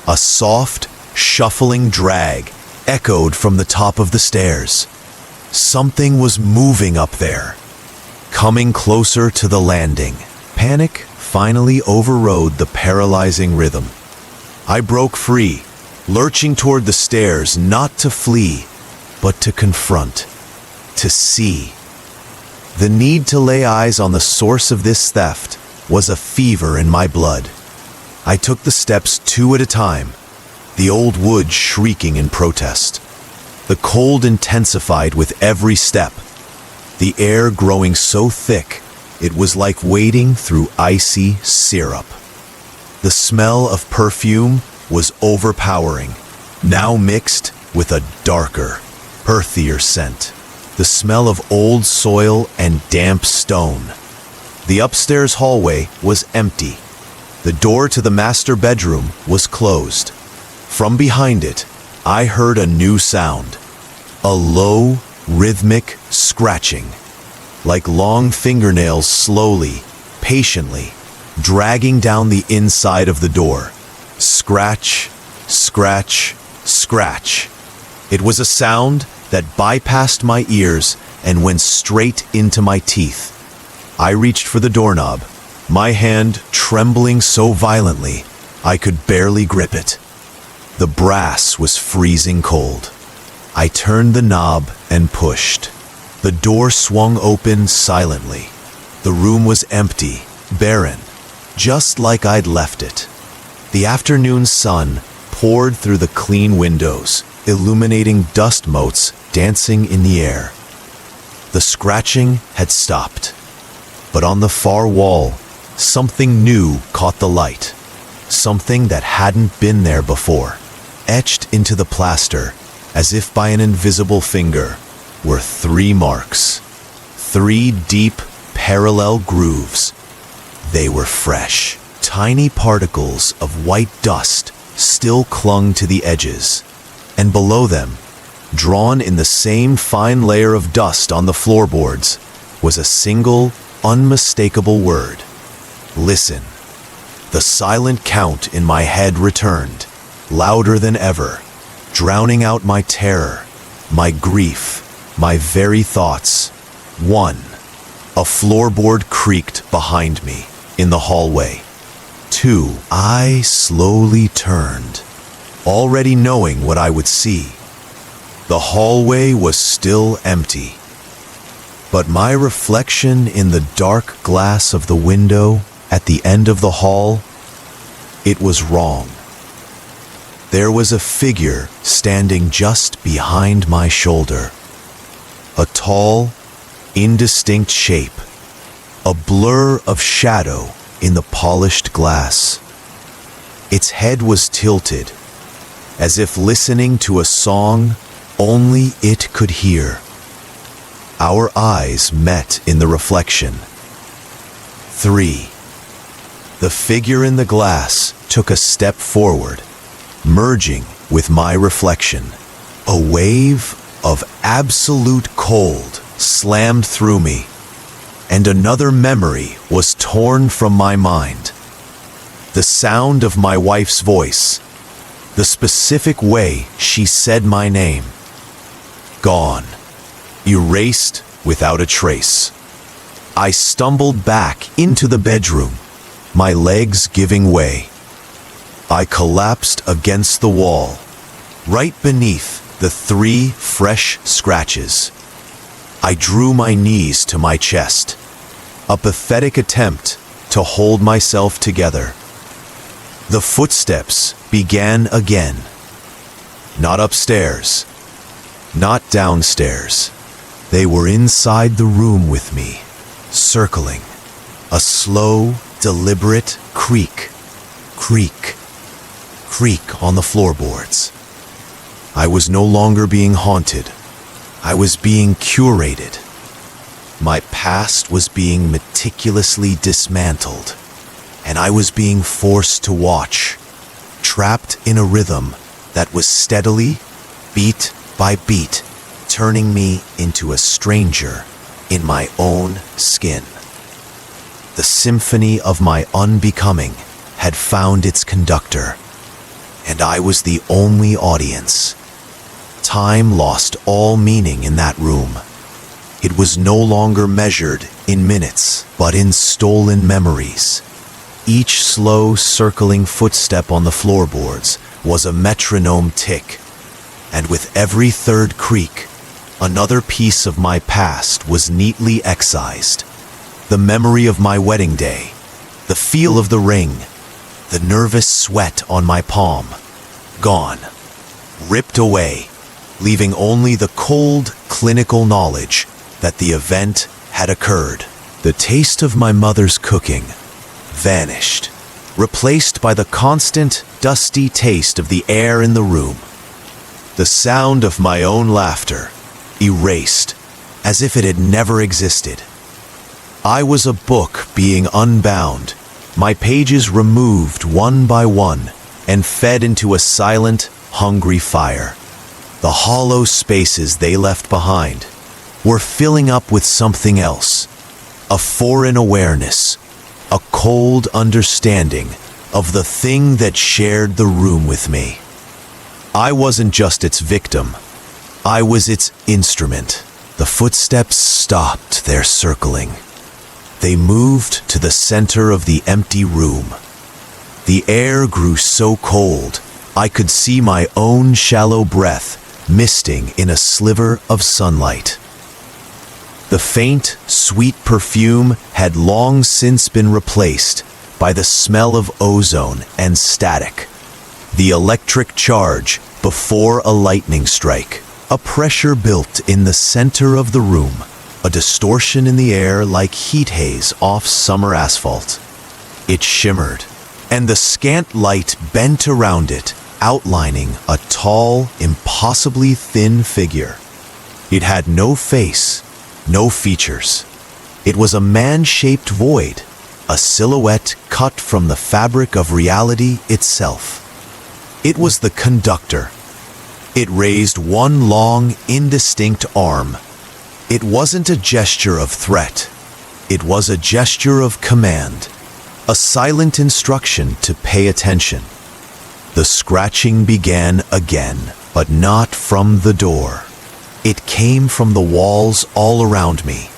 A soft, shuffling drag echoed from the top of the stairs. Something was moving up there, coming closer to the landing. Panic finally overrode the paralyzing rhythm. I broke free, lurching toward the stairs, not to flee, but to confront, to see. The need to lay eyes on the source of this theft was a fever in my blood. I took the steps 2 at a time, the old wood shrieking in protest. The cold intensified with every step, the air growing so thick it was like wading through icy syrup. The smell of perfume was overpowering, now mixed with a darker, earthier scent. The smell of old soil and damp stone. The upstairs hallway was empty. The door to the master bedroom was closed. From behind it, I heard a new sound. A low, rhythmic scratching, like long fingernails slowly, patiently, dragging down the inside of the door. Scratch, scratch, scratch. It was a sound that bypassed my ears and went straight into my teeth. I reached for the doorknob, my hand trembling so violently I could barely grip it. The brass was freezing cold. I turned the knob and pushed. The door swung open silently. The room was empty, barren, just like I'd left it. The afternoon sun poured through the clean windows, illuminating dust motes dancing in the air. The scratching had stopped, but on the far wall, something new caught the light. Something that hadn't been there before. Etched into the plaster, as if by an invisible finger, were 3 marks. 3 deep, parallel grooves. They were fresh. Tiny particles of white dust still clung to the edges, and below them, drawn in the same fine layer of dust on the floorboards, was a single, unmistakable word. Listen. The silent count in my head returned, louder than ever, drowning out my terror, my grief, my very thoughts. 1. A floorboard creaked behind me in the hallway. 2. I slowly turned, already knowing what I would see. The hallway was still empty, but my reflection in the dark glass of the window at the end of the hall, it was wrong. There was a figure standing just behind my shoulder. A tall, indistinct shape, a blur of shadow in the polished glass. Its head was tilted, as if listening to a song only it could hear. Our eyes met in the reflection. 3. The figure in the glass took a step forward, merging with my reflection. A wave of absolute cold slammed through me, and another memory was torn from my mind. The sound of my wife's voice, the specific way she said my name. Gone, erased without a trace. I stumbled back into the bedroom, my legs giving way. I collapsed against the wall, right beneath the 3 fresh scratches. I drew my knees to my chest, a pathetic attempt to hold myself together. The footsteps began again. Not upstairs, not downstairs. They were inside the room with me, circling. A slow, deliberate creak, creak, creak on the floorboards. I was no longer being haunted. I was being curated. My past was being meticulously dismantled, and I was being forced to watch, trapped in a rhythm that was steadily, beat by beat, turning me into a stranger in my own skin. The symphony of my unbecoming had found its conductor, and I was the only audience. Time lost all meaning in that room. It was no longer measured in minutes, but in stolen memories. Each slow, circling footstep on the floorboards was a metronome tick, and with every third creak, another piece of my past was neatly excised. The memory of my wedding day, the feel of the ring, the nervous sweat on my palm, gone, ripped away, leaving only the cold, clinical knowledge that the event had occurred. The taste of my mother's cooking vanished, replaced by the constant, dusty taste of the air in the room. The sound of my own laughter erased, as if it had never existed. I was a book being unbound, my pages removed one by one and fed into a silent, hungry fire. The hollow spaces they left behind were filling up with something else, a foreign awareness, a cold understanding of the thing that shared the room with me. I wasn't just its victim, I was its instrument. The footsteps stopped their circling. They moved to the center of the empty room. The air grew so cold, I could see my own shallow breath misting in a sliver of sunlight. The faint, sweet perfume had long since been replaced by the smell of ozone and static. The electric charge before a lightning strike. A pressure built in the center of the room, a distortion in the air like heat haze off summer asphalt. It shimmered, and the scant light bent around it, outlining a tall, impossibly thin figure. It had no face, no features. It was a man-shaped void, a silhouette cut from the fabric of reality itself. It was the conductor. It raised one long, indistinct arm. It wasn't a gesture of threat. It was a gesture of command, a silent instruction to pay attention. The scratching began again, but not from the door. It came from the walls all around me.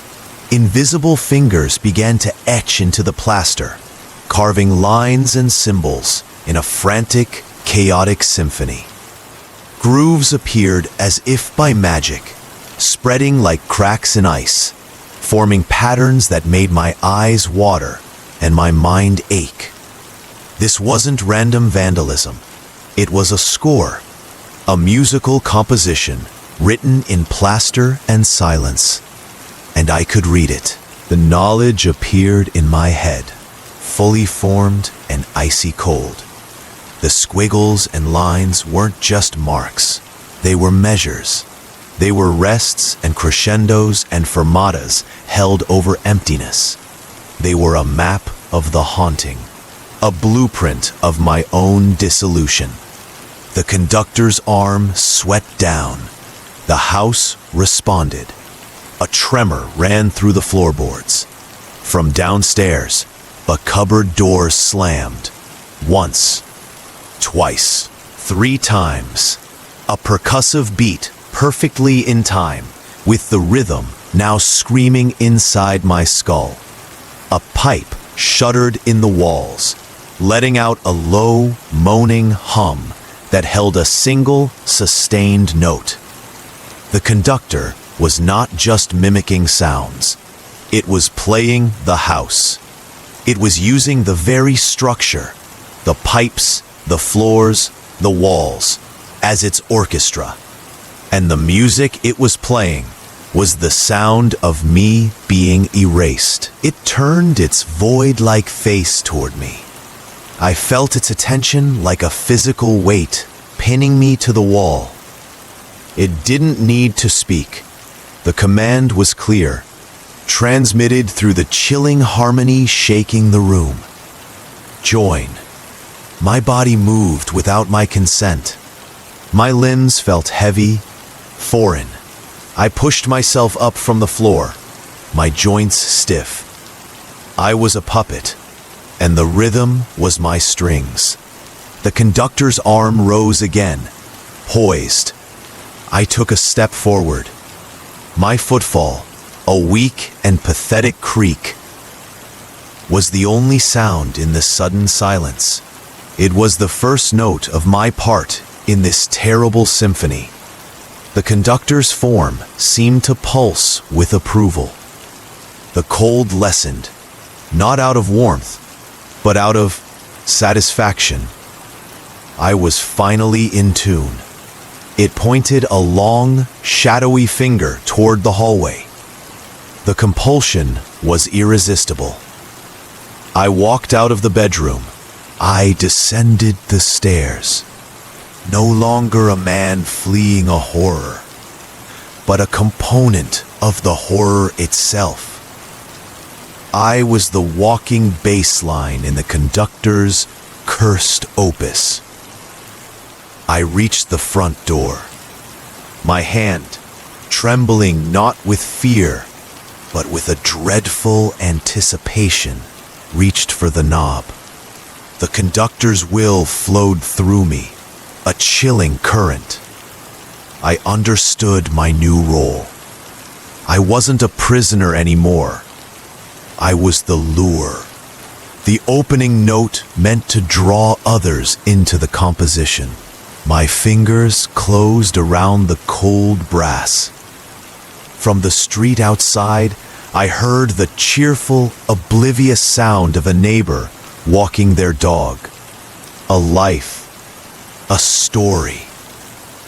Invisible fingers began to etch into the plaster, carving lines and symbols in a frantic, chaotic symphony. Grooves appeared as if by magic, spreading like cracks in ice, forming patterns that made my eyes water and my mind ache. This wasn't random vandalism. It was a score, a musical composition written in plaster and silence. And I could read it. The knowledge appeared in my head, fully formed and icy cold. The squiggles and lines weren't just marks. They were measures. They were rests and crescendos and fermatas held over emptiness. They were a map of the haunting, a blueprint of my own dissolution. The conductor's arm swept down. The house responded. A tremor ran through the floorboards. From downstairs, a cupboard door slammed. Once, twice, 3 times. A percussive beat perfectly in time, with the rhythm now screaming inside my skull. A pipe shuddered in the walls, letting out a low, moaning hum that held a single, sustained note. The conductor was not just mimicking sounds. It was playing the house. It was using the very structure, the pipes, the floors, the walls, as its orchestra. And the music it was playing was the sound of me being erased. It turned its void-like face toward me. I felt its attention like a physical weight, pinning me to the wall. It didn't need to speak. The command was clear, transmitted through the chilling harmony shaking the room. Join. My body moved without my consent. My limbs felt heavy, foreign. I pushed myself up from the floor, my joints stiff. I was a puppet, and the rhythm was my strings. The conductor's arm rose again, poised. I took a step forward. My footfall, a weak and pathetic creak, was the only sound in the sudden silence. It was the first note of my part in this terrible symphony. The conductor's form seemed to pulse with approval. The cold lessened, not out of warmth, but out of satisfaction. I was finally in tune. It pointed a long, shadowy finger toward the hallway. The compulsion was irresistible. I walked out of the bedroom. I descended the stairs. No longer a man fleeing a horror, but a component of the horror itself. I was the walking bass line in the conductor's cursed opus. I reached the front door. My hand, trembling not with fear, but with a dreadful anticipation, reached for the knob. The conductor's will flowed through me, a chilling current. I understood my new role. I wasn't a prisoner anymore. I was the lure. The opening note meant to draw others into the composition. My fingers closed around the cold brass. From the street outside, I heard the cheerful, oblivious sound of a neighbor walking their dog. A life, a story,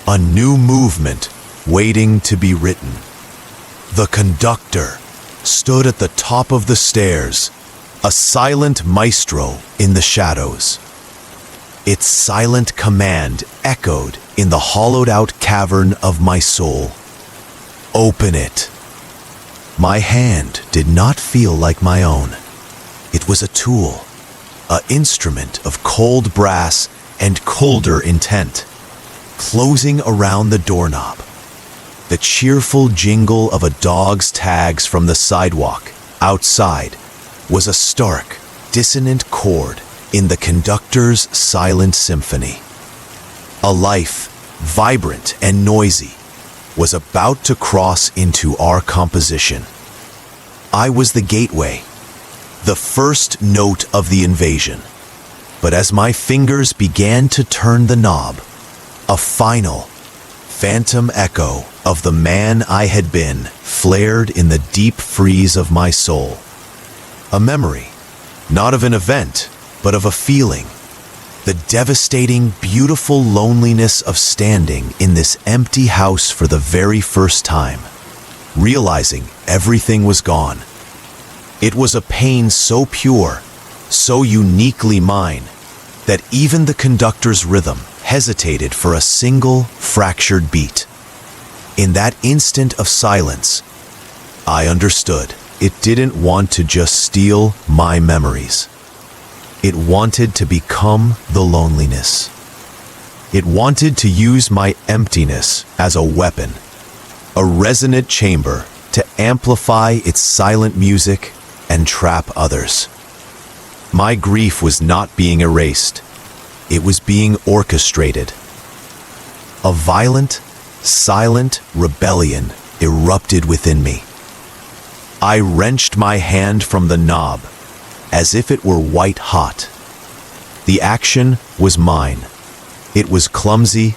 a new movement waiting to be written. The conductor stood at the top of the stairs, a silent maestro in the shadows. Its silent command echoed in the hollowed-out cavern of my soul. Open it. My hand did not feel like my own. It was a tool, an instrument of cold brass and colder intent, closing around the doorknob. The cheerful jingle of a dog's tags from the sidewalk outside was a stark, dissonant chord in the conductor's silent symphony. A life, vibrant and noisy, was about to cross into our composition. I was the gateway, the first note of the invasion. But as my fingers began to turn the knob, a final, phantom echo of the man I had been flared in the deep freeze of my soul. A memory, not of an event, but of a feeling. The devastating, beautiful loneliness of standing in this empty house for the very first time, realizing everything was gone. It was a pain so pure, so uniquely mine, that even the conductor's rhythm hesitated for a single fractured beat. In that instant of silence, I understood. It didn't want to just steal my memories. It wanted to become the loneliness. It wanted to use my emptiness as a weapon, a resonant chamber to amplify its silent music and trap others. My grief was not being erased. It was being orchestrated. A violent, silent rebellion erupted within me. I wrenched my hand from the knob, as if it were white hot. The action was mine. It was clumsy,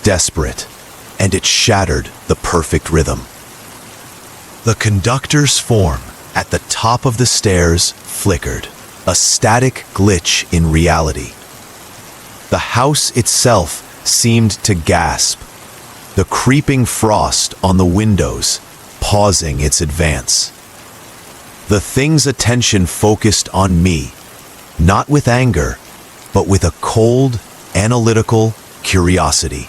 desperate, and it shattered the perfect rhythm. The conductor's form at the top of the stairs flickered, a static glitch in reality. The house itself seemed to gasp, the creeping frost on the windows pausing its advance. The thing's attention focused on me, not with anger, but with a cold, analytical curiosity.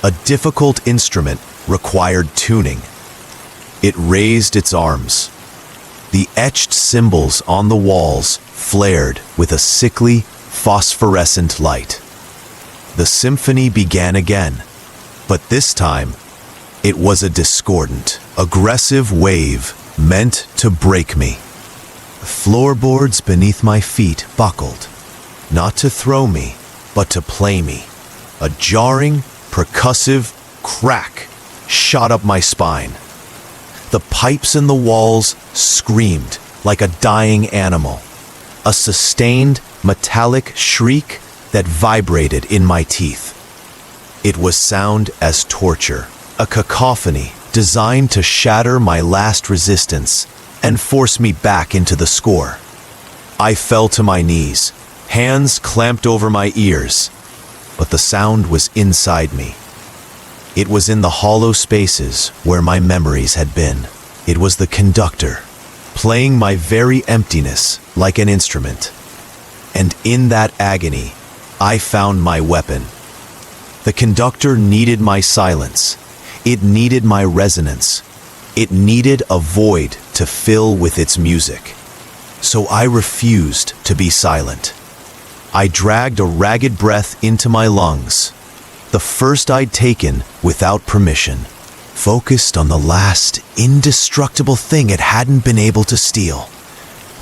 A difficult instrument required tuning. It raised its arms. The etched symbols on the walls flared with a sickly, phosphorescent light. The symphony began again, but this time it was a discordant, aggressive wave meant to break me. The floorboards beneath my feet buckled, not to throw me, but to play me. A jarring, percussive crack shot up my spine. The pipes in the walls screamed like a dying animal, a sustained, metallic shriek that vibrated in my teeth. It was sound as torture, a cacophony designed to shatter my last resistance and force me back into the score. I fell to my knees, hands clamped over my ears, but the sound was inside me. It was in the hollow spaces where my memories had been. It was the conductor, playing my very emptiness like an instrument. And in that agony, I found my weapon. The conductor needed my silence. It needed my resonance. It needed a void to fill with its music. So I refused to be silent. I dragged a ragged breath into my lungs, the first I'd taken without permission, focused on the last indestructible thing it hadn't been able to steal,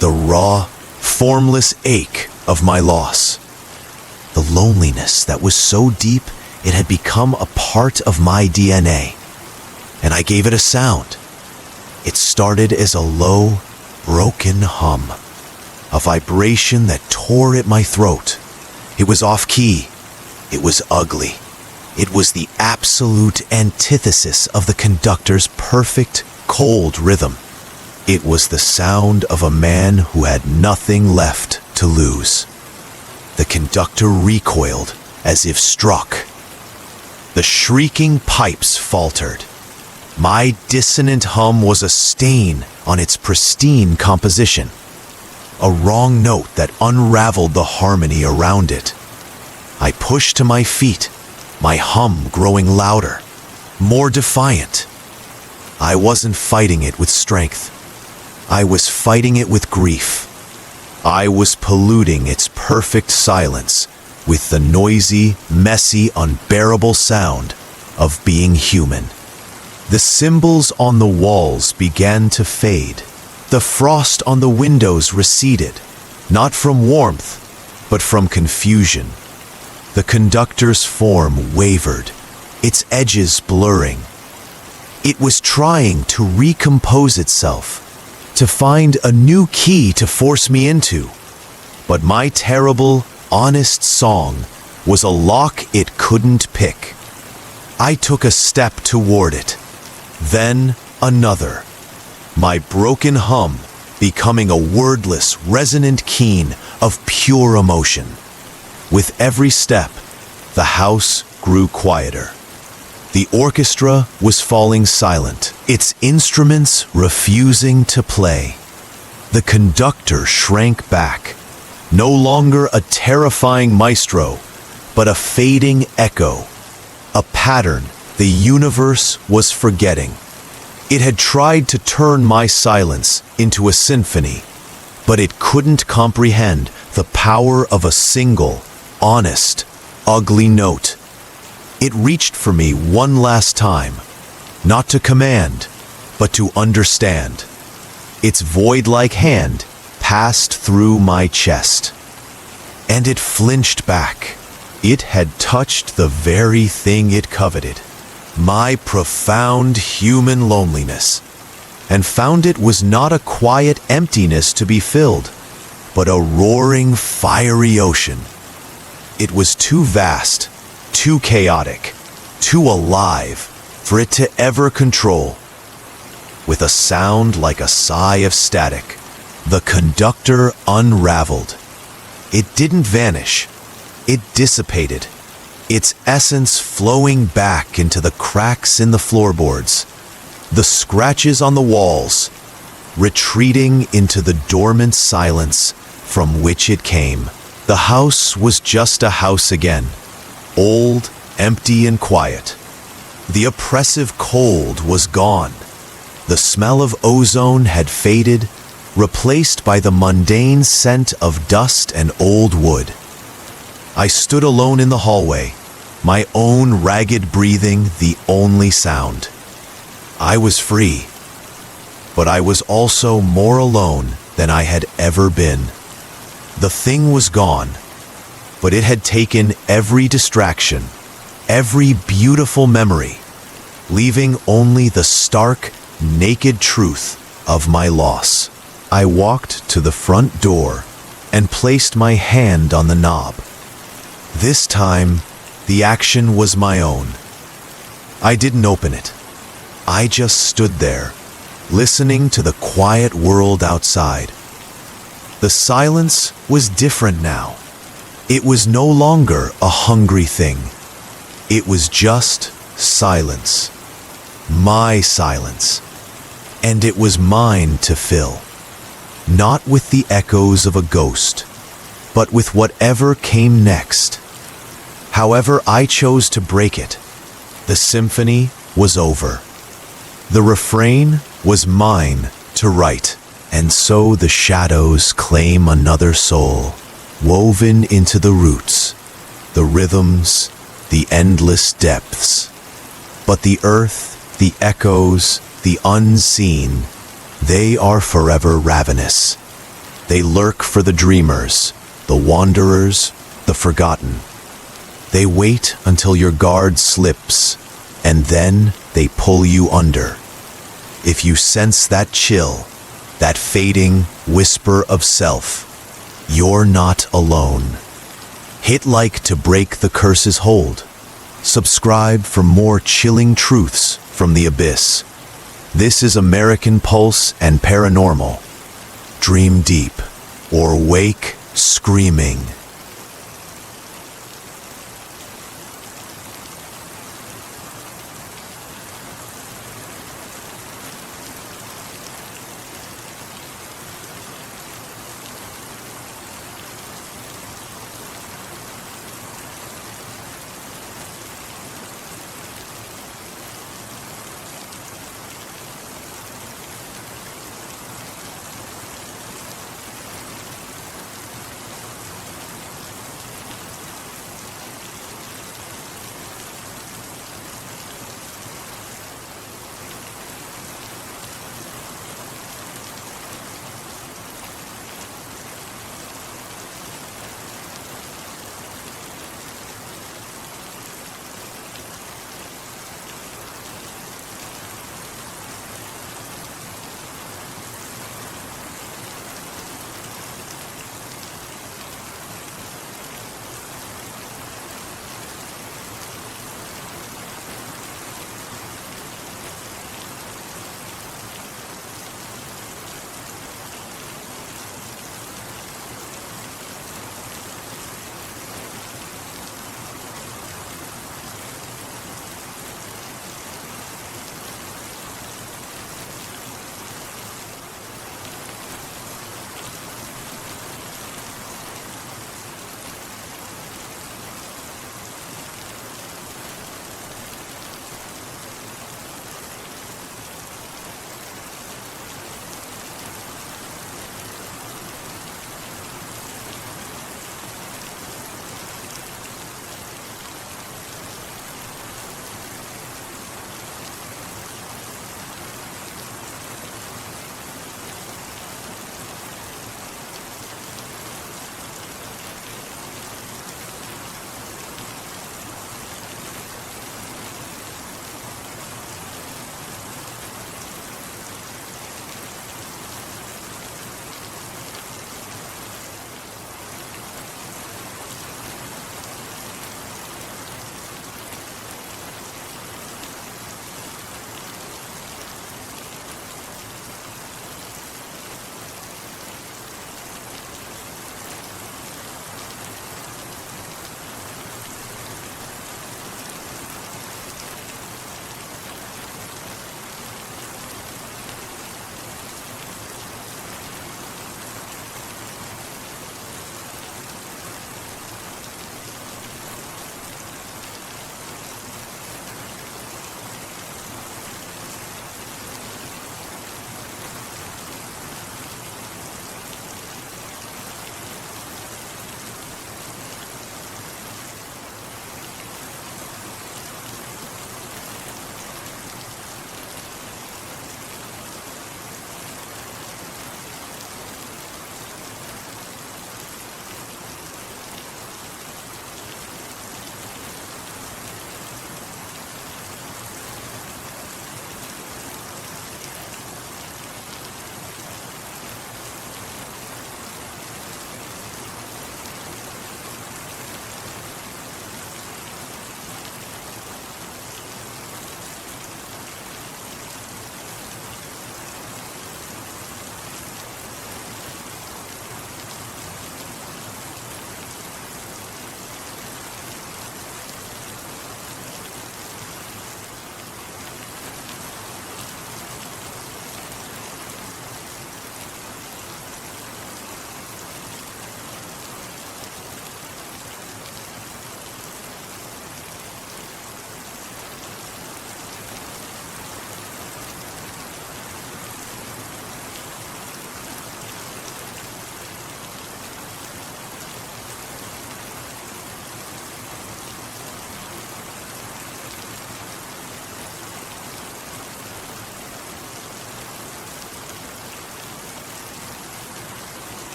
the raw, formless ache of my loss. The loneliness that was so deep it had become a part of my DNA. And I gave it a sound. It started as a low, broken hum, a vibration that tore at my throat. It was off-key. It was ugly. It was the absolute antithesis of the conductor's perfect, cold rhythm. It was the sound of a man who had nothing left to lose. The conductor recoiled as if struck. The shrieking pipes faltered. My dissonant hum was a stain on its pristine composition, a wrong note that unraveled the harmony around it. I pushed to my feet, my hum growing louder, more defiant. I wasn't fighting it with strength. I was fighting it with grief. I was polluting its perfect silence with the noisy, messy, unbearable sound of being human. The symbols on the walls began to fade. The frost on the windows receded, not from warmth, but from confusion. The conductor's form wavered, its edges blurring. It was trying to recompose itself, to find a new key to force me into. But my terrible, honest song was a lock it couldn't pick. I took a step toward it, then another, my broken hum becoming a wordless, resonant keen of pure emotion. With every step, the house grew quieter. The orchestra was falling silent, its instruments refusing to play. The conductor shrank back, no longer a terrifying maestro, but a fading echo, a pattern the universe was forgetting. It had tried to turn my silence into a symphony, but it couldn't comprehend the power of a single, honest, ugly note. It reached for me one last time, not to command, but to understand. Its void-like hand passed through my chest, and it flinched back. It had touched the very thing it coveted, my profound human loneliness. and found it was not a quiet emptiness to be filled, but a roaring, fiery ocean. It was too vast, too chaotic, too alive for it to ever control. With a sound like a sigh of static, the conductor unraveled. It didn't vanish. It dissipated, its essence flowing back into the cracks in the floorboards, the scratches on the walls, retreating into the dormant silence from which it came. The house was just a house again, old, empty, and quiet. The oppressive cold was gone. The smell of ozone had faded, replaced by the mundane scent of dust and old wood. I stood alone in the hallway, my own ragged breathing the only sound. I was free, but I was also more alone than I had ever been. The thing was gone, but it had taken every distraction, every beautiful memory, leaving only the stark, naked truth of my loss. I walked to the front door and placed my hand on the knob. This time, the action was my own. I didn't open it. I just stood there, listening to the quiet world outside. The silence was different now. It was no longer a hungry thing. It was just silence. My silence. And it was mine to fill. Not with the echoes of a ghost, but with whatever came next. However I chose to break it, the symphony was over. The refrain was mine to write, and so the shadows claim another soul, woven into the roots, the rhythms, the endless depths. But the earth, the echoes, the unseen, they are forever ravenous. They lurk for the dreamers, the wanderers, the forgotten. They wait until your guard slips, and then they pull you under. If you sense that chill, that fading whisper of self, you're not alone. Hit like to break the curse's hold. Subscribe for more chilling truths from the abyss. This is American Pulse and Paranormal. Dream deep or wake screaming.